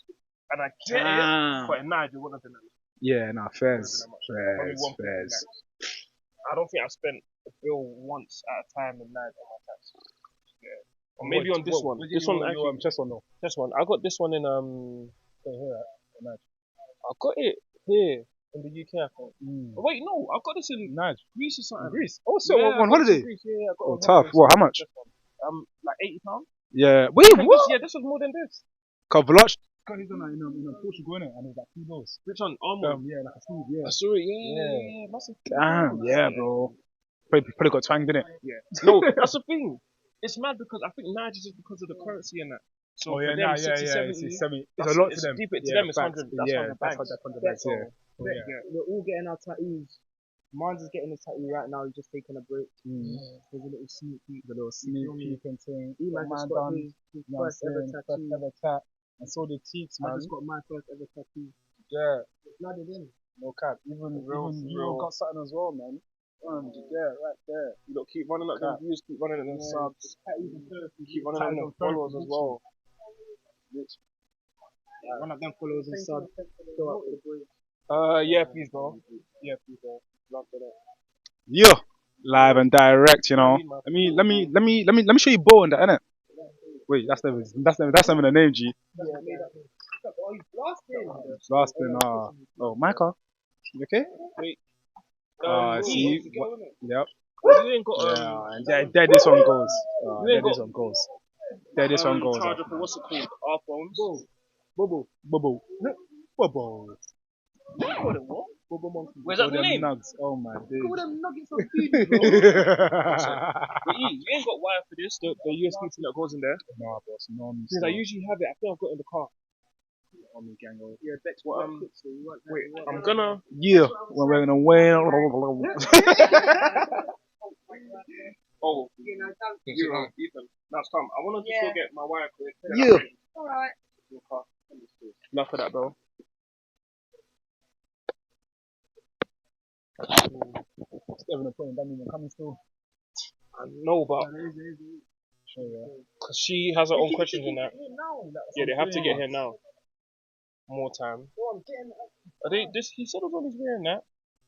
And I get it, but in Niger, it wouldn't have been that much. Yeah, nah, fairs. Only one Fairs. I don't think I spent a bill once at a time in Niger on my tax. Yeah. Or maybe on this one. This one actually. Chest one though. This one. I got this one in I got it here in the UK, I think. Oh, wait, no, I got this in Greece or something. Greece? Oh, so Yeah, on I got this in holiday? Greece, yeah, I got Oh, it on tough. holiday, What, how so much? this one. Like £80. Yeah. Wait, This, what? yeah, this was more than this. Kavlach? He's in a Portugal, innit? And it's like $2. Which one? Almond. Yeah, like a Steve, yeah. I saw it, yeah. Massive. Damn, yeah, bro. Probably got twanged, didn't it? Yeah. No, that's the thing. It's mad because I think Niger is because of the currency and that. So for them, 60, 70, It's a lot to them. Deep it to them, it's 100. That's 100 bags. That's 100 bags, yeah. We're all getting our tattoos. Mine's is getting a tattoo right now. He's just taking a break. There's a little sneak peek. The little sneak peek and thing. He-Man just got his first ever tattoo. First ever tat. I saw the cheeks, man. I just got my first ever tattoo. Yeah. Blooded in. No cap. Even you got something as well, man. Yeah, right there. You lot keep running up them views, keep running up them subs. You keep running up them followers as well. One of them followers and subs. Go up for the boys. Yeah, please, bro. Yeah, please, bro. Love for that. Yeah, live and direct. You know. Let me show you Bo in that, innit? Wait, that's never the name, G. Last in. Oh, Micah. You okay? Wait. See. Yep. You ain't got Yeah, and there this one goes. You There ain't this got- one goes. There this one goes. charger for what's it called? Our phones. Bubble. Bubble. Bubble. Where's that the name? Nugs. Oh my days. Call them nuggets of food, bro. But you ain't got wire for this, the USB thing that goes in there. Nah, boss. No, Because I usually have it. I think I've got it in the car. Yeah, Bex, What, wait, I'm I'm gonna. Yeah, we're gonna win. Oh, You know, don't. Ethan. That's Tom. I wanna just go get my wire quick. Yeah. Alright. Enough of that, bro. Steven and putting that mean coming still. I know, but Sure, yeah. cause she has her own questions in that. Yeah, they have to get here now. More time. Are they? This he said it was on his way in that.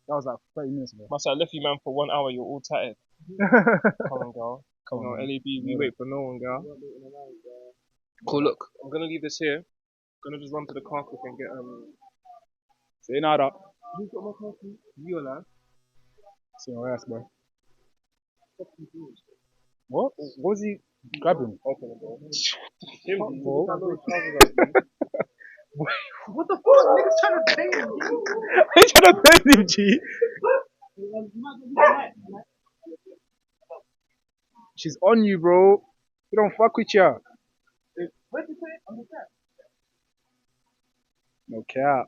That was like 30 minutes ago. Must have left you man for 1 hour. You're all tatted. Come on, girl. Come You know, on. LAB, we wait for no one, girl. Cool. Look, I'm gonna leave this here. Gonna just run to the car quick and get Say nada. Who's got my car key? You alive? See your ass, boy. What? What was he grabbing? Open it, bro. Him, Bro. What the fuck? Niggas trying to pay him. I ain't trying to bend him, G. She's on you, bro. We don't fuck with ya. Where'd you put it? On the cat. No cap.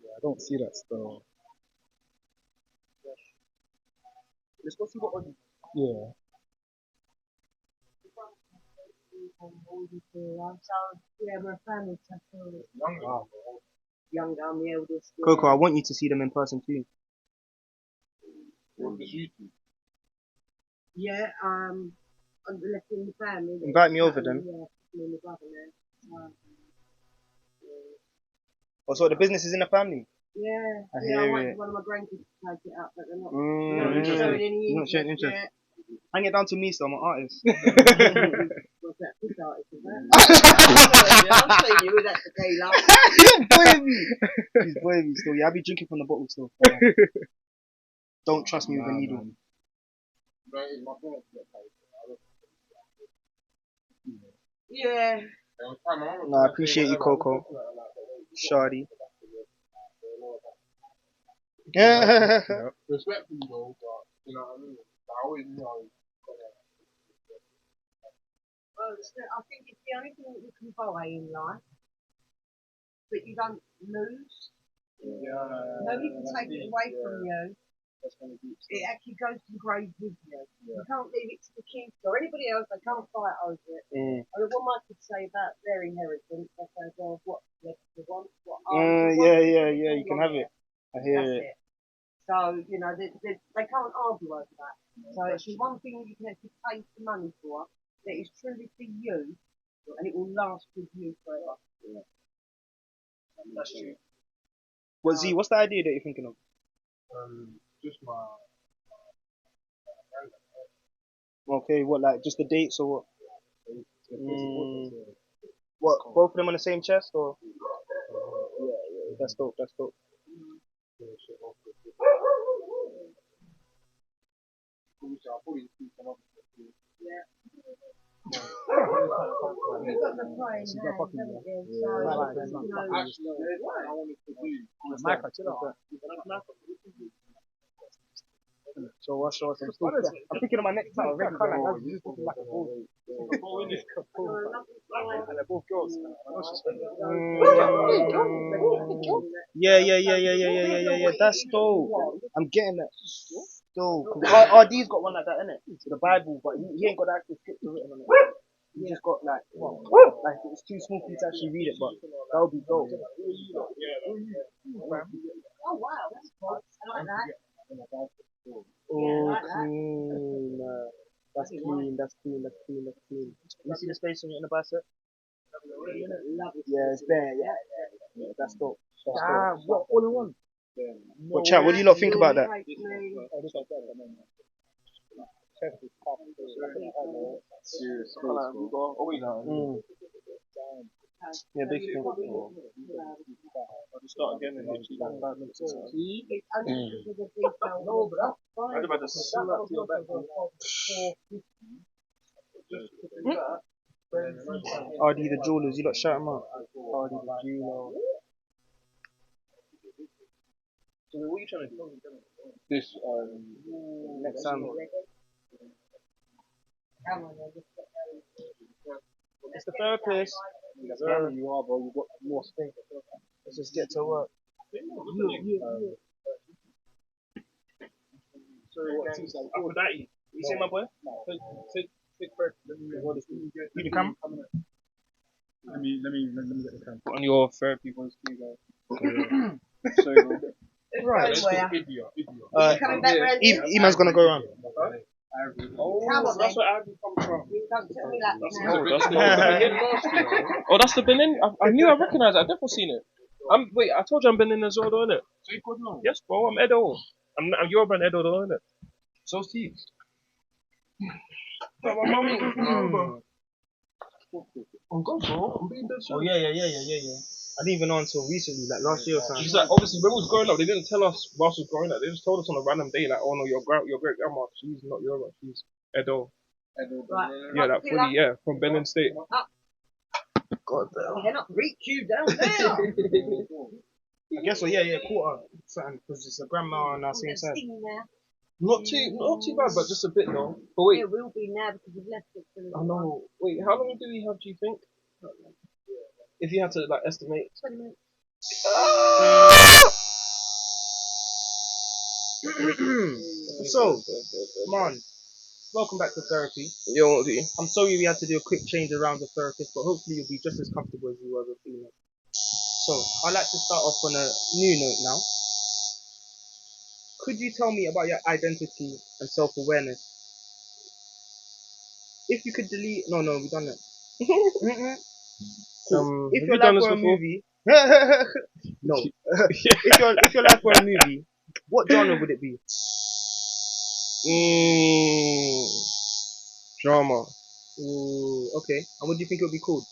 Yeah, I don't see that still. Let's go see what on. Yeah. Yeah, we're a family tattoo. Wow. Younger, I'm the eldest. Coco, I want you to see them in person too. Yeah, I'm left in the family. Invite me over then. Yeah, me and my brother there. Oh, so the business is in the family? Yeah, I I hear wanted it. one of my grandkids to take it up, but they're not. Interesting. showing any Not showing interest. Yeah. Hang it down to me, so I'm an artist. What's that? This artist is that? I'm saying you with that tequila. He's boying me. He's boying me still. Yeah, I'll be drinking from the bottle still. Don't trust me with a needle. Yeah. No, I appreciate you, Coco. Shardy. Yeah. Respectfully though, but you know what I mean? I always know. Well, I think it's the only thing that you can buy in life, but you don't lose. Nobody can take it away from you. It actually goes to the grave with you. You can't leave it to the kids or anybody else. They can't fight over it. I mean, what Mike could say about their inheritance, they say, well, what they want, what Yeah. You can have it. I hear That's it. it. So, you know, they can't argue over that. So it's the one thing you can actually pay the money for that is truly for you, and it will last with you forever. That's true. What Z? What's the idea that you're thinking of? Just my. Okay, what like just the dates or what? What? Both of them on the same chest or? Yeah. That's dope. That's dope. You've got the praying hands, haven't you? So, you know, Actually, there's something I wanted to do. Micah, chill out. So what's I'm thinking of my next title. Red colour. That's just looking like a bull. And they're both girls. I know she's Yeah. That's dope. I'm getting that. Dope. RD's got one like that, innit? The Bible, but he ain't got the actual scripture written on it. He just got like it's too small for you to actually read it, but that would be dope. oh wow, that's cool. And placing it in the bicep. Yeah, it's there. Yeah. That's dope. Ah, what all in one? Well, chat. What do you lot think about that? Serious. Yeah, big thing. I'll just start again in literally like 5 minutes or so. It's only because of the detail. I'd about to slap your back. RD the jewelers, you lot shout him out. RD the jeweler. So what are you trying to do? This Next time. It's the therapist. Yeah, you are, bro. You got more space. Let's just get to work. Aphrodite. You see my boy? Take break. You the camera? Let me get the camera. Put on your therapy voice, please, guys. Sorry, bro. Right. Coming back round here? Eman's gonna go around. Oh, that's where Abby comes from. Don't tell me that now. Oh, that's the Benin. I knew I recognized it. I've definitely seen it. Wait, I told you I'm Benin as well, though, innit? So you could know? Yes, bro. I'm Edo. I'm Yoruba and Edo, though, innit? So Steve. But my mummy. Oh God, bro. I'm being dead serious. Oh yeah. I didn't even know until recently, like last year or something. She's like, obviously, when we was growing up, they didn't tell us whilst we was growing up. They just told us on a random day, like, oh no, your great grandma, she's not Yoruba, she's Edo. Right. Yeah, like fully, yeah, from Benin State. God I cannot reach you down there. I guess so, yeah, quarter. Something, because it's a grandma on our same side. Not too bad, but just a bit though. But wait, It will be now because we've left it for a I little while. know. Wait, how long do we have? Do you think? If you had to like estimate. 20 minutes. So, man, welcome back to therapy. Yo, D. I'm sorry we had to do a quick change around the therapist, but hopefully you'll be just as comfortable as you were with female. So, I'd like to start off on a new note now. Could you tell me about your identity and self-awareness? If you could delete... No, we've done that. Cool. If your life were a movie... No. if your life were a movie, what genre would it be? Drama. Ooh, okay. And what do you think it would be called?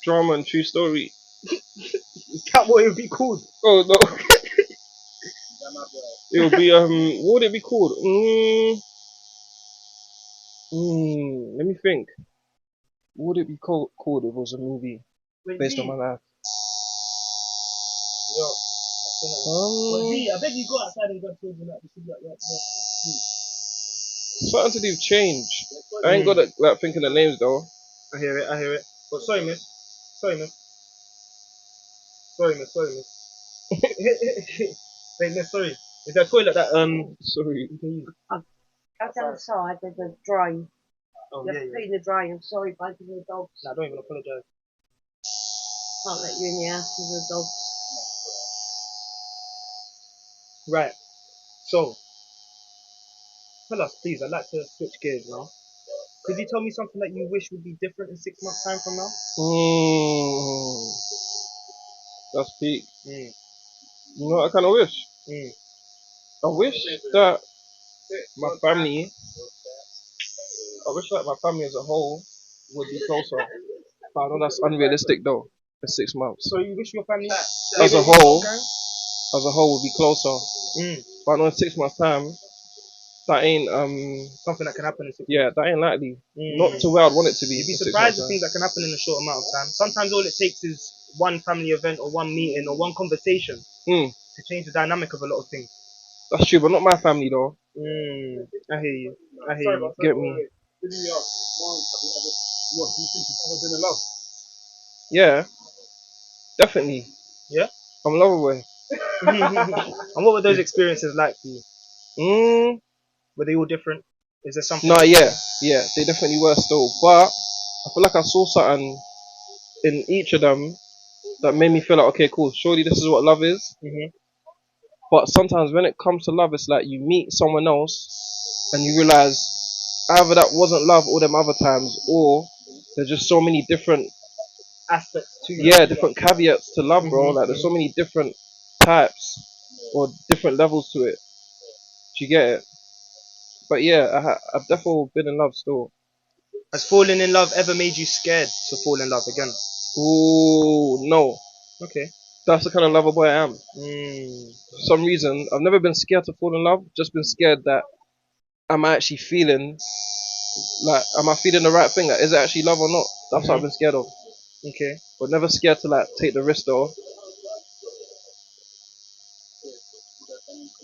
Drama and true story. Is that what it would be called? Oh no. It would be what would it be called? Let me think. What would it be called if it was a movie based on my life? I bet you go outside and go towards the night. Something to do with change. I ain't got to like thinking the names though. I hear it. But sorry, miss. Hey, miss, sorry. Is that toilet that, Sorry. Go down the side, there's a drain. Oh, You have to pee in the drain. I'm sorry, both of the dogs. Nah, don't even apologise. Can't let you in the house with the dogs. Right. So, tell us, please. I'd like to switch gears now. Could you tell me something that you wish would be different in 6 months' time from now? That's peak. You know what I kind of wish? I wish that my family, my family as a whole would be closer. But I know that's unrealistic though. For 6 months. So you wish your family As a whole would be closer. But I know in 6 months' time, that ain't something that can happen in 6 months. Yeah, that ain't likely. Not to where I'd want it to be. You'd be surprised at things that can happen in a short amount of time. Sometimes all it takes is one family event or one meeting or one conversation to change the dynamic of a lot of things. That's true, but not my family though. I hear you. Get me? What do you think you've ever been in love? Yeah, definitely. Yeah? I'm a lover boy. And what were those experiences like for you? Were they all different? Is there something? No, yeah, they definitely were still. But I feel like I saw something in each of them that made me feel like, okay, cool, surely this is what love is. But sometimes when it comes to love, it's like you meet someone else and you realize either that wasn't love all them other times, or there's just so many different Aspects to different caveats to love, bro. Like there's so many different types or different levels to it. Do you get it? But yeah, I've definitely been in love still. Has falling in love ever made you scared to fall in love again? Ooh, no. Okay. That's the kind of lover boy I am. For some reason, I've never been scared to fall in love. Just been scared that am I actually feeling am I feeling the right thing? Like, is it actually love or not? That's what I've been scared of. Okay. But never scared to like take the risk though.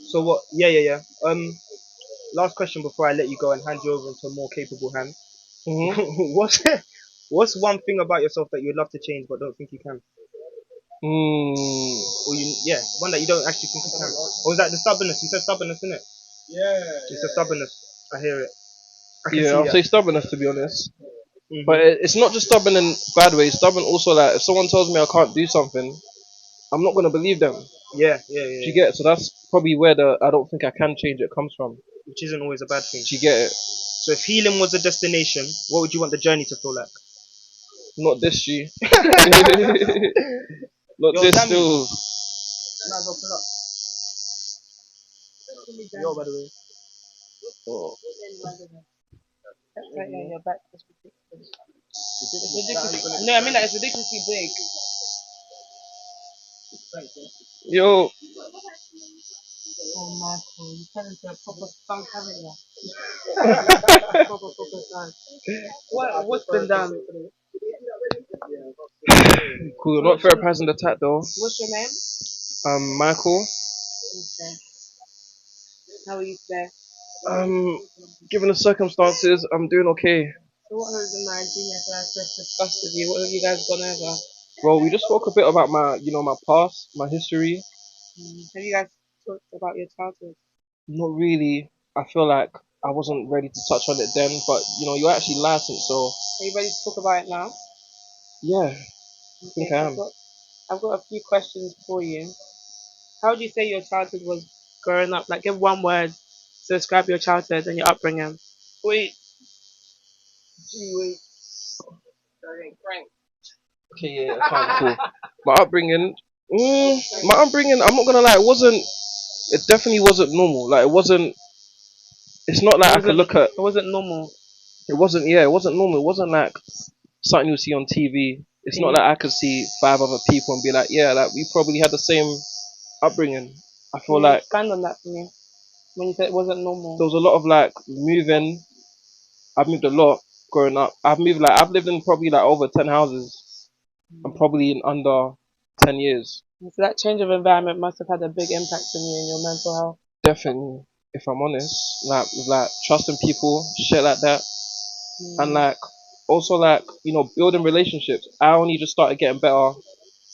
So what? Yeah. Last question before I let you go and hand you over into a more capable hand. what's what's one thing about yourself that you'd love to change but don't think you can? Or one that you don't actually think you can. Or was that the stubbornness? You said stubbornness, innit? Yeah. You said stubbornness. I hear it. I can Yeah, see I'll that. say stubbornness to be honest. But it's not just stubborn in bad ways. Stubborn also like if someone tells me I can't do something, I'm not gonna believe them. Yeah. Do you get it? So that's probably where the I don't think I can change it comes from. Which isn't always a bad thing. Do you get it? So if healing was a destination, what would you want the journey to feel like? Not this, G. Not Yo, this Sammy. still. Might as well pull up. Yo, by the way. Oh. Right here, your back. It's ridiculous. No, I mean like it's ridiculously big. Yo, Oh my God, you turn into a proper skunk, haven't you? Proper skunk. What's been done? cool. Not therapizing the tat though. What's your name? Michael. Okay. How are you today? Given the circumstances, I'm doing okay. So what has the Nigerian class discussed with you? What have you guys gone over? Well, we just spoke a bit about my past, my history. Have you guys talked about your childhood? Not really. I feel like I wasn't ready to touch on it then, but you're actually licensed, so Are you ready to talk about it now? yeah, I think I am. I've got a few questions for you. How would you say your childhood was growing up? Like, give one word to describe your childhood and your upbringing. Wait. Frank. Okay, yeah, fine, cool. My upbringing, I'm not gonna lie, it definitely wasn't normal. Like, it's not like I could look at, It wasn't normal. it wasn't normal. It wasn't like something you see on TV. It's not like I could see 5 other people and be like, yeah, like, we probably had the same upbringing. I feel like Expand on that for me. When you said it wasn't normal. there was a lot of like moving. I've moved a lot growing up. I've lived in probably like over 10 houses and probably in under 10 years. So that change of environment must have had a big impact on you and your mental health. Definitely, if I'm honest, like trusting people, shit like that, and like also like building relationships. I only just started getting better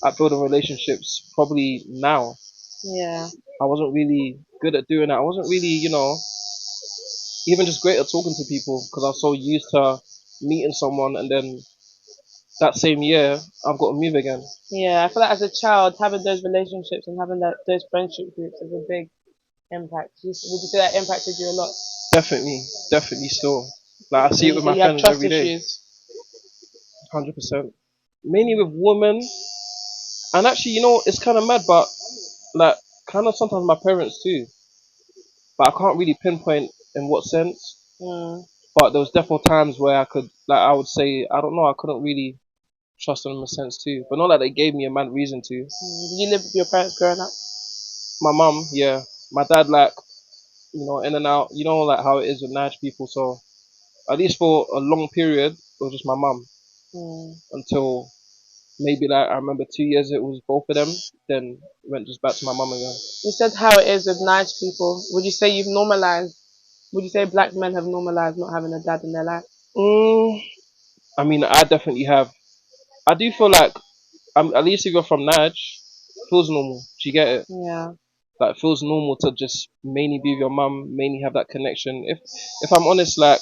at building relationships probably now. Yeah. I wasn't really good at doing that. I wasn't really even just great at talking to people because I was so used to meeting someone and then that same year I've got to move again. Yeah, I feel like as a child, having those relationships and having those friendship groups is a big impact. Would you say that impacted you a lot? Definitely still. Like I see it with my You have friends trust every day. issues. 100%. Mainly with women. And actually, it's kind of mad, but like kind of sometimes my parents too. But I can't really pinpoint in what sense. But there was definitely times where I would say, I don't know, I couldn't really trust them in a sense too. But not that they gave me a mad reason to. Did you live with your parents growing up? My mum, yeah. My dad, in and out. Like how it is with Nige people. So at least for a long period, it was just my mum. Until maybe I remember 2 years it was both of them. Then went just back to my mum again. You said how it is with nice people. Would you say you've normalized? Would you say black men have normalized not having a dad in their life? I mean, I definitely have. I do feel like, at least if you're from Nige, it feels normal. Do you get it? Yeah. Like, it feels normal to just mainly be with your mum, mainly have that connection. If I'm honest, like,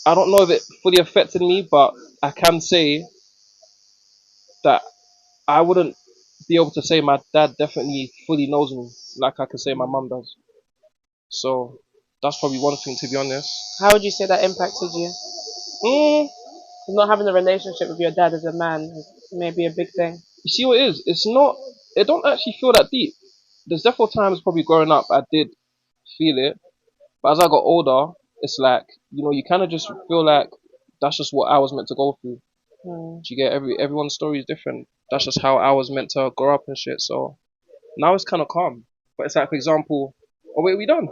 I don't know if it fully affected me, but I can say that I wouldn't be able to say my dad definitely fully knows me like I could say my mum does. So that's probably one thing, to be honest. How would you say that impacted you? not having a relationship with your dad as a man is maybe a big thing. You see what it is? It's not. It don't actually feel that deep. There's definitely times probably growing up I did feel it, but as I got older, it's like you kind of just feel like that's just what I was meant to go through. Mm. Do you get everyone's story is different. That's just how I was meant to grow up and shit. So now it's kind of calm. But it's like, for example, oh wait, we done?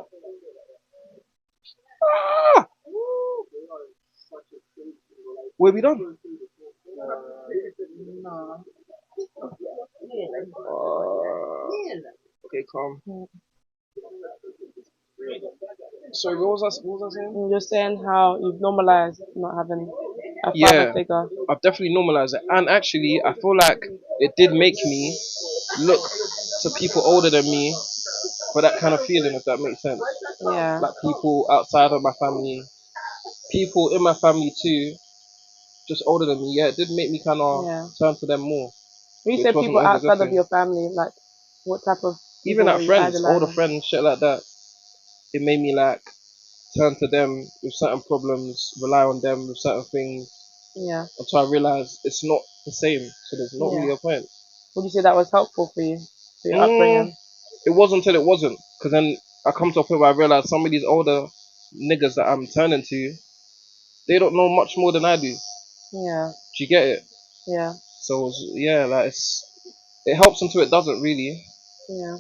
Ah! Wait, we done? Okay, calm. Sorry, what was I saying? You're saying how you've normalized not having a father Yeah, figure. I've definitely normalized it. And actually, I feel like it did make me look to people older than me for that kind of feeling, if that makes sense. Yeah. Like people outside of my family, people in my family too, just older than me. Yeah, it did make me kind of turn to them more. When you Which say wasn't people always a good outside of thing. your family, like what type of Even people at were you friends, older idolizing? friends, shit like that, it made me like turn to them with certain problems, rely on them with certain things, Yeah. until I realized it's not the same. So there's not really a point. Would you say that was helpful for you, for your Mm, upbringing? It wasn't until it wasn't, because then I come to a point where I realized some of these older niggas that I'm turning to, they don't know much more than I do. Yeah. Do you get it? Yeah. So yeah, like it helps until it doesn't really. Yeah.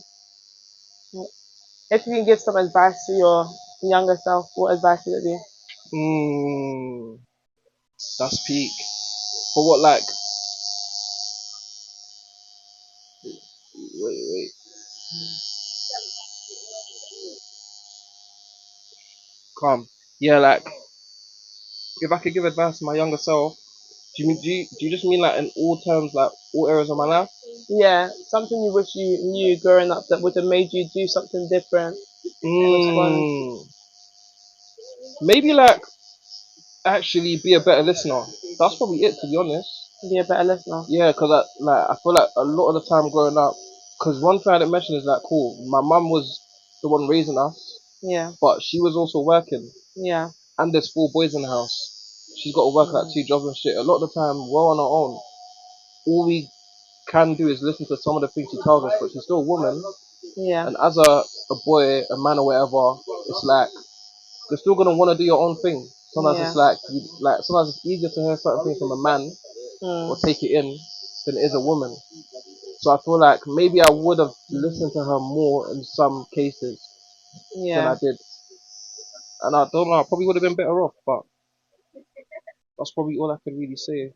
If you can give some advice to your younger self, what advice would it be? That's peak. For what, like? Wait. Calm. Yeah, like if I could give advice to my younger self, do you just mean like in all terms, like all areas of my life? Yeah, something you wish you knew growing up that would have made you do something different. Respond. Maybe like actually be a better listener. That's probably it, to be honest. Be a better listener. Yeah, because I feel like a lot of the time growing up, because one thing I didn't mention is like, cool, my mum was the one raising us, Yeah. but she was also working, Yeah. and there's 4 boys in the house. She's got to work like 2 jobs and shit. A lot of the time, we're on our own. All we can do is listen to some of the things she tells us, but she's still a woman. Yeah. And as a boy, a man or whatever, it's like you're still gonna want to do your own thing. Sometimes it's like sometimes it's easier to hear certain things from a man or take it in than it is a woman. So I feel like maybe I would have listened to her more in some cases than I did. And I don't know, I probably would have been better off, but that's probably all I could really say.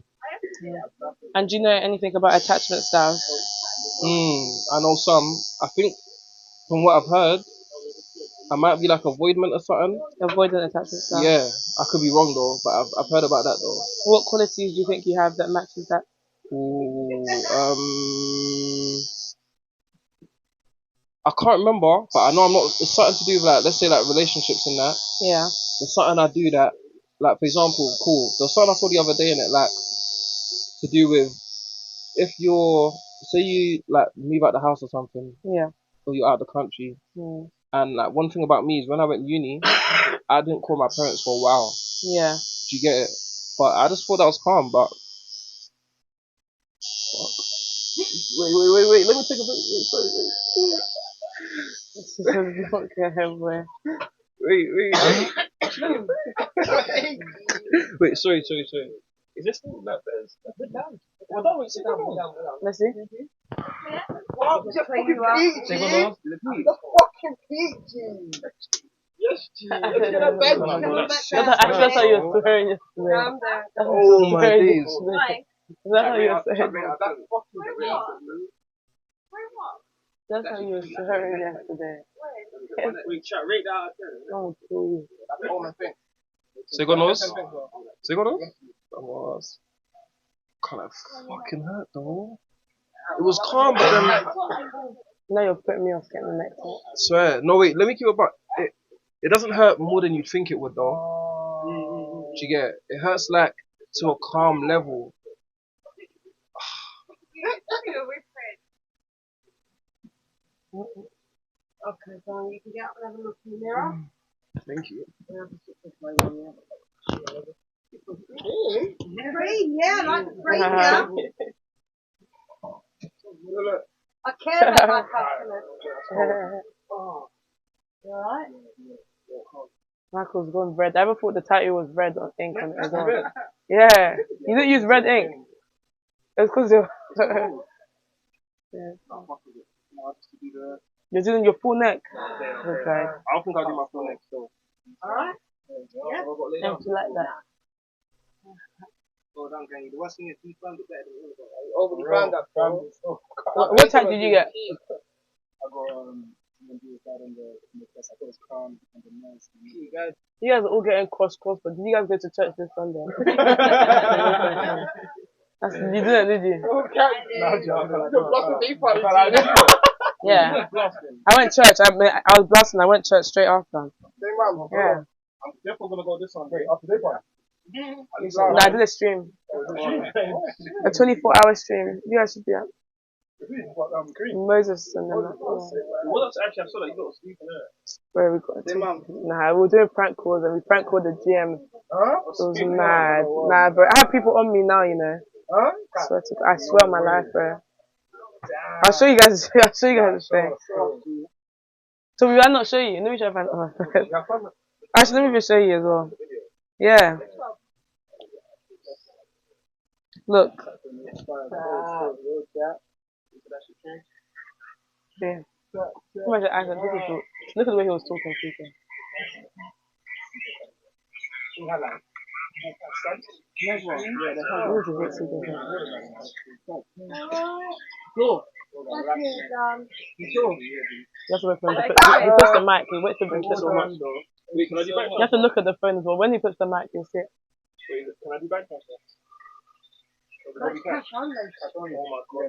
And do you know anything about attachment styles? I know some. I think from what I've heard, I might be like avoidant or something. Avoidant attachment style. Yeah, I could be wrong though, but I've heard about that though. What qualities do you think you have that matches that? I can't remember, but I know I'm not. It's something to do with like, let's say like relationships and that. Yeah. There's something I do that, like for example, cool. There's something I saw the other day in it, like to do with if you're, say you like move out the house or something. Yeah. Or you're out of the country. And like one thing about me is when I went uni, I didn't call my parents for a while. Yeah. Do you get it? But I just thought that was calm. But wait. Let me take a break. Wait, sorry. Is this still like this? Well, don't sit down. Let's see. What? You're fucking peachy. You're fucking peachy. Yes, G. Look at that bed. Actually, that's how you were swearing yesterday. Calm down. Oh my days. Why? That's how you were swearing. That's That's how you were swearing yesterday. Wait, chat, rate that out of 10. Oh, cool. That's the only thing. Segonos? Vamos. God, that fucking hurt though. It was calm, but then Now you're putting me off getting the next one. swear. No, wait. Let me keep it back. It doesn't hurt more than you'd think it would though. Do you get it? It hurts like to a calm level. Okay, so you can get up and have a look in the mirror. Thank you. Cream, yeah, like cream, yeah. I care about my customers. You alright? Michael's gone red. I ever thought the tattoo was red on ink on it as well. Yeah. You didn't use red ink. It was because you're... yeah. You're doing your full neck. Okay. I don't think I'll do my full neck still. Alright? Yeah. Don't you like that? Well done, gang. The worst thing is he found it better than all of us. Overly found that, bro. What tattoo did you get? I got in the press. I got his crown and the nose. You guys are all getting cross, but did you guys go to church this Sunday? You didn't, did you? Yeah. I went church. I was blasting. I went church straight after. Yeah. I'm definitely gonna go this one. Wait, after this one. No, I did a stream. A 24-hour stream. You guys should be up. Moses and them. Well, that's actually, I saw that you got sleep in there. Where we got to. Nah, we were doing prank calls and we prank called the GM. It was mad. Nah, bro. I have people on me now, you know. I swear on my life, bro. I'll show you guys. I'll show you guys the thing. So we will not show you. Let me try to find. Oh, actually, let me even show you as well. Yeah. Look. Yeah. Imagine Isaac. Look at the way he was talking to people. You have to wait for him to he puts the mic. He waits for him to put the mic. You have to look at the phone as well. When he puts the mic, you'll see it. Wait, can I do back cash? Oh my god,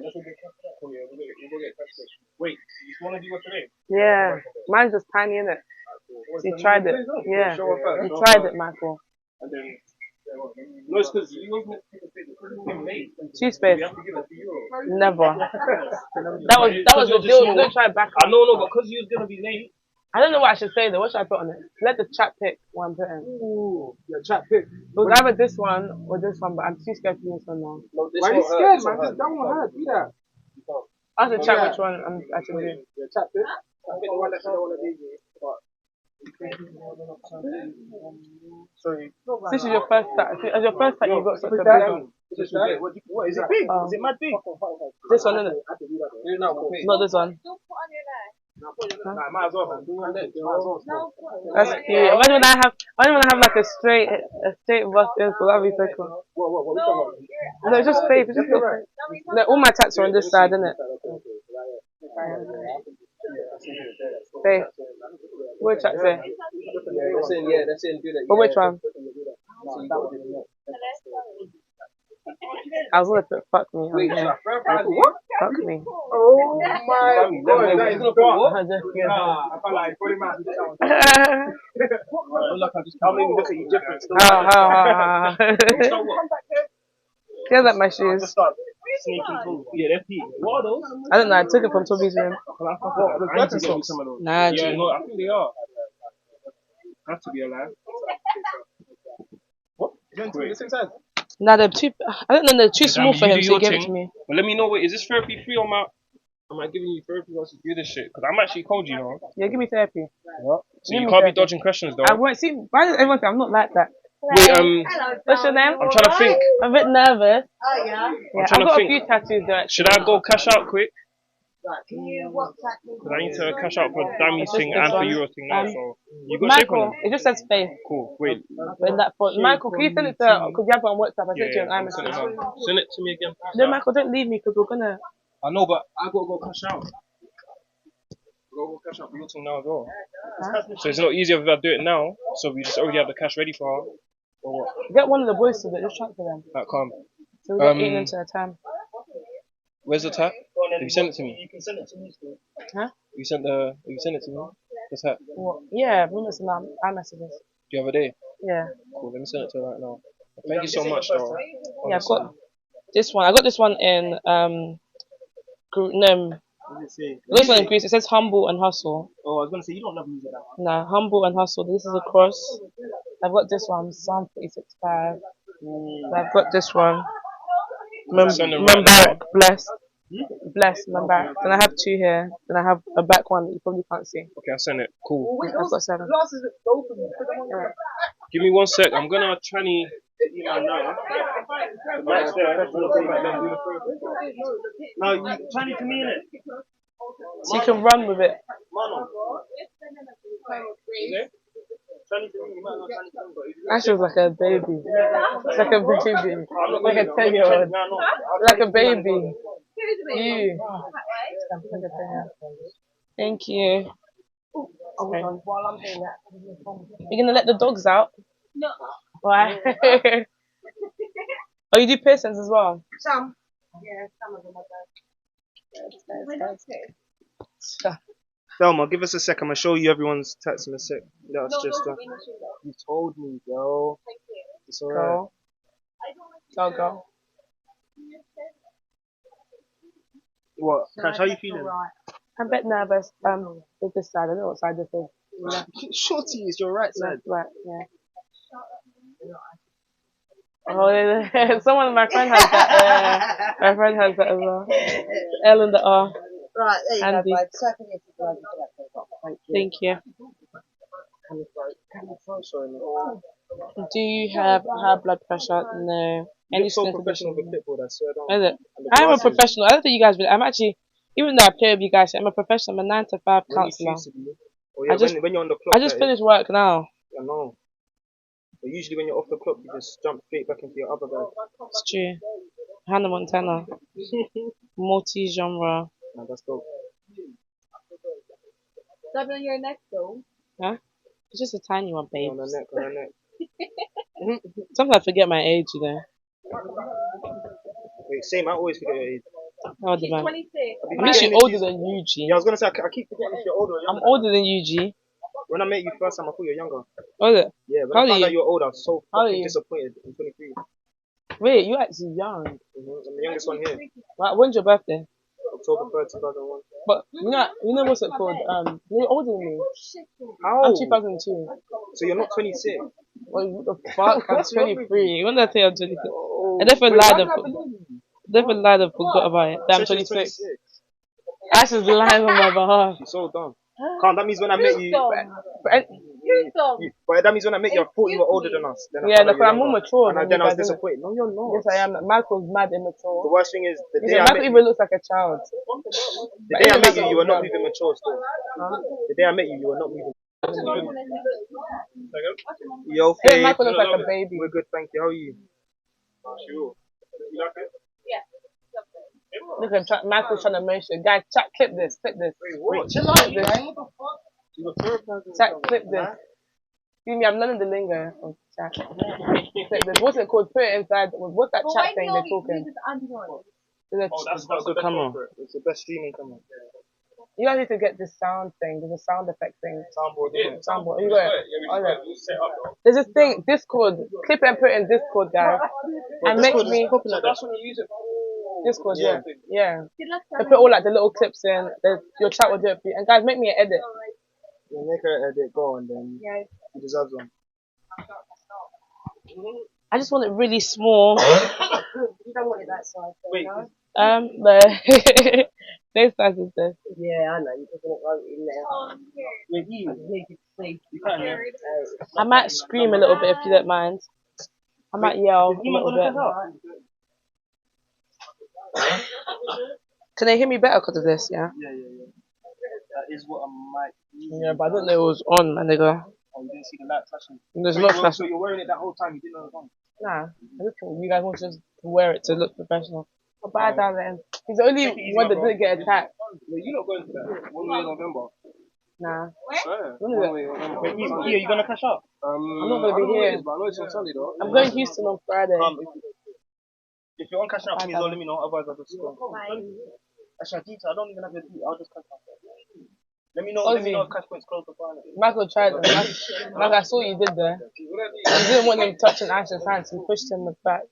that's a good cash. We'll get cash. Wait, you want to do what today? Yeah, mine's just tiny, innit? He tried it. Yeah, he tried it, Michael. And then, no, it's because you wasn't late. Cheese space. Never. That was the deal. You don't try it back. I know, but because you was gonna be late. I don't know what I should say though. What should I put on it? Let the chat pick what I'm putting. Ooh, yeah, chat pick. It was either this one or this one, but I'm too scared to do this one now. Why are you scared, man? Just that one hurt. Do that. Ask the chat which one I'm actually doing. Yeah, chat pick. I think the one that I don't want to be but sorry. This is your first tattoo. As your first tattoo, you got such a big one. What is it big? Is it mad big? This one, isn't it? Not this one. Nah, might as well, man. That's cute. Imagine when I have like a straight bust in, so that'd be so cool. No, it's just faith. It's just faith. No, all my tats are on this side, isn't it? Faith. What did chat say? That's it. Do that. But which one? I was gonna put fuck me. What? Fuck me. Oh my god. He's gonna put what? I felt like 40 minutes. I'm even looking at you different. How? Feels like my shoes. Yeah, they're peak. What are those? I don't know. I took it from Toby's room. I need to get me some of those. Nah, yeah, no, I think they are. Have to be alive. What? You're doing the same size? Nah, they're too. I don't know. They're too small for him, so he gave it to me. But let me know. Wait, is this therapy free or am I giving you therapy whilst you do this shit? Because I'm actually cold, you know. Yeah, give me therapy. What? So you can't be dodging questions, though. I won't see. Why does everyone think I'm not like that? Wait, what's your name? I'm trying to think. I'm a bit nervous. Oh yeah. Yeah, I've got a few tattoos though. Should I go cash out quick? Can you WhatsApp me? Because I need to cash out for Dammy's thing and for Euro thing now. So you got shape Michael, on it just says faith. Cool. Wait. In that phone. Michael, can you send it to? Because you have it on WhatsApp. I sent you an iMessage. Send it to me again. No, Michael, don't leave me because we're gonna. I know, but I gotta go cash out. Go cash out for your thing now as well. So it's not easier if I do it now. So we just already have the cash ready for her. Or what? Get one of the boys to do it. Just transfer them. That calm. So we're not eating into their time. Where's the tap? Have you sent it to me? You can send it to me still. Huh? You sent it to me? The tap? What? Yeah, remember some iMessages. Do you have a day? Yeah. Cool, let me send it to her right now. Thank you so much, though. Yeah, I've got this one. I got this one in this one in Greece. It says humble and hustle. Oh, I was gonna say you don't love music that much. Nah, humble and hustle. This is a cross. I've got this one, Psalm 46:5. I've got this one, Mubarak, blessed. Blessed, Mubarak. Then I have two here. Then I have a back one that you probably can't see. Okay, I send it. Cool. I've got 7. Yeah. Give me 1 sec. I'm gonna try to email now. No, you try to me in it. So you can run with it. Ash was like a baby. Like a baby. Like a 10-year-old. Like a baby. You. Thank you. Okay. You're gonna let the dogs out? No. Why? Oh, you do piercings as well? Some. Yeah, some of them are bad. Thelma, give us a sec. I'm gonna show you everyone's tats in a sec. That's just. You told me, girl. Thank you. It's alright. Go. What? Kashh, how you feeling? I'm a bit nervous. With this side. I don't know what side this is. Shorty is your right side. Right, yeah. Oh, someone of my friend has that. My friend has that as well. L and the R. Right, there you Andy. go, bud. Thank you. Do you have high blood pressure? No. You look so professional with a clipboard, I swear down. Is it? I am a professional. I don't think you guys. I'm actually, even though I play with you guys, I'm a professional. I'm a 9 to 5 counselor. Oh, yeah, when you're on the clock. I just finished work now. I know. But usually when you're off the clock, you just jump straight back into your other bag. It's true. Hannah Montana. Multi-genre. Nah, that's dope. That on your neck though? Huh? It's just a tiny one, babe. On her neck. Sometimes I forget my age, you know. Wait, same, I always forget your age. How old am I? 26. At least you're older than you, G. Yeah, I was gonna say, I keep forgetting if you're older or younger. I'm older than you, G. When I met you first time, I thought you were younger. Was it? Yeah, when How I found old are out you were older, I was so How old are fucking you? disappointed. I'm 23. Wait, you're actually young. I'm the youngest one here. Right, when's your birthday? October 3rd, 2001. But you know what's it called? You're older than me. How? I'm 2002. So you're not 26? What the fuck? I'm 23. When did I say I'm 23? Oh, I definitely lied and forgot about it. That I'm 26. Ash is lying on my behalf. You're so dumb. Calm, that means when I met you. But that means when I met you, I thought you were older than us. Yeah, no, I'm more mature. And then I was disappointed. No, you're not. Yes, I am. Michael's mad immature. The worst thing is, the day I Michael met you, even looks like a child. the day I met you, you were not moving mature still. The day I met you, you were not moving. Yo, Hey, Michael looks like a baby. We're good, thank you. How are you? Sure. You like it? Look at Michael's trying to mention. Guys, chat, clip this. Wait, Chill out, man. Chat, clip this. Excuse me, I'm learning the lingo of chat. Clip this. What's it called? Put it inside. What's that chat thing they're talking? That's a good camera. It's the best streaming camera. You guys need to get this sound thing. There's a sound effect thing. Soundboard. Soundboard. You got it. There's this thing, Discord. Clip it and put it in Discord, guys. And make me. That's when you use it. Discord, yeah. They put all like the little clips in. Your chat will do it for you. And guys, make me an edit. You make her edit, go on then. Yeah. You deserve one. I just want it really small. You don't want it that size. Wait. But this size is this. Yeah, I know. You're putting it right in there. Wait, you can't, yeah. I might scream a little bit if you don't mind. I might yell a little bit. Can they hear me better because of this? Yeah. Yeah. That is what I might use. Yeah, but I didn't know it was on, my nigga. Oh, you didn't see the light flashing? There's no flash. So you're wearing it that whole time, you didn't know it was on? Nah, I just thought you guys want to just wear it to look professional. But bye, darling. He's the only one that didn't get attacked. Well, you're not going to that. 1 way in November. Nah. Swear. When is it? Wait, you gonna cash up? I'm not gonna be here. But I know it's on Sunday though. I'm going to Houston on Friday. If you're on cash up, please don't let me know, otherwise I'll just go. Actually, I don't even have your details, I'll just cash up. Let me know if cash points close to Friday. Michael tried it. Michael, I saw what you did there. You didn't want him touching Ash's hands, so you pushed him back.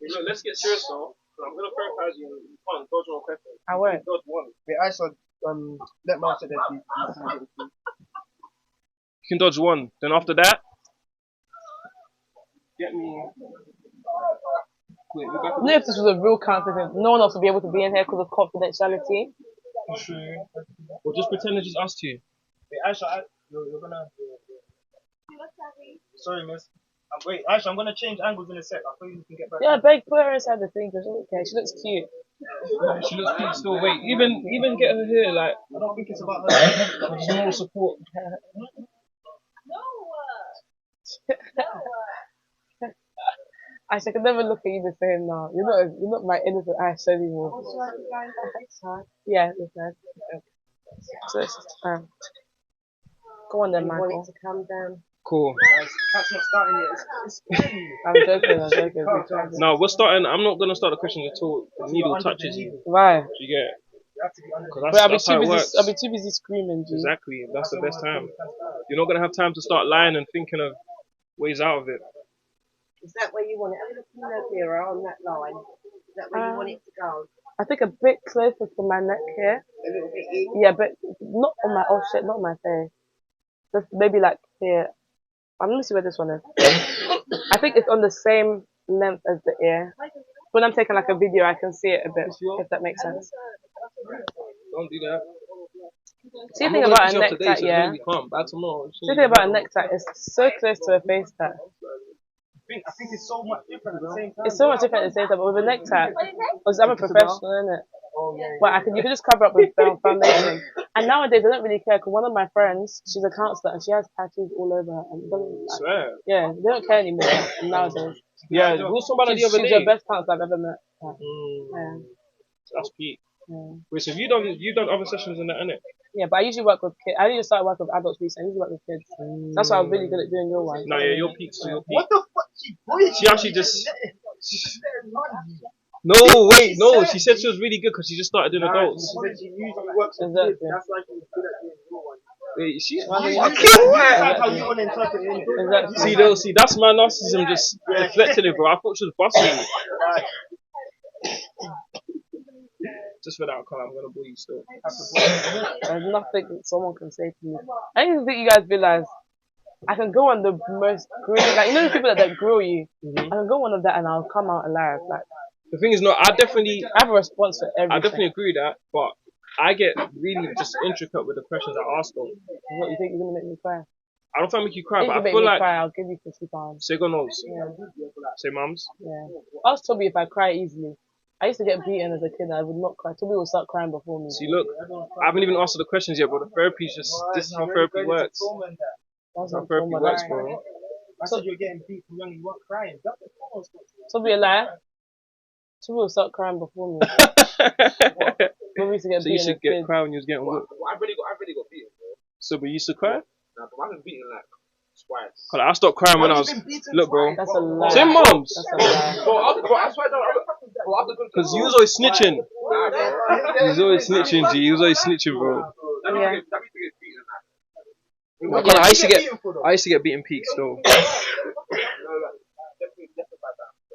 Look, let's get serious now. I'm gonna prioritize you. You can't dodge one question. I won't. Dodge one. Wait, I said, let Mark sit there, please. You can dodge one. Then after that, Get me. Wait, we're back. No, if this was a real council, no one else would be able to be in here because of confidentiality. True. Or just pretend it's just us two. Wait, Aisha, you're gonna. Sorry, miss. Wait, Aisha, I'm gonna change angles in a sec. I thought you can get back. Yeah, beg, put her inside the thing because okay, she looks cute. Yeah, she looks cute still. Wait, even get her here. Like, I don't think it's about her. just more support. Aisha, I can never look at you the same now. You're not my innocent Aisha anymore. Yeah, this side. So it's go on then, Michael. To calm down. Cool. That's not starting yet. I'm joking. No, we're starting. I'm not gonna start the questions until the needle touches you. Why? You get? Because Wait, that's how it works. I'll be too busy screaming, G. Exactly. That's the best time. You're not gonna have time to start lying and thinking of ways out of it. Is that where you want it? Have a look in the mirror on that line. Is that where you want it to go? I think a bit closer to my neck here. A little bit in? Yeah, but not on my, oh shit, not on my face. Just maybe like here. Let me see where this one is. I think it's on the same length as the ear. When I'm taking like a video, I can see it a bit, if that makes sense. Don't do that. See the thing about a neck today, tat, so yeah. See the thing about a neck tat, it's so close to a face tat. I think it's so much different at the same time. It's so much different at the same time, but with a neck tat, because I'm a professional, innit? But you can just cover up with foundation. And nowadays, I don't really care, because one of my friends, she's a counselor, and she has tattoos all over her. And Swear. yeah, they don't care anymore nowadays. Yeah, there was somebody the other She's day. the best counselor I've ever met. Yeah. That's peak. Yeah. Wait, so you've done other sessions in that, innit? Yeah, but I usually work with kids. I usually start working with adults recently. I usually work with kids. That's why I was really good at doing your one. No, yeah, your peak, so your peak. What the fuck? She actually just. No, wait, no. She said she was really good because she just started doing adults. She said she usually works with Exactly. kids. That's why she's good at doing your one. Wait, she's How you want to interpret it. Exactly. See, that's my narcissism just deflecting it, bro. I thought she was busting me. Just for that, I'm gonna bully you still. There's nothing someone can say to me. I don't even think you guys realize I can go on the most grilling, like, you know the people that grill you? I can go on of that and I'll come out alive. Like, The thing is, no, I have a response for everything. I definitely agree with that, but I get really just intricate with the questions I ask them. What, you think you're gonna make me cry? I don't think I make you cry, If but you I make feel me like cry, I'll give you £50. say God knows. Yeah. Say mums. Yeah. Ask Toby if I cry easily. I used to get beaten as a kid and I would not cry. Toby would start crying before me. See, look, I haven't even asked her the questions yet, but the therapy's just, this is how therapy works. That's How therapy works, bro. I said you're getting beat from young, you weren't crying. Toby a liar. Toby would start crying before me. When we used to get So you beaten should as get kids. cry when you was getting whipped. I've really got beaten, bro. So, but you used to cry? Nah, but I've been beaten like twice. Cause I stopped crying when I was. Look, bro. That's a lie. Say mums. That's a lie. Bro, I swear down. Cause you was always snitching. Nah, bro. You was always snitching, G. You was always snitching, bro. That Yeah. means to get beaten. I used to get beaten peaks though.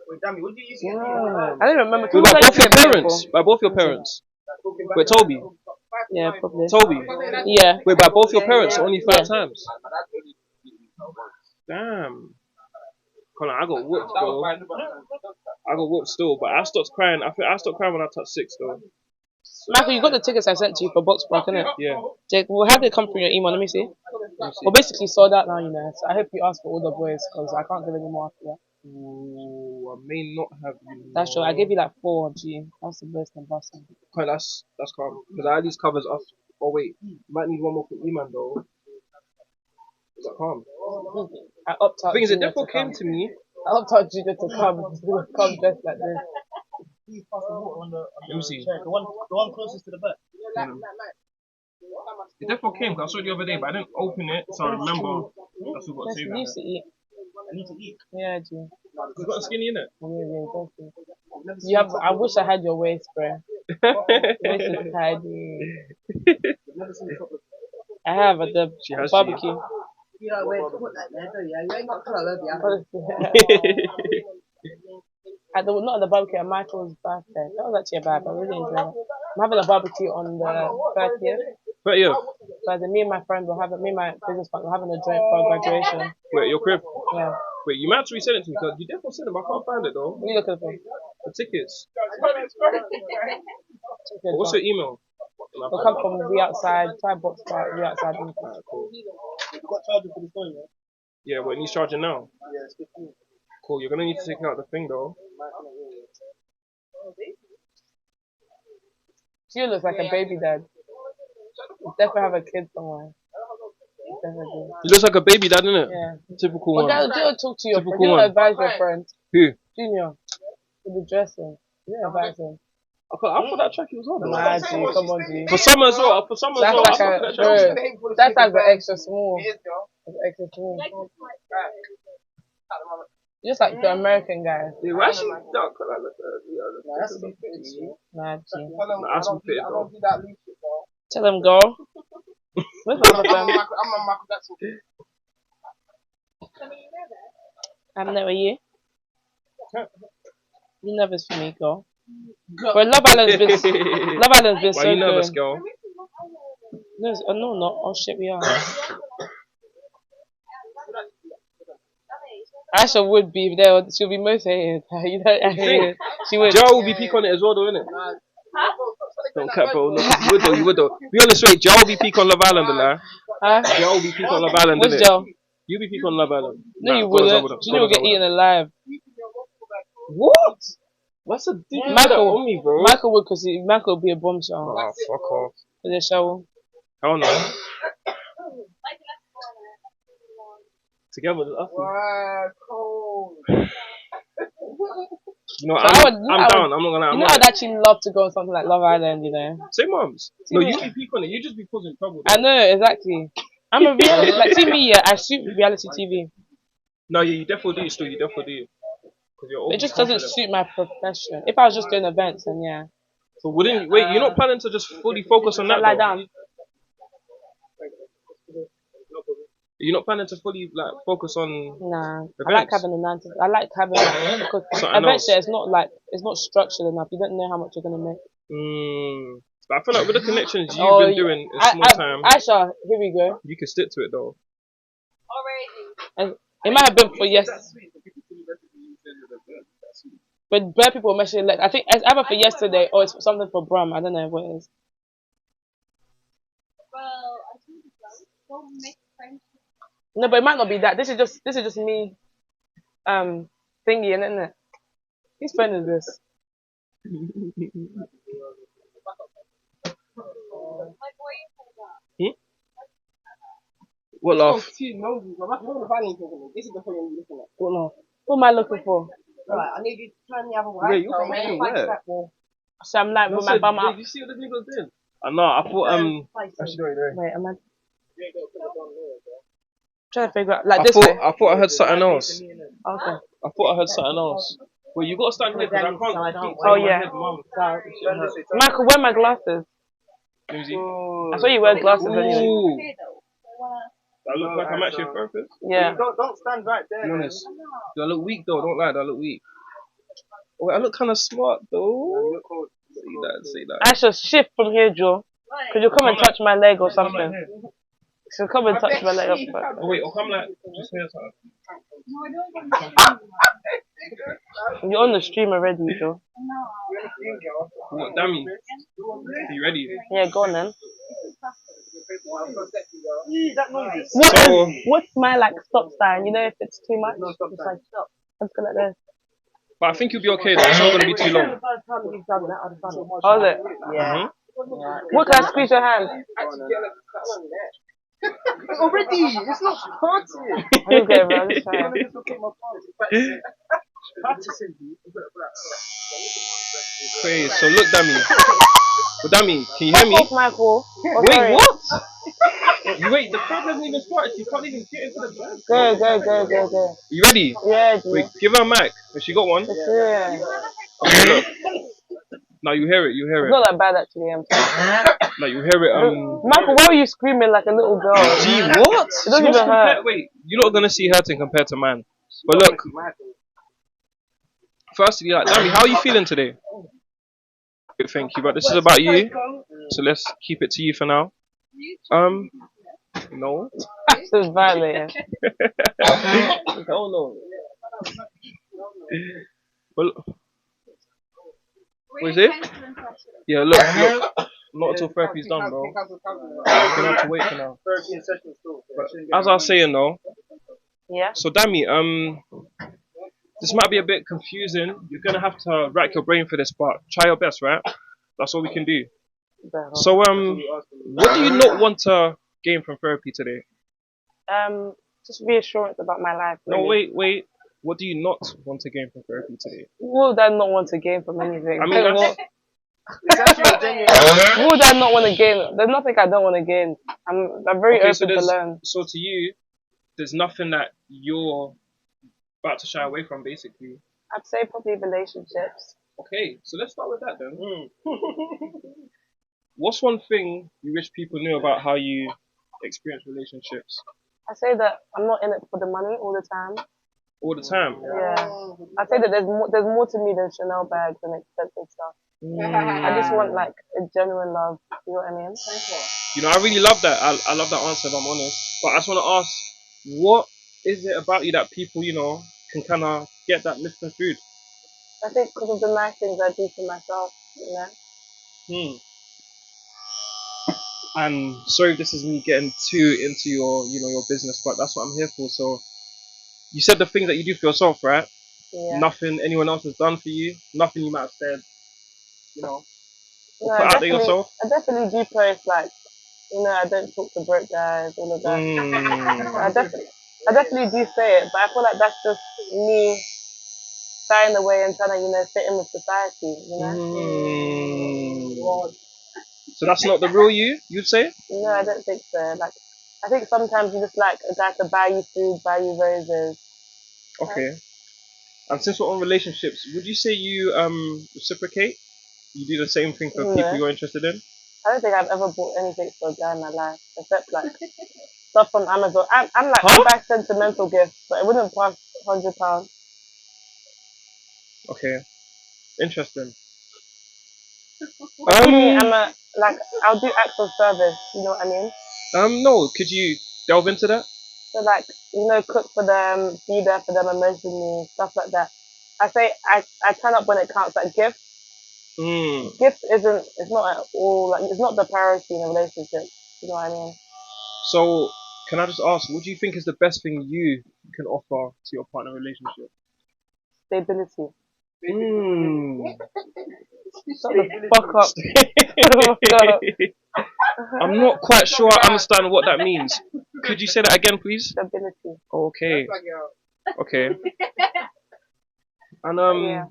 Wait, Dammy, what did you use to get beat? I don't remember. Wait, by Toby both your used to get beaten parents. By both your parents. Wait, Toby. Yeah, probably. Toby. Yeah. Wait, by both your parents, only 5 times. My dad only beat me once. Damn. Colin, I got whooped, bro. I got whooped still, but I stopped crying. I think I stopped crying when I touched 6, though. Michael, you got the tickets I sent to you for Box Park, innit? Yeah. Jake, well, how did it come from your email? Let me see. Well, basically sold out now, you know. So I hope you ask for all the boys because I can't give any more after that. Ooh, I may not have you. That's true. I gave you like 4 G. That's the best and best. Okay, that's calm. Because that at least covers us. Oh wait, might need one more for Eman though. Is that calm? I opt The out. thing is, the Junior devil to came come. to me. I opt out Junior to come. Come dressed like this. Let me see. The one closest to the bed. The devil came. 'Cause I saw it the other day, but I didn't open it, so I remember. That's what got Yes, saved. you used to eat. I need to eat. Yeah, G. You got a skinny in it. Yeah, you have. I wish I had your waist, bro. Waist is tidy. I have at the She has barbecue. You don't wear to put that there, do you? You ain't got colour, have you? At the, not at the barbecue, at Michael's birthday. That was actually a vibe. I really enjoyed it. I'm having a barbecue on the 30th. But yeah, So me and my friend will have it. Me and my business partner were having a drink for our graduation. wait, your crib. Yeah. Wait, you might have to resend it to me because you definitely sent it, but I can't find it though. What are you looking for? The tickets. What's your email? It'll come from the outside, Thai box part, the outside. Alright, cool. You got charging for the phone, yeah? Yeah, but it needs charging now. Yeah, it's 15. Cool, you're gonna need to take out the thing though. She looks like a baby dad. You definitely have a kid somewhere. Definitely. He looks like a baby dad, innit? Yeah. Typical Well, one. do you talk to your friend? Typical You one. don't advise your friend. Who? Junior. With the dressing. You don't advise him. I thought that track he was on. Nah, G, come on, G. For summer as well. For summer as That's well. like I fuck a, with that track. bro, that's like the extra small. That's extra small. Just like the American guy. Yeah, why she dark colour like that? That's a bit fitted. Nah, G. That's a bit I though. don't do that loose shit, bro. Tell him, go. Where's my other friend? I'm a Michael Jackson. I'm never you. You nervous for me, girl. But Love Island's been Why so you nervous, good. girl? No, not. Oh shit, we are. Asha would be there. She'll be most hated. You know, I hate it. She would. Joe will be peak on it as well, though, innit? Don't cap, bro. No, you would though. Be honest, straight. Joe will be peak on Love Island, innit? Huh? Joe will be peak on Love Island, What's innit? Joe? You be peak on Love Island. No, Nah, you go on, wouldn't. Zabba, Junior will go get on, eaten alive. What? What's a dick Michael, on me, bro? Michael would, because Michael would be a bombshell. Oh, fuck off. For the show. Hell no. Together with us. Wow, cold. You know, So I'm down. I'm not gonna. You know, I'd actually love to go on something like Love Island, you know. Same moms. No, you be peak on it. You just be causing trouble. I know, exactly. I'm a reality, like, see me, yeah, I shoot reality TV. No, yeah, you definitely do, Stu. You definitely do. It just doesn't suit my profession. If I was just doing events, then yeah. So wouldn't wait? You're not planning to just fully focus on that? Lie though? down. You're not planning to fully like focus on Nah, events? I like having a 9 to. I like having like, because Something events else. there, it's not structured enough. You don't know how much you're gonna make. But I feel like with the connections you've been doing in small time, Aisha, here we go. you can stick to it though. And it might have been for yes, but bare people messaging like I think it's either for yesterday or it's something for Brum. I don't know what it is. No, but it might not be that. This is just me, thingy, isn't it? Whose phone is this? What laugh? This is the phone you're looking at. What laugh? What am I looking for? Right, I need you to turn the other way. Wait, you're So fucking face where? that wall. So I'm like with my bum up. You see what the niggas did? I know. I thought Face it. Wait, am I trying to figure out like this way? I thought I heard something else. Okay. I thought I heard something else. Wait, you gotta stand here because I can't. Oh yeah. Michael, wear my glasses. I saw you wear glasses anyway. Ooh. I look like I'm actually a therapist. Yeah. Don't stand right there. Be honest. Do I look weak though? Don't lie. Do I look weak? Oh, wait, I look kind of smart though. Say that. I should shift from here, Joe. Could you come and touch my leg or something? So come and touch my leg up first. Oh wait, I'll come like just here. You're on the stream already, Joe. What, Dammy? Are you ready? Yeah, go on then. So, What's my like stop sign? You know if it's too much? Just like stop. Let's go like this. but I think you'll be okay though. It's not gonna be too long. How is it? Yeah. What can I squeeze your hand? Already, it's not starting. Okay, bro. Let's try it. Okay, so look, Dammy. But Dammy, can you hear me? Fuck off, Michael. Oh, Wait, sorry. what? Wait, the crowd hasn't even started. You can't even get into the band. Go. You ready? Yeah, dude. Wait, give her a mic. Has she got one? Yeah. Okay, look. Now you hear it. You hear It's it. not that bad actually. I'm sorry. Now you hear it. Michael, why were you screaming like a little girl? Gee, what? It doesn't even hurt. Wait, you're not gonna see hurting compared to man. But look. Firstly, like, Dammy, how are you feeling today? Good, thank you. But this is about you, so let's keep it to you for now. No. This is violent. Oh no. Well, what is it? Yeah, look. Not until therapy's done, bro. You're gonna have to wait for now. But as I was saying, though. Yeah. So, Dami, this might be a bit confusing. You're gonna have to rack your brain for this, but try your best, right? That's all we can do. So, what do you not want to gain from therapy today? Just reassurance about my life. No, Really. wait. What do you not want to gain from therapy today? What would I not want to gain from anything? I mean, what would I not want to gain? There's nothing I don't want to gain. I'm very okay, open to learn. so to you, there's nothing that you're about to shy away from, basically. I'd say probably relationships. Okay, so let's start with that then. What's one thing you wish people knew about how you experience relationships? I say that I'm not in it for the money all the time. All the time? Yeah. I say that there's more to me than Chanel bags and expensive stuff. I just want like a genuine love. You know what I mean? You know, I really love that. I love that answer, if I'm honest. But I just want to ask, what is it about you that people, you know, can kind of get that misconstrued? I think because of the nice things I do for myself, you know. And sorry if this is me getting too into your, you know, your business, but that's what I'm here for. So you said the things that you do for yourself, right? Yeah. Nothing anyone else has done for you. Nothing you might have said, you know, or No, put out there yourself. I definitely do post like, you know, I don't talk to broke guys, all of that. I definitely do say it, but I feel like that's just me shying away and trying to, you know, fit in with society, you know? So that's not the real you'd say? No, I don't think so. Like, I think sometimes you just like a guy to buy you food, buy you roses. Okay. And since we're on relationships, would you say you reciprocate? You do the same thing for people you're interested in? I don't think I've ever bought anything for a guy in my life, except like stuff from Amazon. I buy sentimental gifts, but it wouldn't cost £100. Okay, interesting. I'll do acts of service. You know what I mean? No. Could you delve into that? So like, you know, cook for them, be there for them emotionally, stuff like that. I say I turn up when it counts. Like gifts it's not at all like it's not the priority in a relationship. You know what I mean? So, can I just ask, what do you think is the best thing you can offer to your partner relationship? Stability. Shut the fuck up. I'm not quite sure I understand what that means. Could you say that again, please? Stability. Okay. And yeah.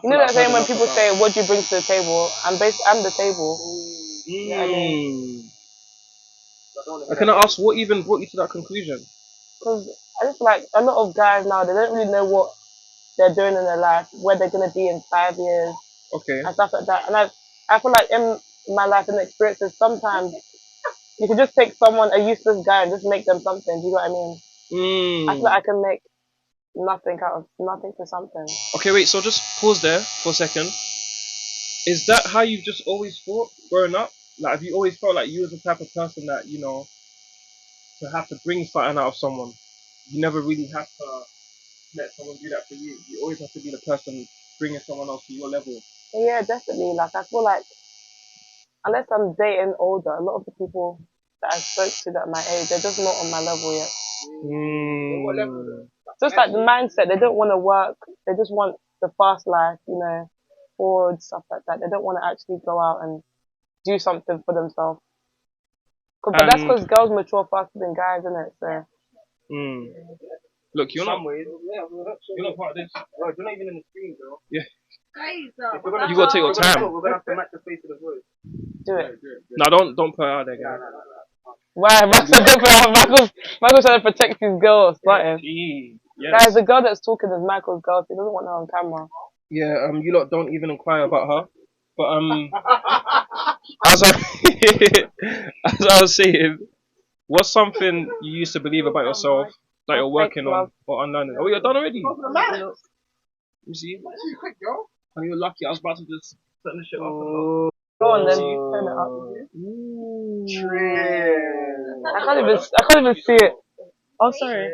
You know that saying when people say, "What do you bring to the table?" I'm the table. Yeah, I mean. Can I ask what even brought you to that conclusion? Because I just like a lot of guys now, they don't really know what they're doing in their life, where they're gonna be in 5 years, and stuff like that. And I feel like in my life and experiences, sometimes you can just take someone, a useless guy, and just make them something. Do you know what I mean? I feel like I can make nothing out of nothing to something. Okay, wait. So just pause there for a second. Is that how you've just always thought growing up? Like, have you always felt like you was the type of person that, you know, to have to bring something out of someone? You never really have to let someone do that for you. You always have to be the person bringing someone else to your level. Yeah, definitely. Like, I feel like unless I'm dating older, a lot of the people that I spoke to that are my age, they're just not on my level yet. What level? Just like the mindset, they don't want to work. They just want the fast life, you know, Ford, stuff like that. They don't want to actually go out and do something for themselves. But that's because girls mature faster than guys, isn't it? So. Look, you're not part of this. Bro, you're not even in the screen, bro. Yeah. You gotta take your time. We're gonna have to match the face of the voice. Do it. No, don't put it out there, guys. Why? Michael's trying to protect his girl. Starting. Yes. Guys, the girl that's talking is Michael's girl. He doesn't want her on camera. Yeah. You lot don't even inquire about her. But as I was saying, what's something you used to believe about yourself that you're working on or unlearning? Oh, you're done already? You see? And you're lucky. I was about to just set the shit off. Go on then. Turn it up. I can't even see it. Oh, sorry.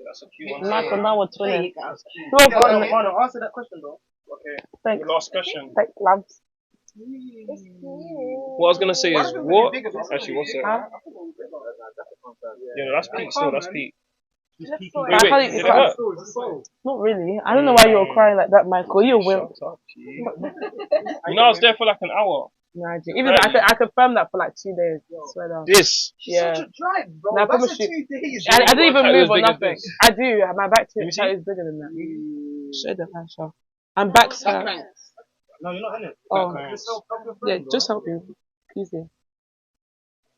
That's a cute one. Michael, now we're twinning. Mano, answer that question though. Okay. Thanks. The last question. Thanks, loves. What I was gonna say is what? Actually, what's it? Huh? Yeah, no, that's peak. Still, that's peak. I can't Wait, even did it hurt? Not really. I don't know why you were crying like that, Michael. You will. Shut up, G. You know, I was there for like an hour. Imagine. Even I confirmed that for like 2 days. Swear down. This. Yeah. Such a drive, bro. No, I That's promise a you. 2 days. I didn't even tattoo move is or big as nothing. this. I do. My back Let me see. tattoo is bigger than that. Show them, Asha. I'm back, sir. No, you're not in it. Oh, yeah. Yeah, Just help me, please. Do.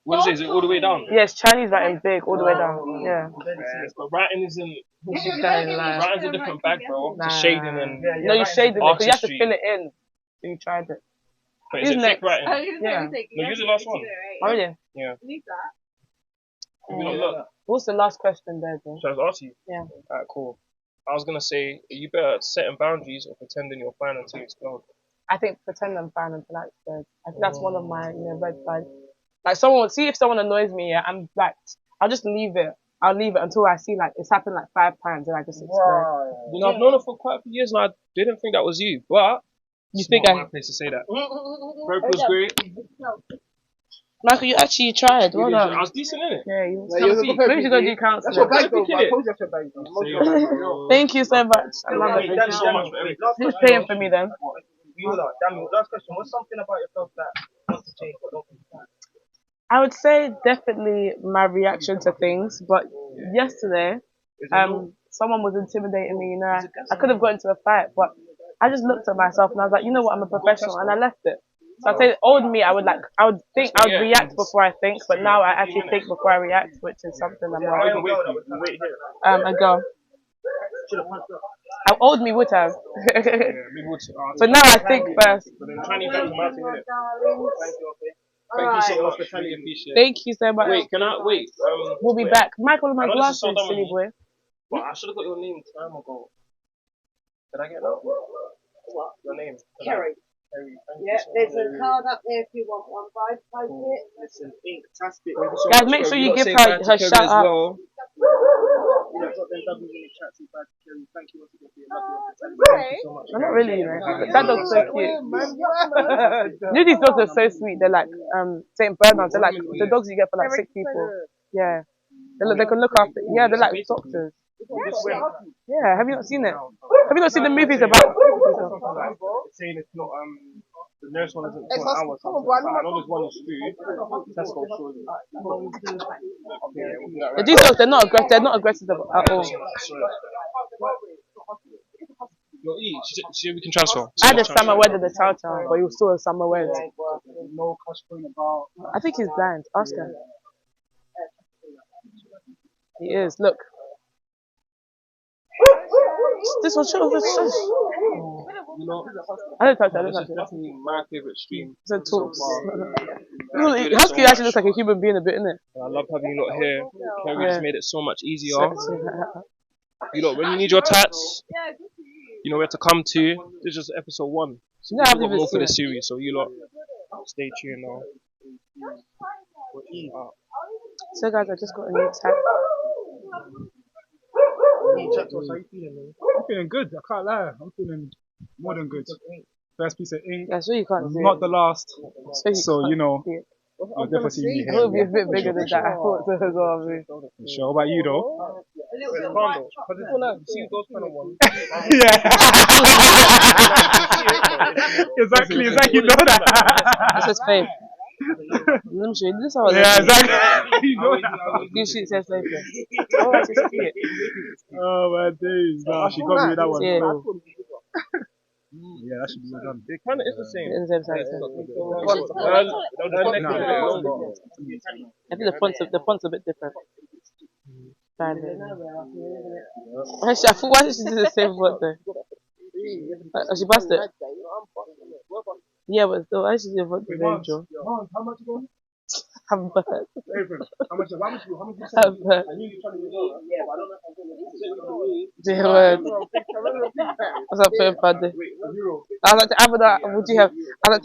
What is it? Is it all the way down? Yes, Chinese writing big all the way down. Yeah. But writing isn't. Can't lie. Writing's a different bag, bro. Nah. It's shading and. No, you shaded it because you have to Artistry. fill it in. You tried it. But is it Who's thick next? writing? Yeah. No, use the last one. Oh, yeah. Yeah. You know, look. What's the last question there, though? Should I ask you? Yeah. Alright, cool. I was gonna say, you better at setting boundaries or pretending you're fine until you explode. I think pretend I'm fine until I explode. I think that's one of my red flags. Like if someone annoys me, yeah, I'm like, I'll just leave it. I'll leave it until I see like it's happened like 5 times and I just explode. You know, I've known her for quite a few years and I didn't think that was you, but You it's think not my place to say that. Hope was great. Michael, you actually tried. Well done. I was decent in it. Yeah, you Yeah, you was a maybe you should go do counseling. That's your bag though. Look at I it. told you that's your bag though. Thank you so much. I love Thank it. you so much for everything. Who's paying for me then? Last question. What's something about yourself that wants to change but don't think you can? I would say definitely my reaction to things, but yesterday, someone was intimidating me, you know, I could have got into a fight, but I just looked at myself and I was like, you know what, I'm a professional, and I left it. So I'd say old me, I would react before I think, but now I actually think before I react, which is something I'm working on. A girl. Old me would have. But now I think first. Thank you so much. Really appreciate it. Thank you so much. Wait, can I wait? We'll be back. Michael, my I know this is glasses, so dumb of silly me. boy. But I should have got your name time ago. Did I get that? What? Your name? Kerry. Kerry, thank Yeah, you so there's much. a card up there if you want one. Post it. Listen, fantastic. Guys, make sure you give her shout out. Thank you once again for your love. Thank you so much. I'm not really, you know. That dog's so cute. You know, these dogs are so sweet. They're like Saint Bernards. They're like the dogs you get for like sick people. Yeah. They can look after. Yeah, they're like doctors. Yeah. Have you not seen it? Have you not seen the movies about? Saying it's not the nurse one isn't 2 hours. I know there's one in Street. Tesco surely. But these dogs, they're not aggressive. They're not aggressive at all. You'll eat. See if we can transfer. I had a summer wed in the Chow Chow, but he was still a summer wed. No Kashh point about. I think he's blind. Ask him. He is. Look. This one, shut up. You know, I don't touch that. this is definitely my favorite stream. It's a so talks. far. Husky actually looks like a human being a bit, innit? I love having you lot here. Kerry Yeah. just made it so much easier. You know, when you need your tats, you know where to come to. This is just episode 1. So No, we've I've got even more for seen this it. series, so you lot stay tuned now. So guys, I just got a new tap. I'm feeling good. I can't lie. I'm feeling more than good. First piece of ink. Yeah, so you can't see Not it. the last. So So, you know, see it. you'll definitely see me It will be here. a bit bigger than that. I thought so as well. Sure. What about you though? See those kind of ones. Yeah. exactly. You know that. This is fake. Let me show you. This is how I Yeah, look. exactly. You know that. This shit says fake. Oh, I just see it. Oh my days. Nah, she got me with that one. Yeah. Yeah, that should be well done. It kind of is the same. It's the same size. I think the font's a bit different. Why did she do the same font though? She passed it. Yeah, but still, why did she do the font the same, Joe? How much again? I'm bad. How much? I'm bad. Dear word. What's up, Fern Paddy? I was like to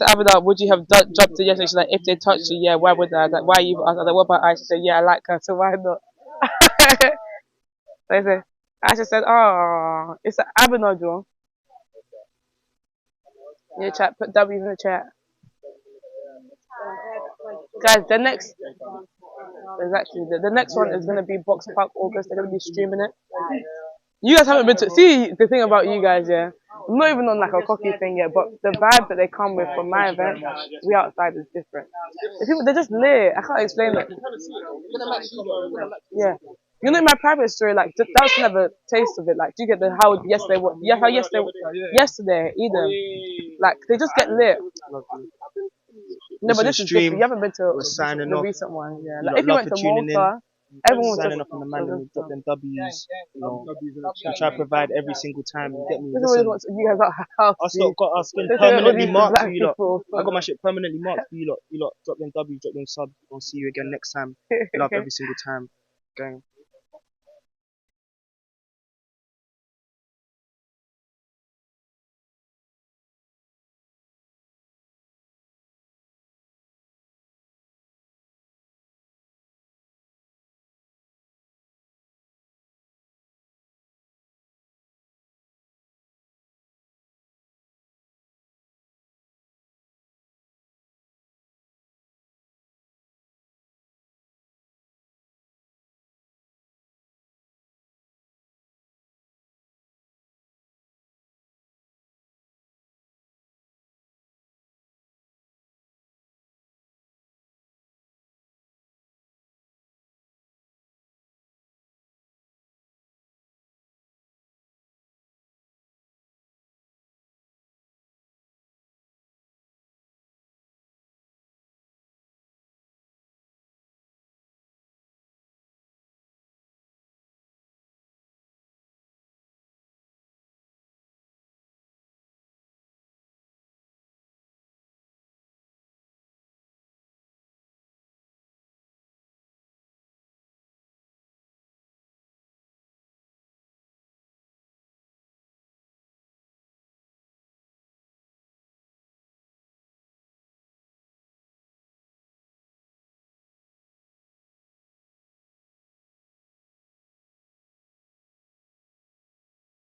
Abida, would you have dropped it yesterday? She's like, if they touched you, yeah, why would I? I was like, why you? I was like, what about I? She said, yeah, I like her, so why not? They said, I just said, oh, it's an Abida draw. Yeah, chat, put W in the chat. Guys, the next one is gonna be Box Park August. They're gonna be streaming it. You guys haven't been to see the thing about you guys, yeah. I'm not even on like a cocky thing yet, but the vibe that they come with from my event, we outside is different. The people, they're just lit. I can't explain it. Yeah. You know, in my private story, like that was kind of a taste of it. Like, do you get the how yesterday? Yesterday, Eden, like they just get lit. No, but this is different. You haven't been to the recent one, yeah. Like if you went to Malta, everyone was signing up on the man and drop them W's. You know, we try to provide every single time. You get me? Listen, you guys got I still got us been permanently marked for you lot. I got my shit permanently marked for you lot. You lot drop them W's, drop them subs. I'll see you again next time. Love every single time. Gang.